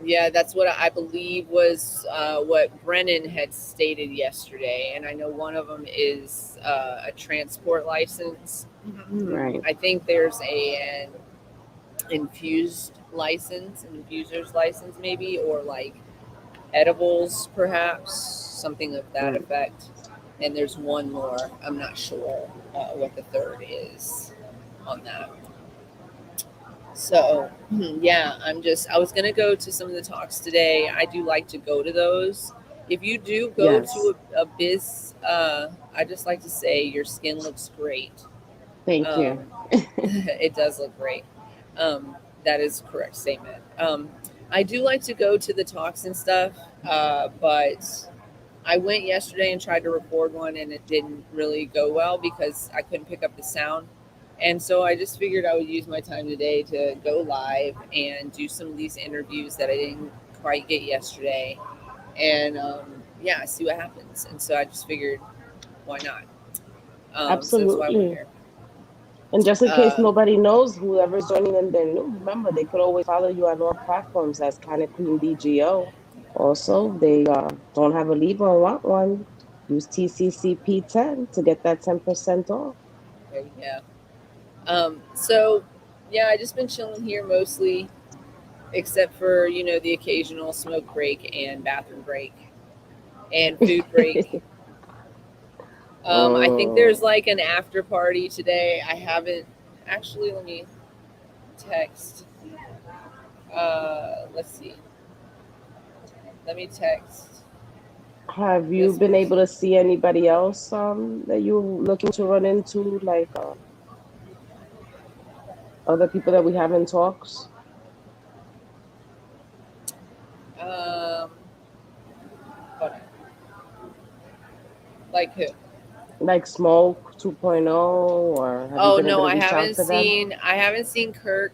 Yeah, that's what I believe was what Brennan had stated yesterday, and I know one of them is a transport license. Right. I think there's an an infuser's license maybe, or like edibles perhaps, something of that Right. effect. And there's one more. I'm not sure what the third is on that. So yeah, I was gonna go to some of the talks today. I do like to go to those. If you do go Yes. to a biz, I just like to say your skin looks great. Thank you. Um, it does look great. That is a correct statement. I do like to go to the talks and stuff, but I went yesterday and tried to record one, and it didn't really go well because I couldn't pick up the sound. And so I just figured I would use my time today to go live and do some of these interviews that I didn't quite get yesterday, and yeah, see what happens. And so I just figured, why not? So that's why we're Absolutely. here. And just in case Uh, nobody knows, whoever's joining in there new, remember they could always follow you on all platforms as Kind of Queen DGO. Also, they don't have a Libra and want one. Use TCCP10 to get that 10% off. there you go. So yeah, I just been chilling here mostly, except for the occasional smoke break and bathroom break and food break. I think there's Oh, like an after party today. I haven't actually. Let me text. Let's see. Let me text have you this been able person. to see anybody else that you're looking to run into, like other people that we have in talks? Um, hold on. Like who? Like Smoke 2.0, or have you Oh been able no, to I reach out haven't to them? seen. I haven't seen Kirk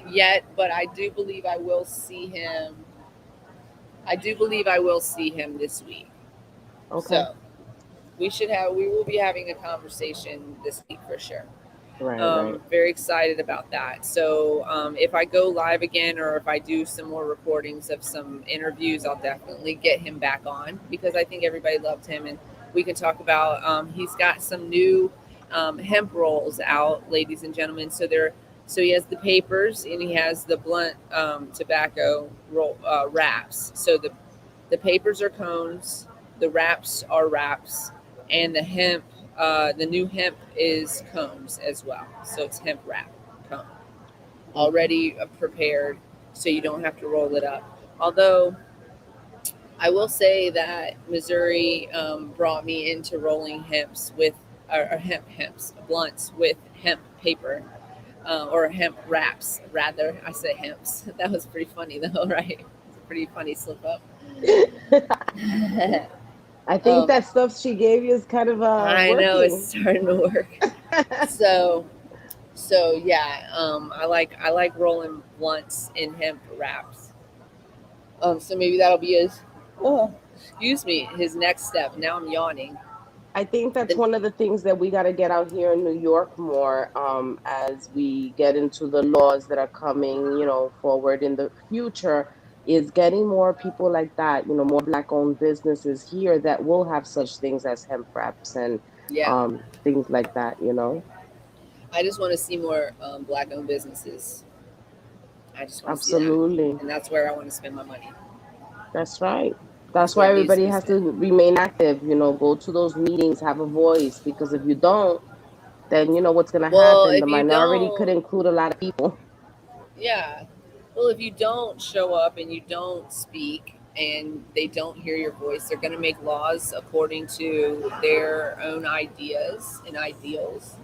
yet, but I do believe I will see him. I do believe I will see him this week. Okay. So we will be having a conversation this week for sure. Right. Very excited about that. So if I go live again or if I do some more recordings of some interviews, I'll definitely get him back on because I think everybody loved him. And we can talk about, he's got some new hemp rolls out, ladies and gentlemen. So he has the papers and he has the blunt tobacco roll wraps. So the papers are cones, the wraps are wraps, and the hemp, the new hemp is cones as well. So it's hemp wrap cone, already prepared, so you don't have to roll it up. Although I will say that Missouri brought me into rolling hemps with or hemps blunts with hemp paper. Or hemp wraps, rather. I said hemps. That was pretty funny, though, right? It's a pretty funny slip up. I think that stuff she gave you is kind of I working. know it's starting to work. so yeah, I like rolling blunts in hemp wraps. So maybe that'll be his next step. Now I'm yawning. I think that's one of the things that we got to get out here in New York more, as we get into the laws that are coming, forward in the future, is getting more people like that, more Black-owned businesses here that will have such things as hemp wraps and Yeah, things like that. I just want to see more Black-owned businesses. I just want to see that, Absolutely. and that's where I want to spend my money. That's right. That's That's where why it needs to everybody be has to spent. remain active, go to those meetings, have a voice, because if you don't, then what's going to Well, happen. The if you minority could don't, include a lot of people. yeah. Well, if you don't show up and you don't speak and they don't hear your voice, they're going to make laws according to their own ideas and ideals.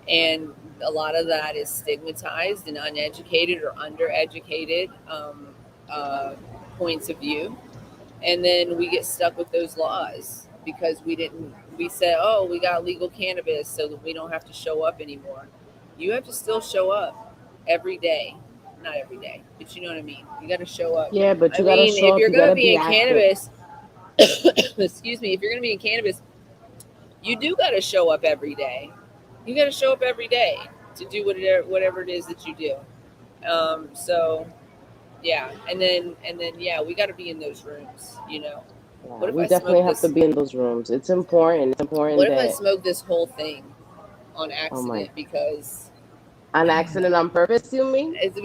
And a lot of that is stigmatized and uneducated or undereducated uh, points of view. And then we get stuck with those laws because we said, oh, we got legal cannabis so that we don't have to show up anymore. You have to still show up every day. Not every day, but you know what I mean. You got to show up. Yeah, but I you got to mean, if show up. you're You going got to to be be in active. cannabis, excuse me, if you're going to be in cannabis, you do got to show up every day. You got to show up every day to do whatever it is that you do. So yeah, and then yeah, we got to be in those rooms. Yeah, What if we I definitely smoke have to this? be in those rooms. It's important. It's What important if I that, smoke this whole thing on oh my, accident because an accident on purpose, you mean? it's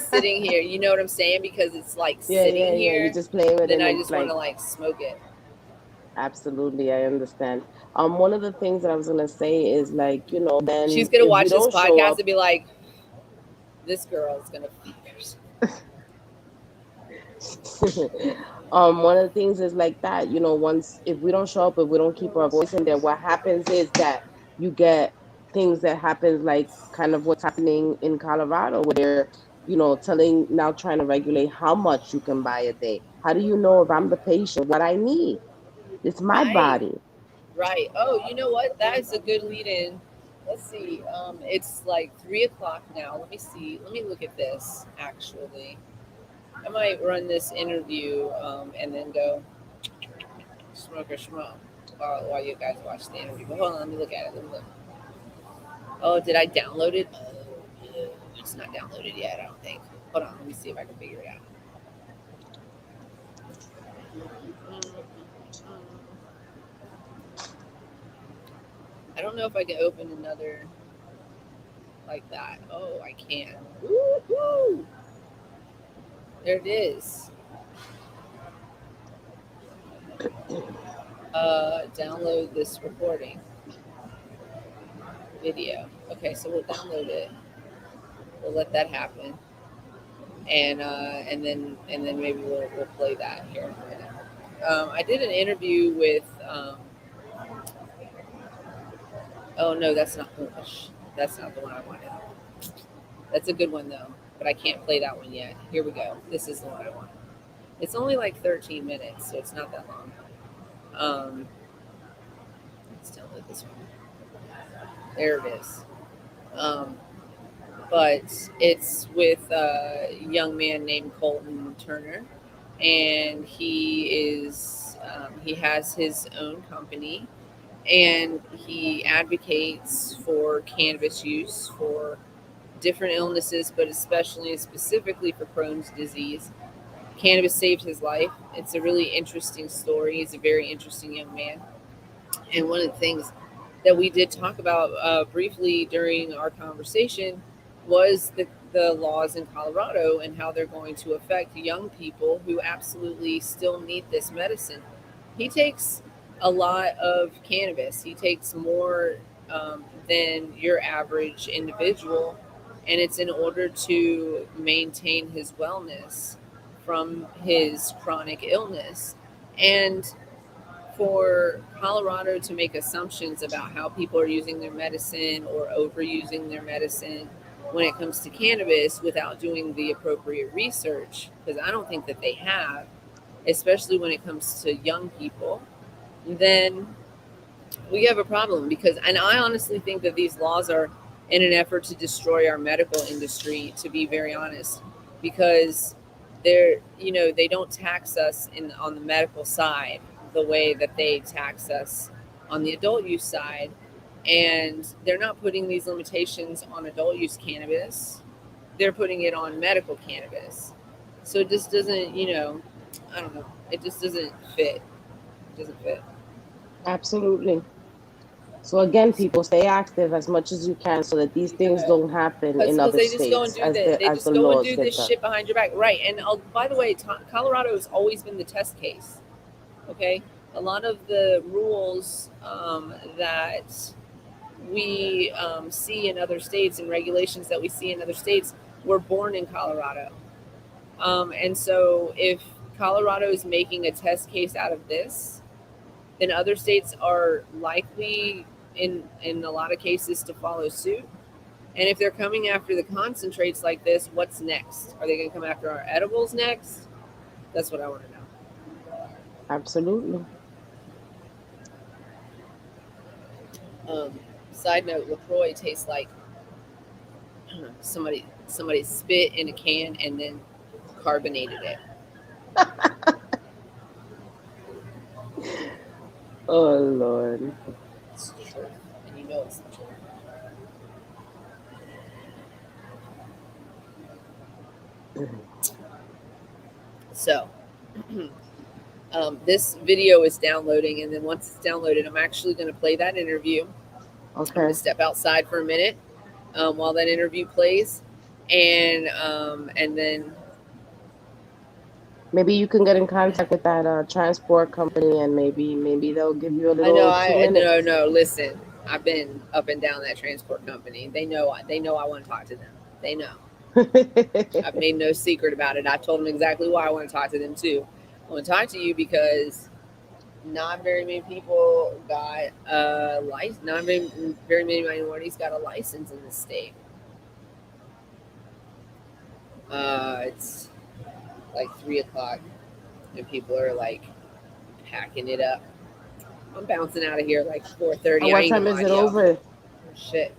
sitting here? You know what I'm saying? Because it's like Yeah, sitting yeah, yeah. You're here. just playing with it Then and I it's just want like, to like smoke it. absolutely, I understand. One of the things that I was gonna say is like, She's then gonna if we watch this don't show podcast up, and be like, "This girl is gonna fuck herself." one of the things is like that, once if we don't show up, if we don't keep our voice in there, what happens is that you get things that happens like kind of what's happening in Colorado where they're, now trying to regulate how much you can buy a day. How do you know if I'm the patient what I need? It's my Right, body. right. Oh, you know what? That is a good lead in. Let's see. It's like 3 o'clock now. Let me see. Let me look at this. Actually, I might run this interview and then go smoke or smoke while you guys watch the interview. But hold on, let me look at it. Let me look. Oh, did I download it? Oh, no, it's not downloaded yet. I don't think. Hold on. Let me see if I can figure it out. I don't know if I can open another like that. Oh, I can. Woo-hoo! There it is. Download this recording video. Okay, so we'll download it. We'll let that happen, and then maybe we'll play that here in a minute. I did an interview with. Oh no, that's not the one. That's not the one I wanted. That's a good one though, but I can't play that one yet. Here we go. This is the one I want. It's only like 13 minutes, so it's not that long. Let's download this one. There it is. But it's with a young man named Colton Turner, and he has his own company, and he advocates for cannabis use for different illnesses, but especially and specifically for Crohn's disease. Cannabis saved his life. It's a really interesting story. He's a very interesting young man. And one of the things that we did talk about briefly during our conversation was the laws in Colorado and how they're going to affect young people who absolutely still need this medicine. He takes a lot of cannabis. He takes more than your average individual, and it's in order to maintain his wellness from his chronic illness. And for Colorado to make assumptions about how people are using their medicine or overusing their medicine when it comes to cannabis without doing the appropriate research, because I don't think that they have, especially when it comes to young people, then we have a problem. And I honestly think that these laws are in an effort to destroy our medical industry, to be very honest, because they don't tax us on the medical side the way that they tax us on the adult use side. And they're not putting these limitations on adult use cannabis. They're putting it on medical cannabis. So it just doesn't, I don't know. It just doesn't fit. It doesn't fit. Absolutely. So again, people, stay active as much as you can so that these things don't happen in other they just go and states do as this. They as just the go and laws do get this done. shit behind your back, right? And by the way, Colorado has always been the test case. Okay, a lot of the rules that we see in other states and regulations that we see in other states were born in Colorado. And so if Colorado is making a test case out of this, then other states are likely in a lot of cases to follow suit. And if they're coming after the concentrates like this, what's next? Are they going to come after our edibles next? That's what I want to know. Absolutely. Side note, LaCroix tastes like somebody spit in a can and then carbonated it. Oh Lord. It's the truth, and you know it's the truth. So, this video is downloading, and then once it's downloaded, I'm actually going to play that interview. Okay. I'm going to step outside for a minute while that interview plays, and then maybe you can get in contact with that transport company, and maybe they'll give you a little 2 minutes. No. Listen, I've been up and down that transport company. They know I want to talk to them. They know. I've made no secret about it. I told them exactly why I want to talk to them too. I want to talk to you because not very many people got a license. Not very many minorities got a license in this state. It's like 3:00, and people are like packing it up. I'm bouncing out of here like 4:30. What time is it over? Shit.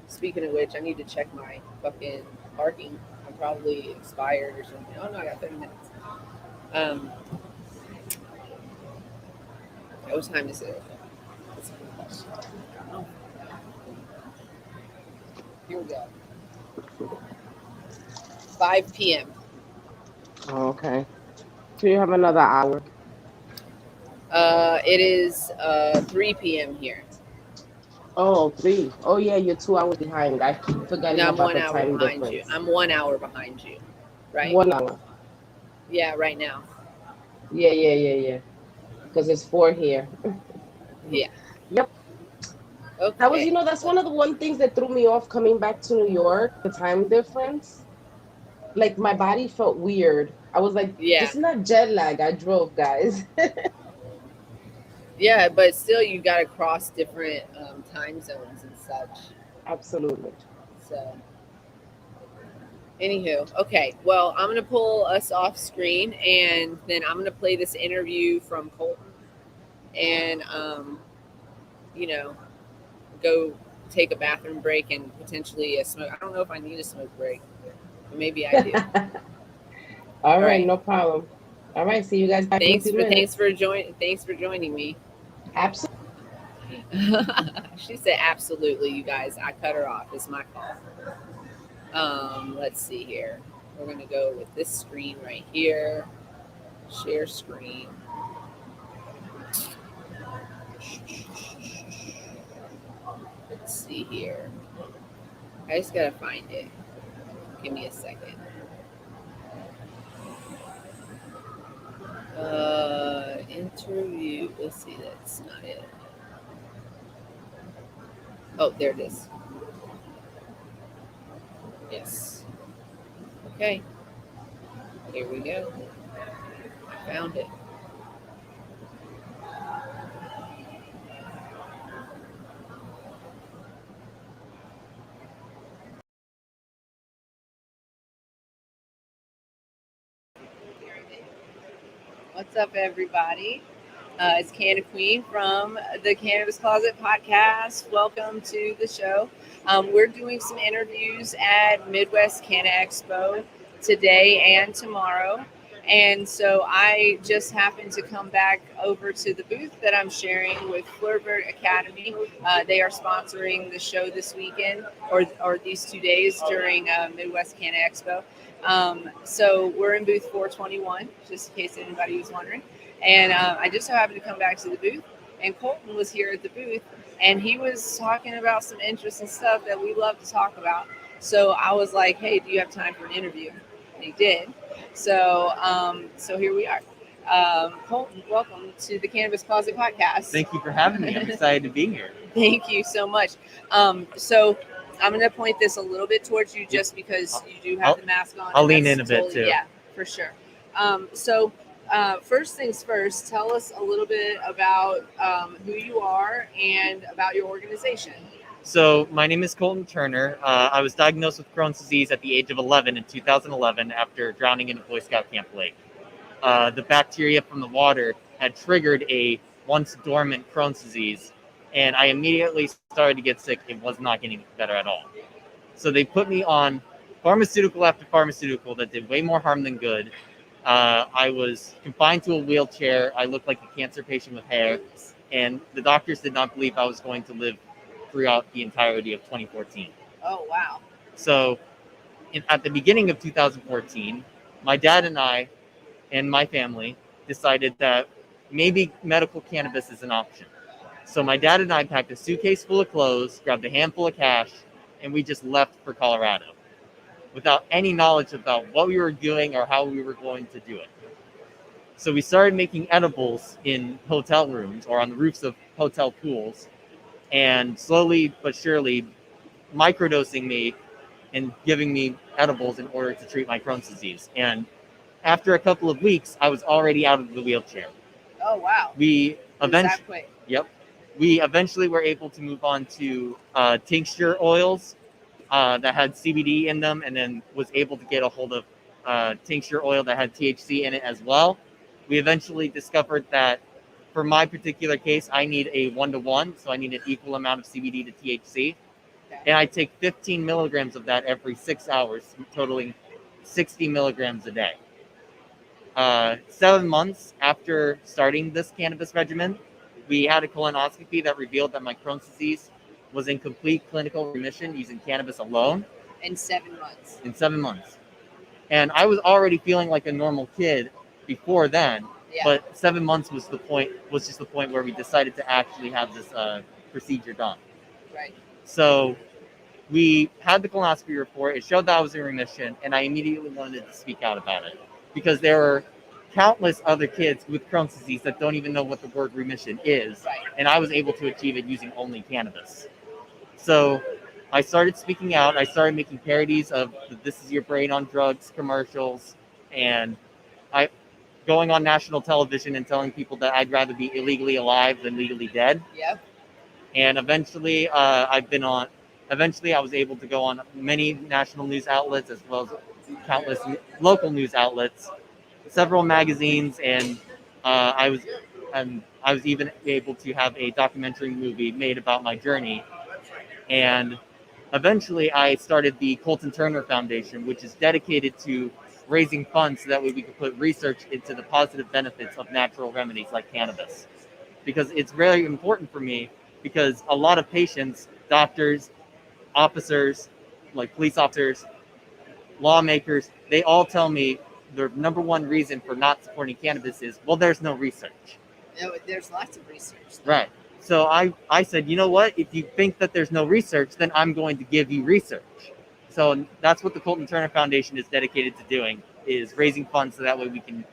Speaking of which, I need to check my fucking parking. I'm probably expired or something. Oh no, I got 30 minutes. What time is it? Here we go. 5 p.m. Okay. So you have another hour. It is 3 p.m. here. Oh, 3. Oh yeah, you're 2 hours behind. I keep forgetting about the time difference. You. I'm 1 hour behind you. Right? 1 hour. Yeah, right now. Yeah. Because it's 4 here. Yeah. Yep. Okay. That was, that's one of the things that threw me off coming back to New York, the time difference. Like my body felt weird. I was like, This is not jet lag. I drove, guys. Yeah, but still, you got to cross different time zones and such. Absolutely. So, anywho, okay. Well, I'm going to pull us off screen, and then I'm going to play this interview from Colton, and go take a bathroom break and potentially a smoke. I don't know if I need a smoke break, but maybe I do. All right, no problem. All right, see you guys back in 2 minutes. Thanks for joining me. Absolutely. She said, absolutely, you guys. I cut her off. It's my fault. Let's see here. We're going to go with this screen right here. Share screen. Let's see here. I just got to find it. Give me a second. Interview. Let's see. That's not it. Oh, there it is. Yes. Okay. Here we go. I found it. What's up, everybody? It's Canna Queen from the Cannabis Closet podcast. Welcome to the show. We're doing some interviews at Midwest Canna Expo today and tomorrow. And so I just happened to come back over to the booth that I'm sharing with Flirbert Academy. They are sponsoring the show this weekend or these 2 days during Midwest Canna Expo. So we're in booth 421, just in case anybody was wondering. And I just so happened to come back to the booth, and Colton was here at the booth, and he was talking about some interesting stuff that we love to talk about. So I was like, hey, do you have time for an interview? And he did. So here we are. Colton, welcome to the Cannabis Closet podcast. Thank you for having me. I'm excited to be here. Thank you so much. So I'm going to point this a little bit towards you just because you do have the mask on. I'll lean in a bit too. Yeah, for sure. First things first, tell us a little bit about who you are and about your organization. So my name is Colton Turner. I was diagnosed with Crohn's disease at the age of 11 in 2011 after drowning in a Boy Scout Camp lake. The bacteria from the water had triggered a once dormant Crohn's disease, and I immediately started to get sick. It was not getting better at all. So they put me on pharmaceutical after pharmaceutical that did way more harm than good. I was confined to a wheelchair. I looked like a cancer patient with hair, and the doctors did not believe I was going to live throughout the entirety of 2014. Oh, wow. So at the beginning of 2014, my dad and I and my family decided that maybe medical cannabis is an option. So my dad and I packed a suitcase full of clothes, grabbed a handful of cash, and we just left for Colorado without any knowledge about what we were doing or how we were going to do it. So we started making edibles in hotel rooms or on the roofs of hotel pools, and slowly but surely microdosing me and giving me edibles in order to treat my Crohn's disease. And after a couple of weeks, I was already out of the wheelchair. Oh, wow. We eventually, Yep. We eventually were able to move on to tincture oils that had CBD in them, and then was able to get a hold of tincture oil that had THC in it as well. We eventually discovered that for my particular case, I need a 1-to-1, so I need an equal amount of CBD to THC. And I take 15 milligrams of that every 6 hours, totaling 60 milligrams a day. 7 months after starting this cannabis regimen, we had a colonoscopy that revealed that my Crohn's disease was in complete clinical remission using cannabis alone. In 7 months. In 7 months. And I was already feeling like a normal kid before then, but 7 months was just the point where we decided to actually have this procedure done. Right. So we had the colonoscopy report. It showed that I was in remission, and I immediately wanted to speak out about it because there were countless other kids with Crohn's disease that don't even know what the word remission is, and I was able to achieve it using only cannabis. So I started speaking out. I started making parodies of the "This Is Your Brain on Drugs" commercials, and I going on national television and telling people that I'd rather be illegally alive than legally dead. Yep. And eventually, I was able to go on many national news outlets as well as countless local news outlets, several magazines, and I was even able to have a documentary movie made about my journey. And eventually, I started the Colton Turner Foundation, which is dedicated to raising funds so that way we could put research into the positive benefits of natural remedies like cannabis. Because it's very important for me because a lot of patients, doctors, officers, like police officers, lawmakers, they all tell me the number one reason for not supporting cannabis is, well, there's no research. No, there's lots of research. Right. So I said, you know what? If you think that there's no research, then I'm going to give you research. So that's what the Colton Turner Foundation is dedicated to doing, is raising funds so that way we can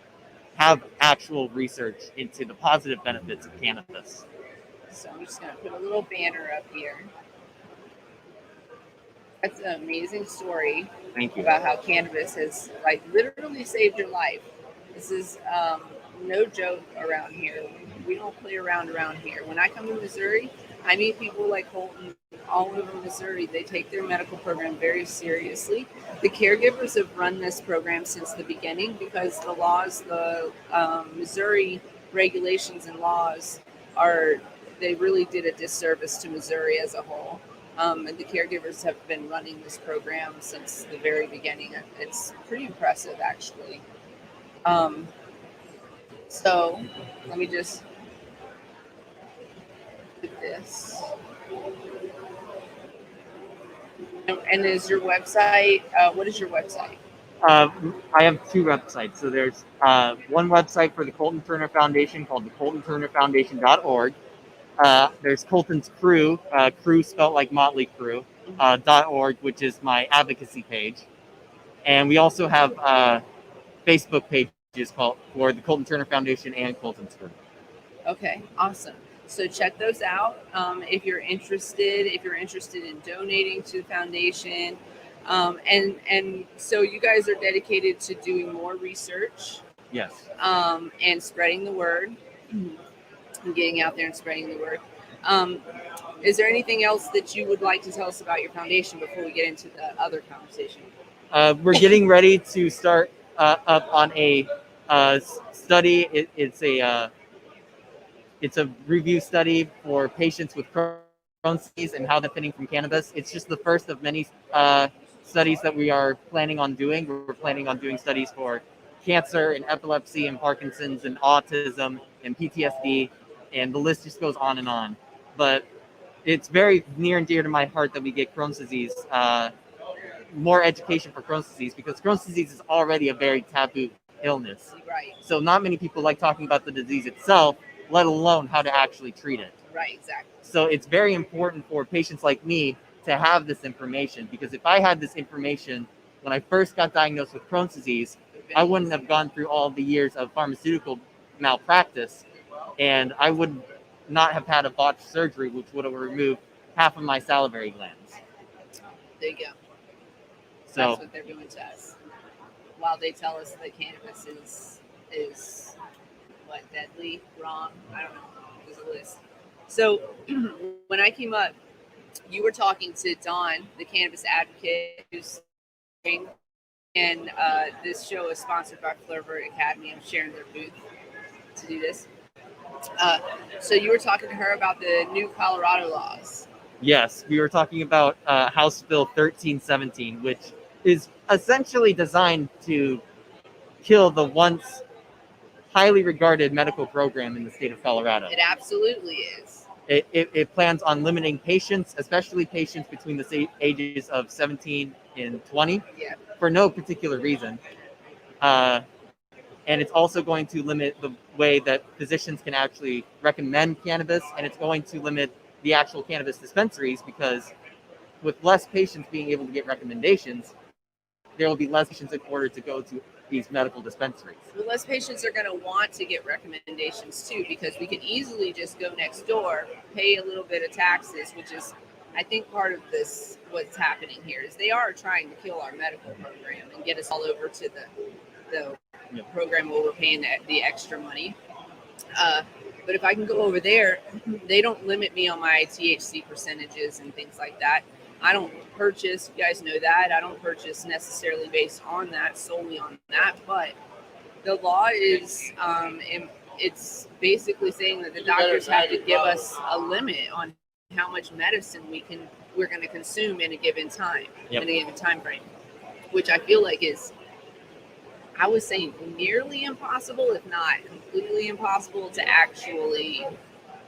have actual research into the positive benefits of cannabis. So I'm just going to put a little banner up here. That's an amazing story. Thank you. About how cannabis has like literally saved your life. This is no joke around here. We don't play around here. When I come to Missouri, I meet people like Colton all over Missouri. They take their medical program very seriously. The caregivers have run this program since the beginning because the laws, the Missouri regulations and laws they really did a disservice to Missouri as a whole. And the caregivers have been running this program since the very beginning. It's pretty impressive, actually. So let me just do this. And is your website, what is your website? I have two websites. So there's one website for the Colton Turner Foundation called thecoltonturnerfoundation.org. There's Colton's Crew, crew spelled like Motley Crue, .org, which is my advocacy page. And we also have Facebook pages called for the Colton Turner Foundation and Colton's Crew. Okay, awesome. So check those out if you're interested in donating to the foundation. And so you guys are dedicated to doing more research. Yes. And spreading the word. And getting out there and spreading the word. Is there anything else that you would like to tell us about your foundation before we get into the other conversation? We're getting ready to start up on a study. It's a review study for patients with Crohn's disease and how they're benefiting from cannabis. It's just the first of many studies that we are planning on doing. We're planning on doing studies for cancer and epilepsy and Parkinson's and autism and PTSD, and the list just goes on and on. But it's very near and dear to my heart that we get Crohn's disease, more education for Crohn's disease, because Crohn's disease is already a very taboo illness. Right. So not many people like talking about the disease itself, let alone how to actually treat it. Right, exactly. So it's very important for patients like me to have this information, because if I had this information when I first got diagnosed with Crohn's disease, I wouldn't have gone through all the years of pharmaceutical malpractice, and I would not have had a botched surgery, which would have removed half of my salivary glands. There you go. So that's what they're doing to us. While they tell us that cannabis is what, deadly, wrong, I don't know. There's a list. So when I came up, you were talking to Dawn, the cannabis advocate, who's and this show is sponsored by Flavor Academy. I'm sharing their booth to do this. So you were talking to her about the new Colorado laws. yes, we were talking about House Bill 1317, which is essentially designed to kill the once highly regarded medical program in the state of Colorado. It absolutely is. It plans on limiting patients, especially patients between the ages of 17 and 20, for no particular reason. And it's also going to limit the way that physicians can actually recommend cannabis, and it's going to limit the actual cannabis dispensaries, because with less patients being able to get recommendations, there will be less patients in order to go to these medical dispensaries. Well, less patients are going to want to get recommendations too, because we can easily just go next door, pay a little bit of taxes, which is, I think, part of this, what's happening here is they are trying to kill our medical program and get us all over to the program where we're paying the extra money. But if I can go over there, they don't limit me on my THC percentages and things like that. I don't purchase, you guys know that, I don't purchase necessarily based on that, solely on that, but the law is, it's basically saying that the doctors have to give us a limit on how much medicine we're going to consume in a given time, in a given time frame, which I feel like is, I would say, nearly impossible, if not completely impossible, to actually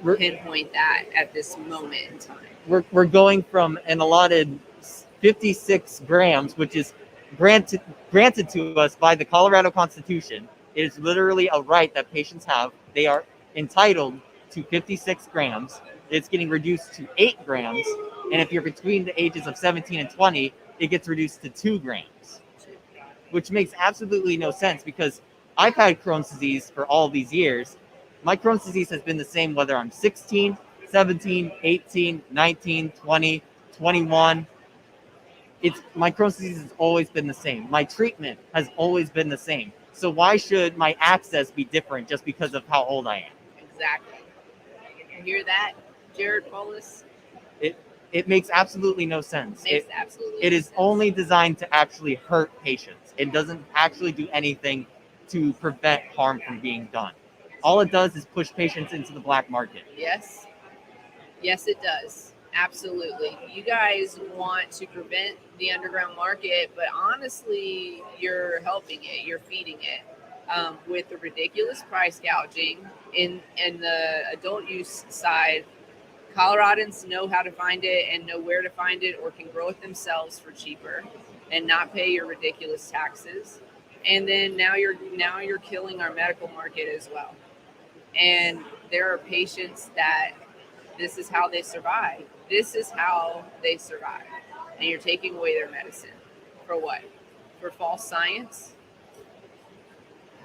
pinpoint that at this moment in time. We're going from an allotted 56 grams, which is granted to us by the Colorado Constitution. It is literally a right that patients have. They are entitled to 56 grams. It's getting reduced to 8 grams. And if you're between the ages of 17 and 20, it gets reduced to 2 grams, which makes absolutely no sense because I've had Crohn's disease for all these years. My Crohn's disease has been the same whether I'm 16, 17, 18, 19, 20, 21. My Crohn's disease has always been the same. My treatment has always been the same. So why should my access be different just because of how old I am? Exactly. You hear that, Jared Paulus? It makes absolutely no sense. It is only designed to actually hurt patients. It doesn't actually do anything to prevent harm from being done. All it does is push patients into the black market. Yes. Yes, it does. Absolutely. You guys want to prevent the underground market, but honestly, you're helping it. You're feeding it. With the ridiculous price gouging in the adult use side, Coloradans know how to find it and know where to find it or can grow it themselves for cheaper and not pay your ridiculous taxes. And then now you're killing our medical market as well. And there are patients that this is how they survive. This is how they survive. And you're taking away their medicine. For what? For false science?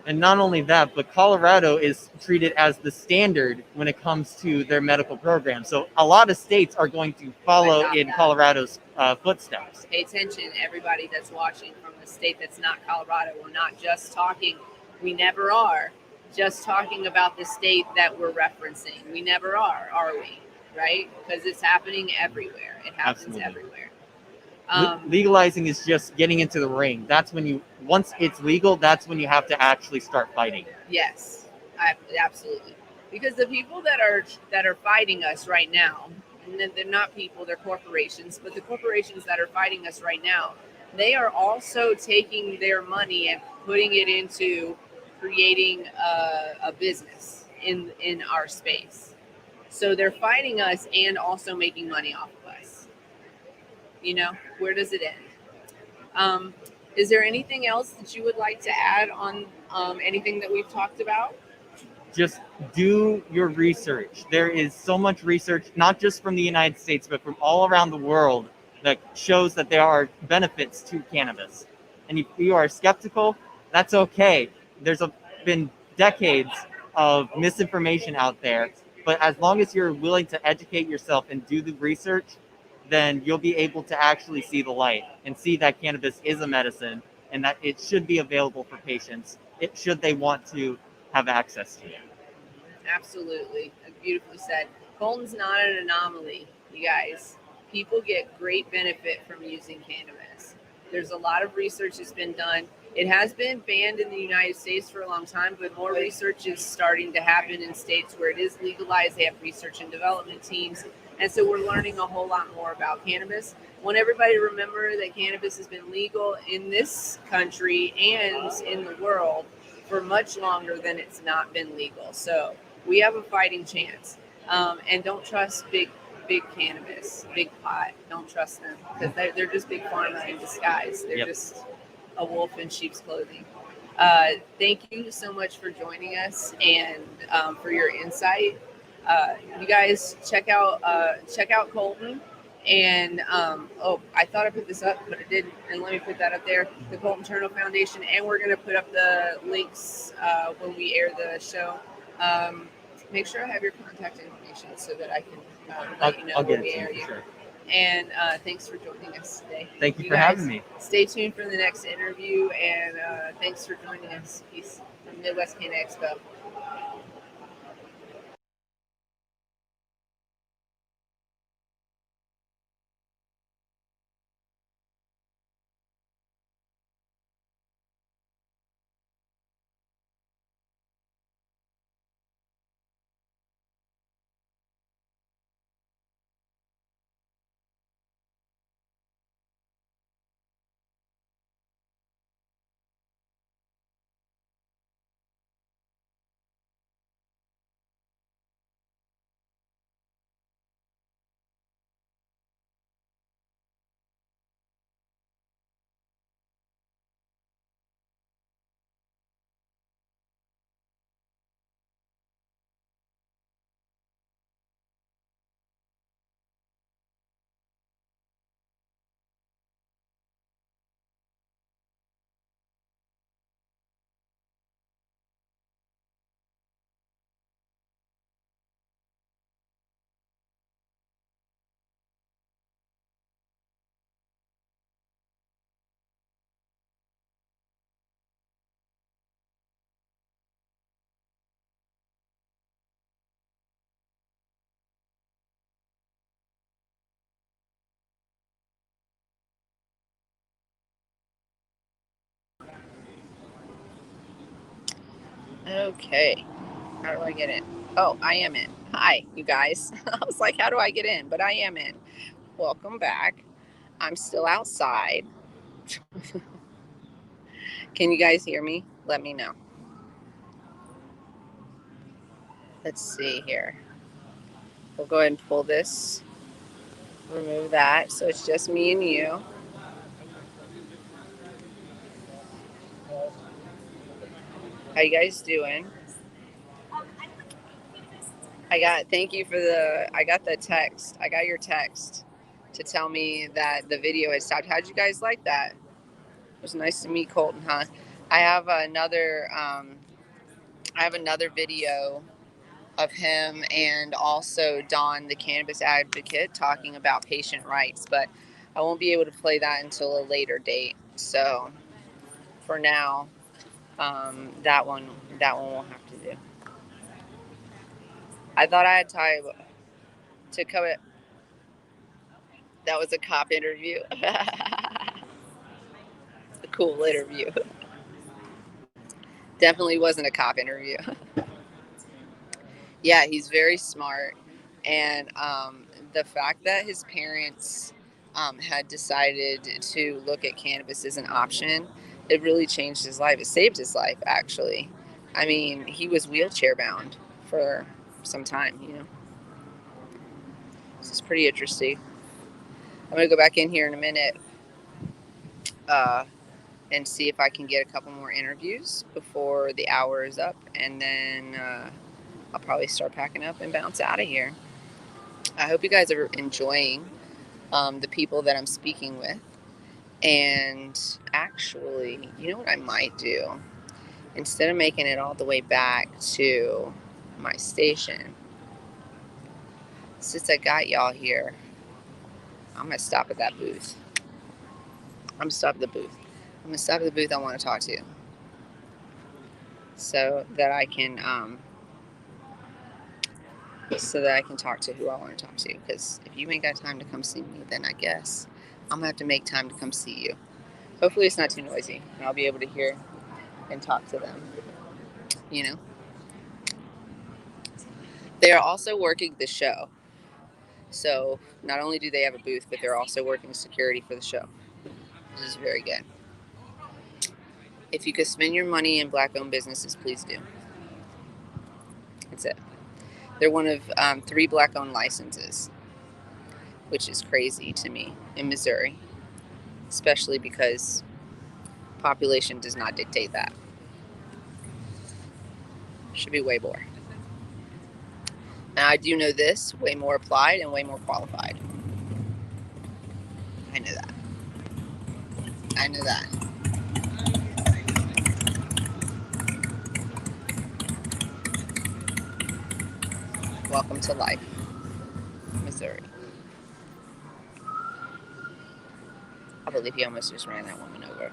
And not only that, but Colorado is treated as the standard when it comes to their medical program. So a lot of states are going to follow in Colorado's footsteps. Pay attention, everybody that's watching from a state that's not Colorado. We're not just talking, we never are, just talking about the state that we're referencing. We never are we? Right? Because it's happening everywhere. It happens everywhere. Legalizing is just getting into the ring. That's when once it's legal, that's when you have to actually start fighting. Yes, absolutely. Because the people that are fighting us right now, and they're not people, they're corporations, but the corporations that are fighting us right now, they are also taking their money and putting it into creating a business in our space. So they're fighting us and also making money off of us. You know, where does it end? Is there anything else that you would like to add on anything that we've talked about? Just do your research. There is so much research, not just from the United States, but from all around the world that shows that there are benefits to cannabis. And if you are skeptical, that's okay. There's been decades of misinformation out there, but as long as you're willing to educate yourself and do the research, then you'll be able to actually see the light and see that cannabis is a medicine and that it should be available for patients, should they want to have access to it. Absolutely. Beautifully said. Colton's not an anomaly, you guys. People get great benefit from using cannabis. There's a lot of research that's been done. It has been banned in the United States for a long time, but more research is starting to happen in states where it is legalized. They have research and development teams. And so we're learning a whole lot more about cannabis. I want everybody to remember that cannabis has been legal in this country and in the world for much longer than it's not been legal. So we have a fighting chance. And don't trust big cannabis, big pot. Don't trust them because they're just big pharma in disguise. They're just a wolf in sheep's clothing. Thank you so much for joining us and for your insight. You guys check out Colton. And I thought I put this up, but it didn't. And let me put that up there, the Colton Turner Foundation. And we're going to put up the links when we air the show. Make sure I have your contact information so that I can let you know when we air you. Sure. And thanks for joining us today. Thank you for having me. Stay tuned for the next interview. And thanks for joining us. Peace from Midwest Canna Expo. Okay. How do I get in? Oh, I am in. Hi, you guys. I was like, how do I get in? But I am in. Welcome back. I'm still outside. Can you guys hear me? Let me know. Let's see here. We'll go ahead and pull this. Remove that. So it's just me and you. How you guys doing? Thank you for I got the text. I got your text to tell me that the video had stopped. How'd you guys like that? It was nice to meet Colton, huh? I have another video of him and also Dawn, the cannabis advocate, talking about patient rights, but I won't be able to play that until a later date. So for now, that one we'll have to do. I thought I had time to come. That was a cop interview. A cool interview. Definitely wasn't a cop interview. Yeah, he's very smart, and the fact that his parents had decided to look at cannabis as an option, it really changed his life. It saved his life, actually. I mean, he was wheelchair bound for some time, you know. This is pretty interesting. I'm gonna go back in here in a minute and see if I can get a couple more interviews before the hour is up, and then I'll probably start packing up and bounce out of here. I hope you guys are enjoying the people that I'm speaking with. And actually, you know what I might do? Instead of making it all the way back to my station, since I got y'all here, I'm going to stop at that booth. I'm going to stop at the booth. I'm going to stop at the booth I want to talk to, so that I can talk to who I want to talk to. Because if you ain't got time to come see me, then I guess I'm going to have to make time to come see you. Hopefully it's not too noisy, and I'll be able to hear and talk to them, you know. They are also working the show. So not only do they have a booth, but they're also working security for the show. This is very good. If you could spend your money in Black-owned businesses, please do. That's it. They're one of 3 Black-owned licenses, which is crazy to me in Missouri, especially because population does not dictate that. Should be way more. Now, I do know this, way more applied and way more qualified. I know that. I know that. Welcome to life, Missouri. I believe he almost just ran that woman over.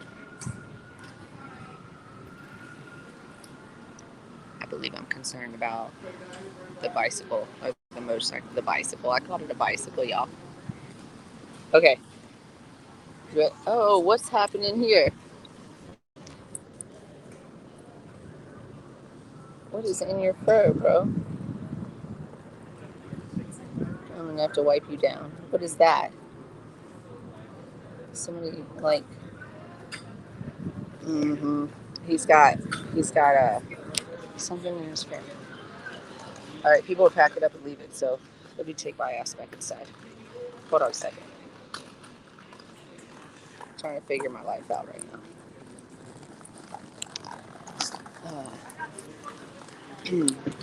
I believe I'm concerned about the bicycle, or the motorcycle, the bicycle. I called it a bicycle, y'all. Okay. Oh, what's happening here? What is in your fur, bro? I'm gonna have to wipe you down. What is that? Somebody like. He's got something in his fur. All right, people will pack it up and leave it. So let me take my ass back inside. Hold on a second. I'm trying to figure my life out right now.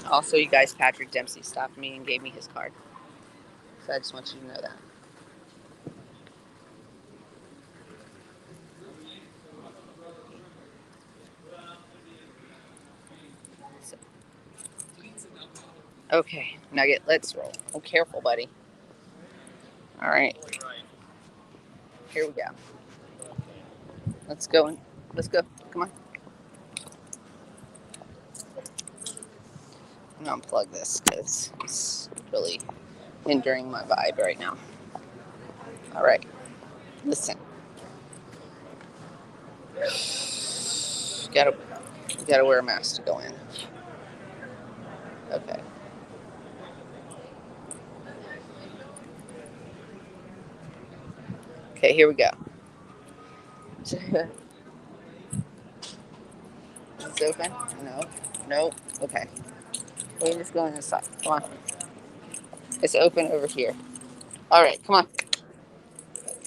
Also, you guys, Patrick Dempsey stopped me and gave me his card. So I just want you to know that. So, okay, Nugget, let's roll. Oh, careful, buddy. All right. Here we go. Let's go. Let's go. Come on. I'm going to unplug this because it's really hindering my vibe right now. All right. Listen. You gotta wear a mask to go in. Okay. Okay, here we go. It's open? No. No. Okay. We're just going inside. Come on. It's open over here. All right, come on.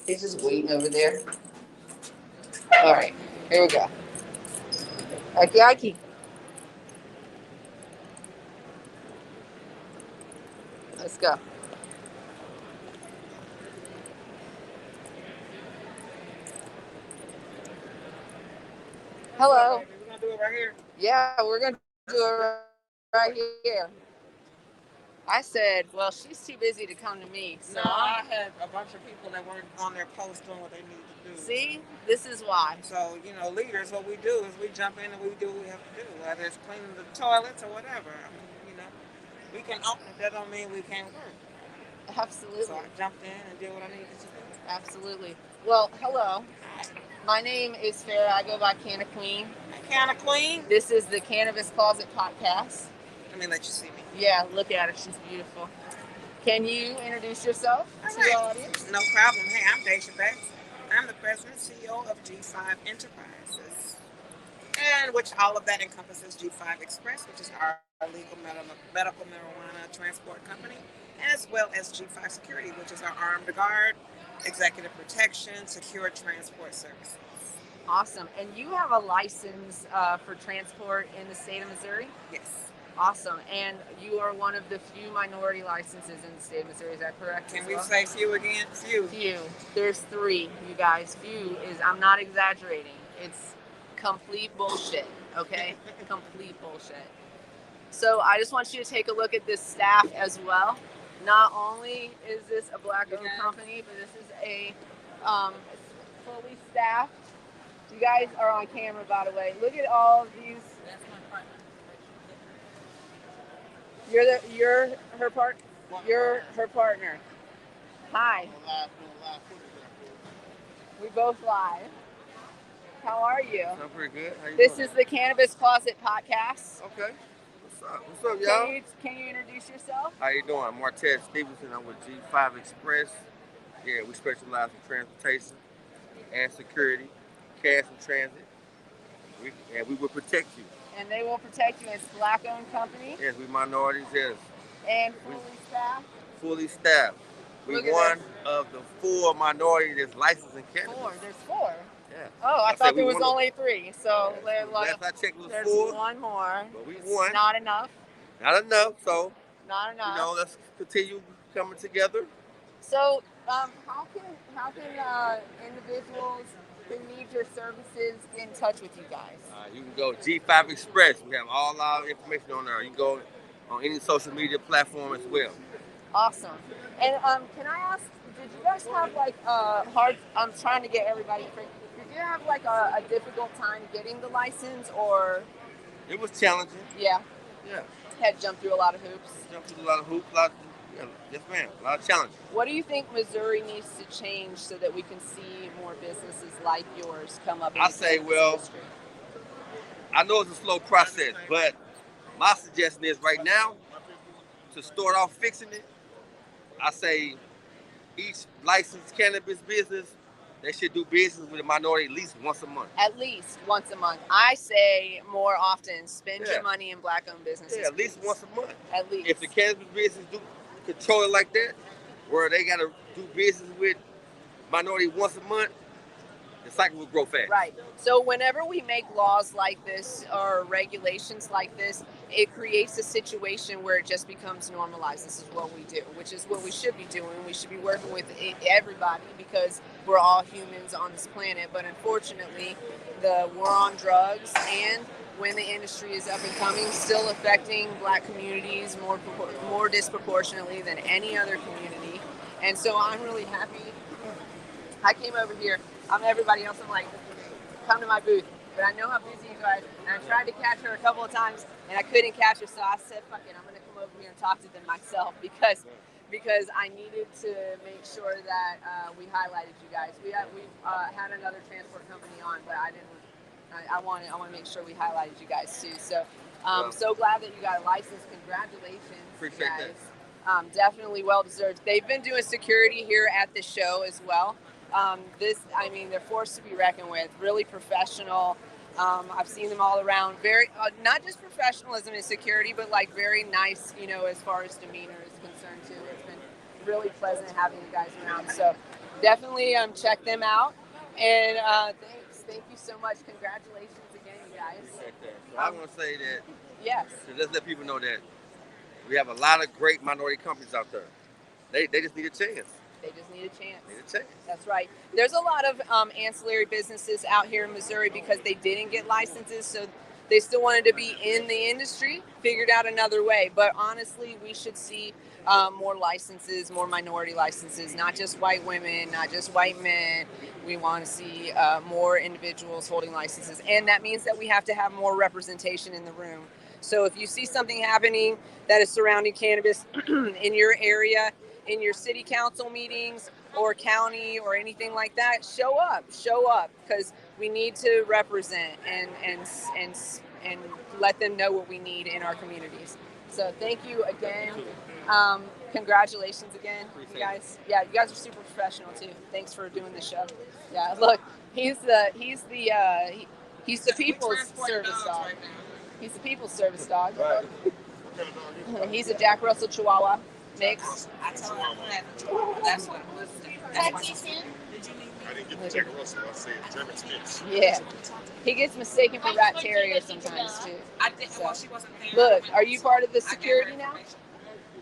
He's just waiting over there. All right, here we go. Aki Aki. Let's go. Hello. We're gonna do it right here. Yeah, we're gonna do it right here. I said, well, she's too busy to come to me. So No, I had a bunch of people that weren't on their post doing what they need to do. See, this is why. So, leaders, what we do is we jump in and we do what we have to do, whether it's cleaning the toilets or whatever. I mean, we can open it. That don't mean we can't work. Absolutely. So I jumped in and did what I needed to do. Absolutely. Well, hello. My name is Farrah. I go by Canna Queen. Canna Queen? This is the Cannabis Closet podcast. Let me let you see me. Yeah, look at her. She's beautiful. Can you introduce yourself to the audience? No problem. Hey, I'm Daisha Betts. I'm the president and CEO of G5 Enterprises, and which all of that encompasses G5 Express, which is our legal medical marijuana transport company, as well as G5 Security, which is our armed guard, executive protection, secure transport services. Awesome. And you have a license for transport in the state of Missouri? Yes. Awesome. And you are one of the few minority licenses in the state of Missouri. Is that correct? Can we say few again? Few. There's 3, you guys. Few is, I'm not exaggerating. It's complete bullshit, okay? Complete bullshit. So I just want you to take a look at this staff as well. Not only is this a Black-owned company, but this is a fully staffed. You guys are on camera, by the way. Look at all of these. That's my partner. You're her partner. Hi. We both live. How are you? I'm pretty good. How you This doing? is the Cannabis Closet podcast. Okay. What's up, y'all? Can you introduce yourself? How you doing? I'm Martez Stevenson. I'm with G5 Express. Yeah, we specialize in transportation and security, cash and transit. We will protect you. And they will protect you. It's a Black-owned company. Yes, we minorities, yes. And fully staffed. Fully staffed. We're one of the 4 minorities that's licensed in Canada. 4. There's 4. Yeah. Oh, I thought there was only 3. So last I checked, was there's 4. one more. But we It's won. not enough. Not enough. So Not enough. let's continue coming together. So, how can individuals who need your services get in touch with you guys? You can go G5 Express. We have all our information on there. You can go on any social media platform as well. Awesome. And can I ask, did you guys have like hard? I'm trying to get everybody free. Did you have like a difficult time getting the license, or? It was challenging. Yeah. Yeah. Had to jump through a lot of hoops. A lot of challenges. What do you think Missouri needs to change so that we can see more businesses like yours come up? I say, industry? I know it's a slow process, but my suggestion is right now, to start off fixing it, I say each licensed cannabis business, they should do business with a minority at least once a month. At least once a month. I say more often, spend your money in Black-owned businesses. Yeah, at least once a month. At least. If the cannabis business do control it like that, where they got to do business with minority once a month, the cycle will grow fast. Right. So whenever we make laws like this or regulations like this, it creates a situation where it just becomes normalized. This is what we do, which is what we should be doing. We should be working with everybody because we're all humans on this planet. But unfortunately, the war on drugs and when the industry is up and coming, still affecting Black communities more disproportionately than any other community. And so I'm really happy. I came over here. I'm everybody else. I'm like, come to my booth. But I know how busy you guys. And I tried to catch her a couple of times, and I couldn't catch her. So I said, fuck it, I'm going to come over here and talk to them myself because I needed to make sure that we highlighted you guys. We've had another transport company on, but I didn't I want to make sure we highlighted you guys too. So so glad that you got a license. Congratulations, Appreciate guys. Definitely well deserved. They've been doing security here at the show as well. They're forced to be reckoned with. Really professional. I've seen them all around. Very, not just professionalism in security, but like very nice, as far as demeanor is concerned too. It's been really pleasant having you guys around. So definitely check them out. And thank you so much. Congratulations again, you guys. So I want to say that. Yes. To just let people know that we have a lot of great minority companies out there. They just need a chance. They just need a chance. Need a chance. That's right. There's a lot of ancillary businesses out here in Missouri because they didn't get licenses, so they still wanted to be in the industry, figured out another way. But honestly, we should see more licenses, more minority licenses, not just white women, not just white men. We want to see more individuals holding licenses. And that means that we have to have more representation in the room. So if you see something happening that is surrounding cannabis in your area, in your city council meetings or county or anything like that, show up, because we need to represent and let them know what we need in our communities. So thank you again. Congratulations again, you guys. Yeah, you guys are super professional too. Thanks for doing the show. Yeah, look, he's the people's service dog. He's the people's service dog. Right. He's a Jack Russell Chihuahua mix. I told him that's what it was. That's what she said. I didn't get the Jack Russell. I said German Spitz. Yeah. He gets mistaken for rat terrier sometimes too. I think well, she wasn't there. Look, are you part of the security now?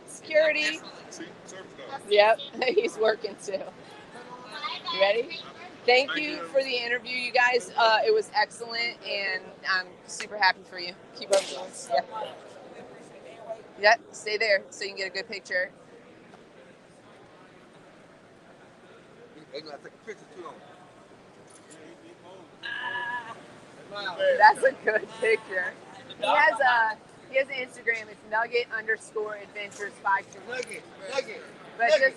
Security. See, service dog. Yep, he's working too. You ready? Thank you for the interview, you guys. It was excellent, and I'm super happy for you. Keep up doing this. Yeah. Yep, stay there so you can get a good picture. They're going to take a picture too long. That's a good picture. He has an Instagram. It's Nugget_Adventures 52. Nugget. But just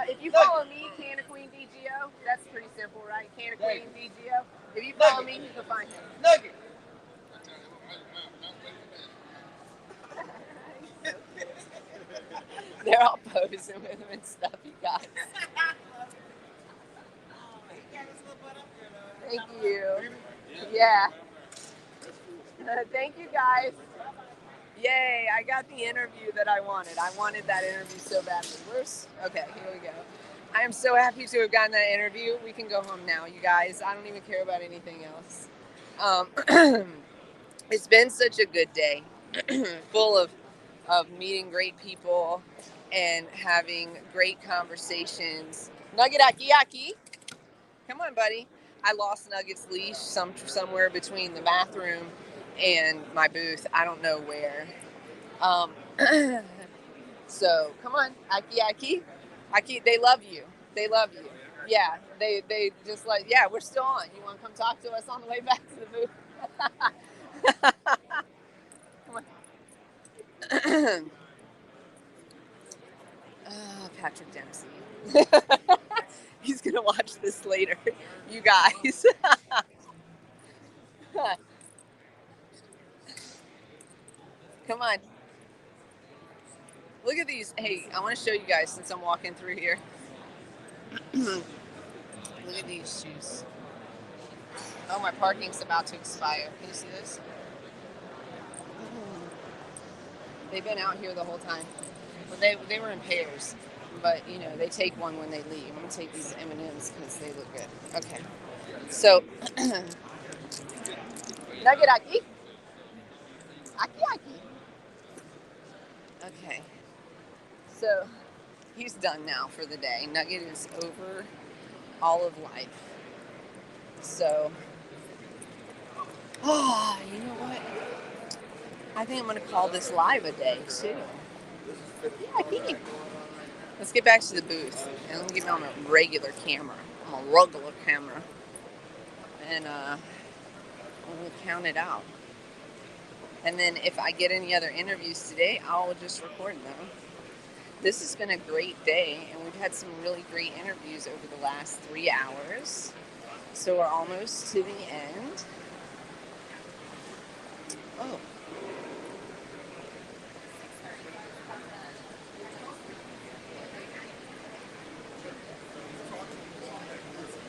if you follow me, Canna Queen DGO, that's pretty simple, right? Canna Queen DGO. If you follow me, you can find him. Nugget. They're all posing with him and stuff, you guys. Thank you. Yeah. Thank you, guys. Yay, I got the interview that I wanted. I wanted that interview so badly. Okay, here we go. I am so happy to have gotten that interview. We can go home now, you guys. I don't even care about anything else. It's been such a good day, full of meeting great people and having great conversations. Nugget Aki. Come on, buddy. I lost Nugget's leash somewhere between the bathroom and my booth. I don't know where. So come on, Aki. They love you. Yeah, they just like, yeah, we're still on. You want to come talk to us on the way back to the booth? Come on. Patrick Dempsey. He's gonna watch this later, you guys. Come on. Look at these. Hey, I want to show you guys since I'm walking through here. Look at these shoes. Oh, my parking's about to expire. Can you see this? They've been out here the whole time. Well, they were in pairs, but they take one when they leave. I'm gonna take these M&Ms because they look good. Okay. So, Nugget Aki. Okay. So, he's done now for the day. Nugget is over all of life. So, you know what? I think I'm going to call this live a day, too. Yeah, I can. Let's get back to the booth. And let me get on a regular camera. I'm a regular camera. And we'll count it out. And then if I get any other interviews today, I'll just record them. This has been a great day, and we've had some really great interviews over the last 3 hours. So we're almost to the end. Oh.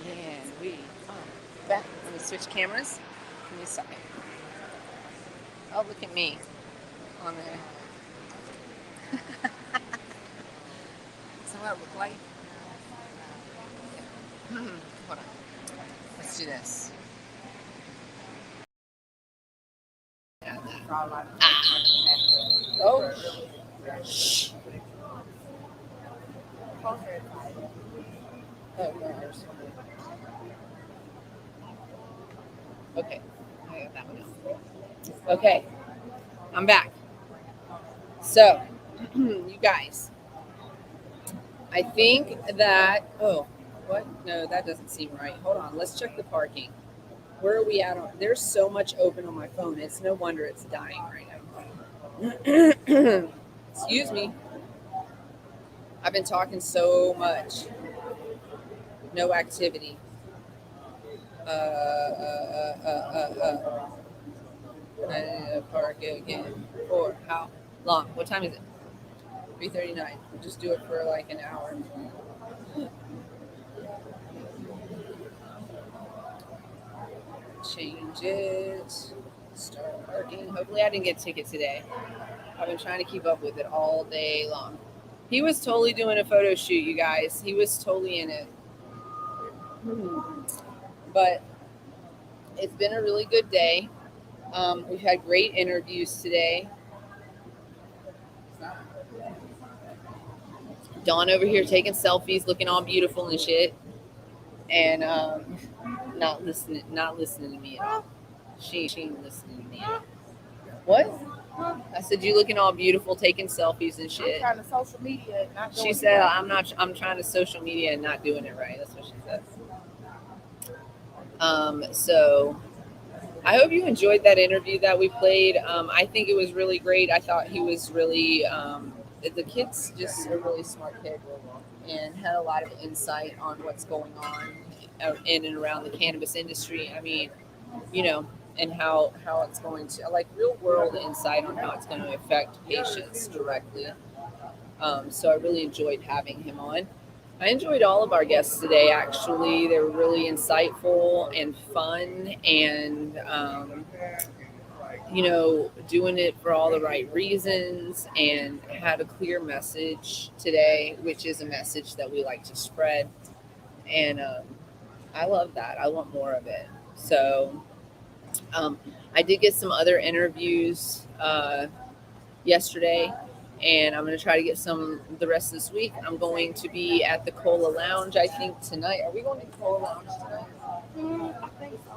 And we back. Let me switch cameras. Give me a second. Oh, look at me on there. So what I look like? Hold on. Let's do this. Oh. Shh. Oh, no. Okay. I got that one out. Okay. I'm back. So, you guys, I think that, oh, what? No, that doesn't seem right. Hold on. Let's check the parking. Where are we at? There's so much open on my phone. It's no wonder it's dying right now. Excuse me. I've been talking so much. No activity. I need to park again. For how long? What time is it? 3:39. We'll just do it for like an hour. Change it. Start parking. Hopefully I didn't get a ticket today. I've been trying to keep up with it all day long. He was totally doing a photo shoot, you guys. He was totally in it. But it's been a really good day. We've had great interviews today. Dawn over here taking selfies, looking all beautiful and shit, and not listening to me at all. She ain't listening to me. What? I said you looking all beautiful, taking selfies and shit. I'm trying to social media and not doing She said I'm trying to social media and not doing it right. That's what she said. So I hope you enjoyed that interview that we played. I think it was really great. I thought he was really, the kid's just a really smart kid and had a lot of insight on what's going on in and around the cannabis industry. I mean, you know, and how it's going to, like, real world insight on how it's going to affect patients directly. So I really enjoyed having him on. I enjoyed all of our guests today, actually. They were really insightful and fun and, doing it for all the right reasons and had a clear message today, which is a message that we like to spread. And I love that. I want more of it. So I did get some other interviews yesterday. And I'm going to try to get some the rest of this week. I'm going to be at the Cola Lounge, I think, tonight. Are we going to the Cola Lounge tonight? I think so.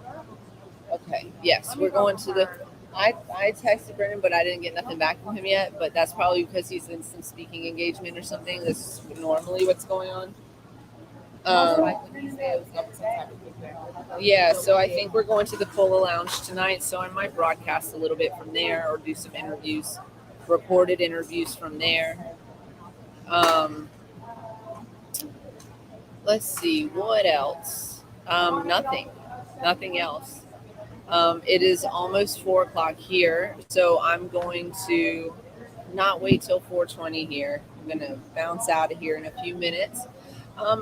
Okay. Yes, we're going to the... I texted Brendan, but I didn't get nothing back from him yet. But that's probably because he's in some speaking engagement or something. That's normally what's going on. Yeah, so I think we're going to the Cola Lounge tonight. So I might broadcast a little bit from there or do some interviews. Recorded interviews from there. Let's see, what else? Nothing else. It is almost 4:00 here, so I'm going to not wait till 4:20 here. I'm gonna bounce out of here in a few minutes.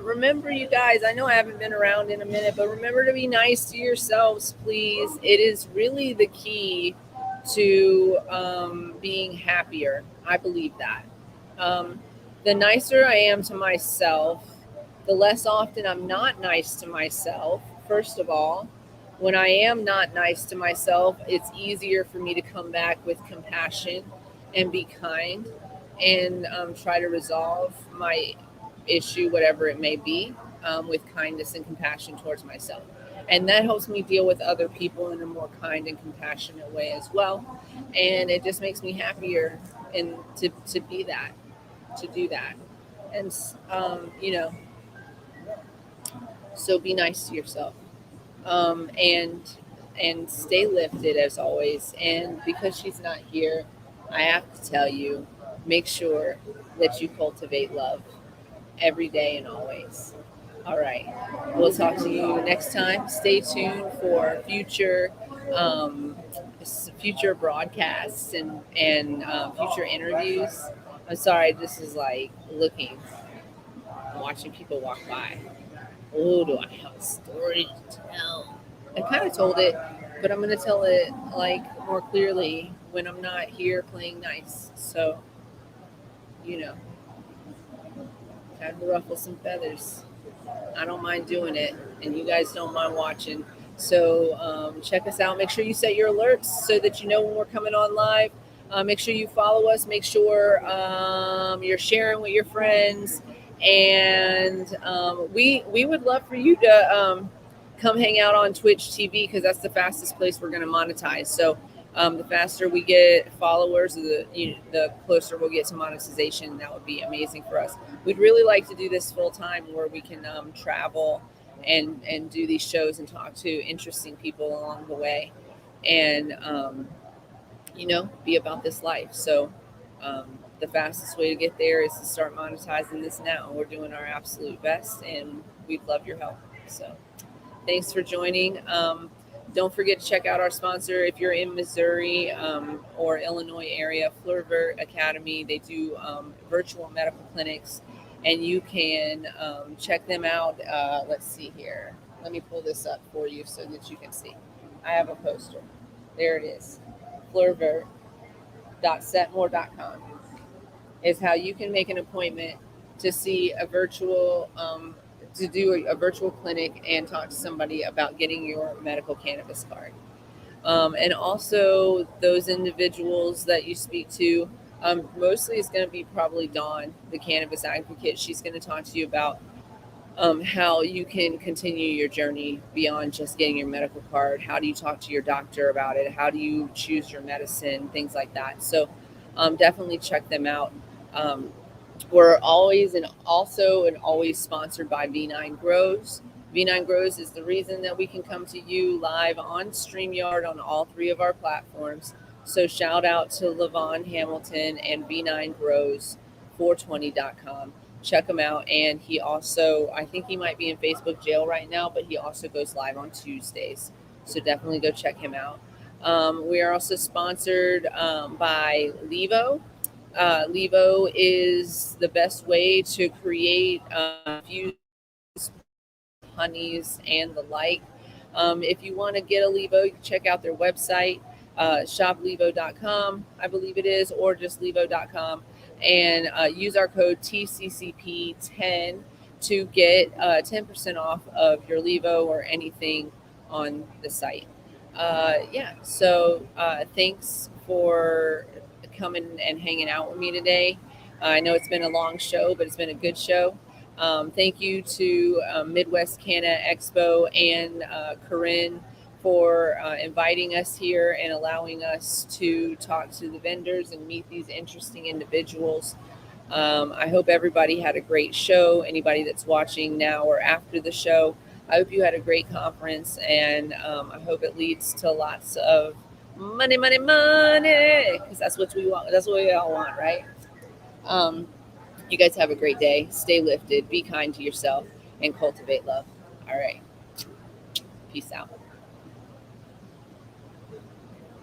Remember, you guys, I know I haven't been around in a minute, but remember to be nice to yourselves, please. It is really the key to being happier. I believe that. The nicer I am to myself, the less often I'm not nice to myself. First of all, when I am not nice to myself, it's easier for me to come back with compassion and be kind and try to resolve my issue, whatever it may be, with kindness and compassion towards myself. And that helps me deal with other people in a more kind and compassionate way as well. And it just makes me happier and to be that, to do that. And, so be nice to yourself. And stay lifted as always. And because she's not here, I have to tell you, make sure that you cultivate love every day and always. All right. We'll talk to you next time. Stay tuned for future future broadcasts and future interviews. I'm sorry, this is like watching people walk by. Oh, do I have a story to tell? I kind of told it, but I'm going to tell it like more clearly when I'm not here playing nice. So, time to ruffle some feathers. I don't mind doing it, and you guys don't mind watching. So check us out. Make sure you set your alerts so that you know when we're coming on live. Make sure you follow us. Make sure you're sharing with your friends. And we would love for you to come hang out on Twitch TV because that's the fastest place we're going to monetize. So the faster we get followers, the closer we'll get to monetization. That would be amazing for us. We'd really like to do this full time where we can travel and do these shows and talk to interesting people along the way and, be about this life. So the fastest way to get there is to start monetizing this now. We're doing our absolute best and we'd love your help. So thanks for joining. Don't forget to check out our sponsor if you're in Missouri or Illinois area, Fleurvert Academy. They do virtual medical clinics, and you can check them out. Let's see here. Let me pull this up for you so that you can see. I have a poster. There it is. Fleurvert.setmore.com is how you can make an appointment to see a virtual to do a virtual clinic and talk to somebody about getting your medical cannabis card. And also those individuals that you speak to, mostly it's going to be probably Dawn, the cannabis advocate. She's going to talk to you about how you can continue your journey beyond just getting your medical card. How do you talk to your doctor about it? How do you choose your medicine? Things like that. So definitely check them out. We're always sponsored by V9 Grows. V9 Grows is the reason that we can come to you live on StreamYard on all three of our platforms. So shout out to Levon Hamilton and V9 Grows 420.com. Check him out. And he also, I think he might be in Facebook jail right now, but he also goes live on Tuesdays. So definitely go check him out. We are also sponsored by Levo. Levo is the best way to create infused honeys and the like. If you want to get a Levo, you can check out their website, shoplevo.com, I believe it is, or just levo.com, and use our code TCCP10 to get 10% off of your Levo or anything on the site. So thanks for coming and hanging out with me today. I know it's been a long show, but it's been a good show. Thank you to Midwest Canna Expo and Corinne for inviting us here and allowing us to talk to the vendors and meet these interesting individuals. I hope everybody had a great show. Anybody that's watching now or after the show, I hope you had a great conference, and I hope it leads to lots of money, because that's what we want. That's what we all want, right? You guys have a great day. Stay lifted, be kind to yourself, and cultivate love. All right. Peace out.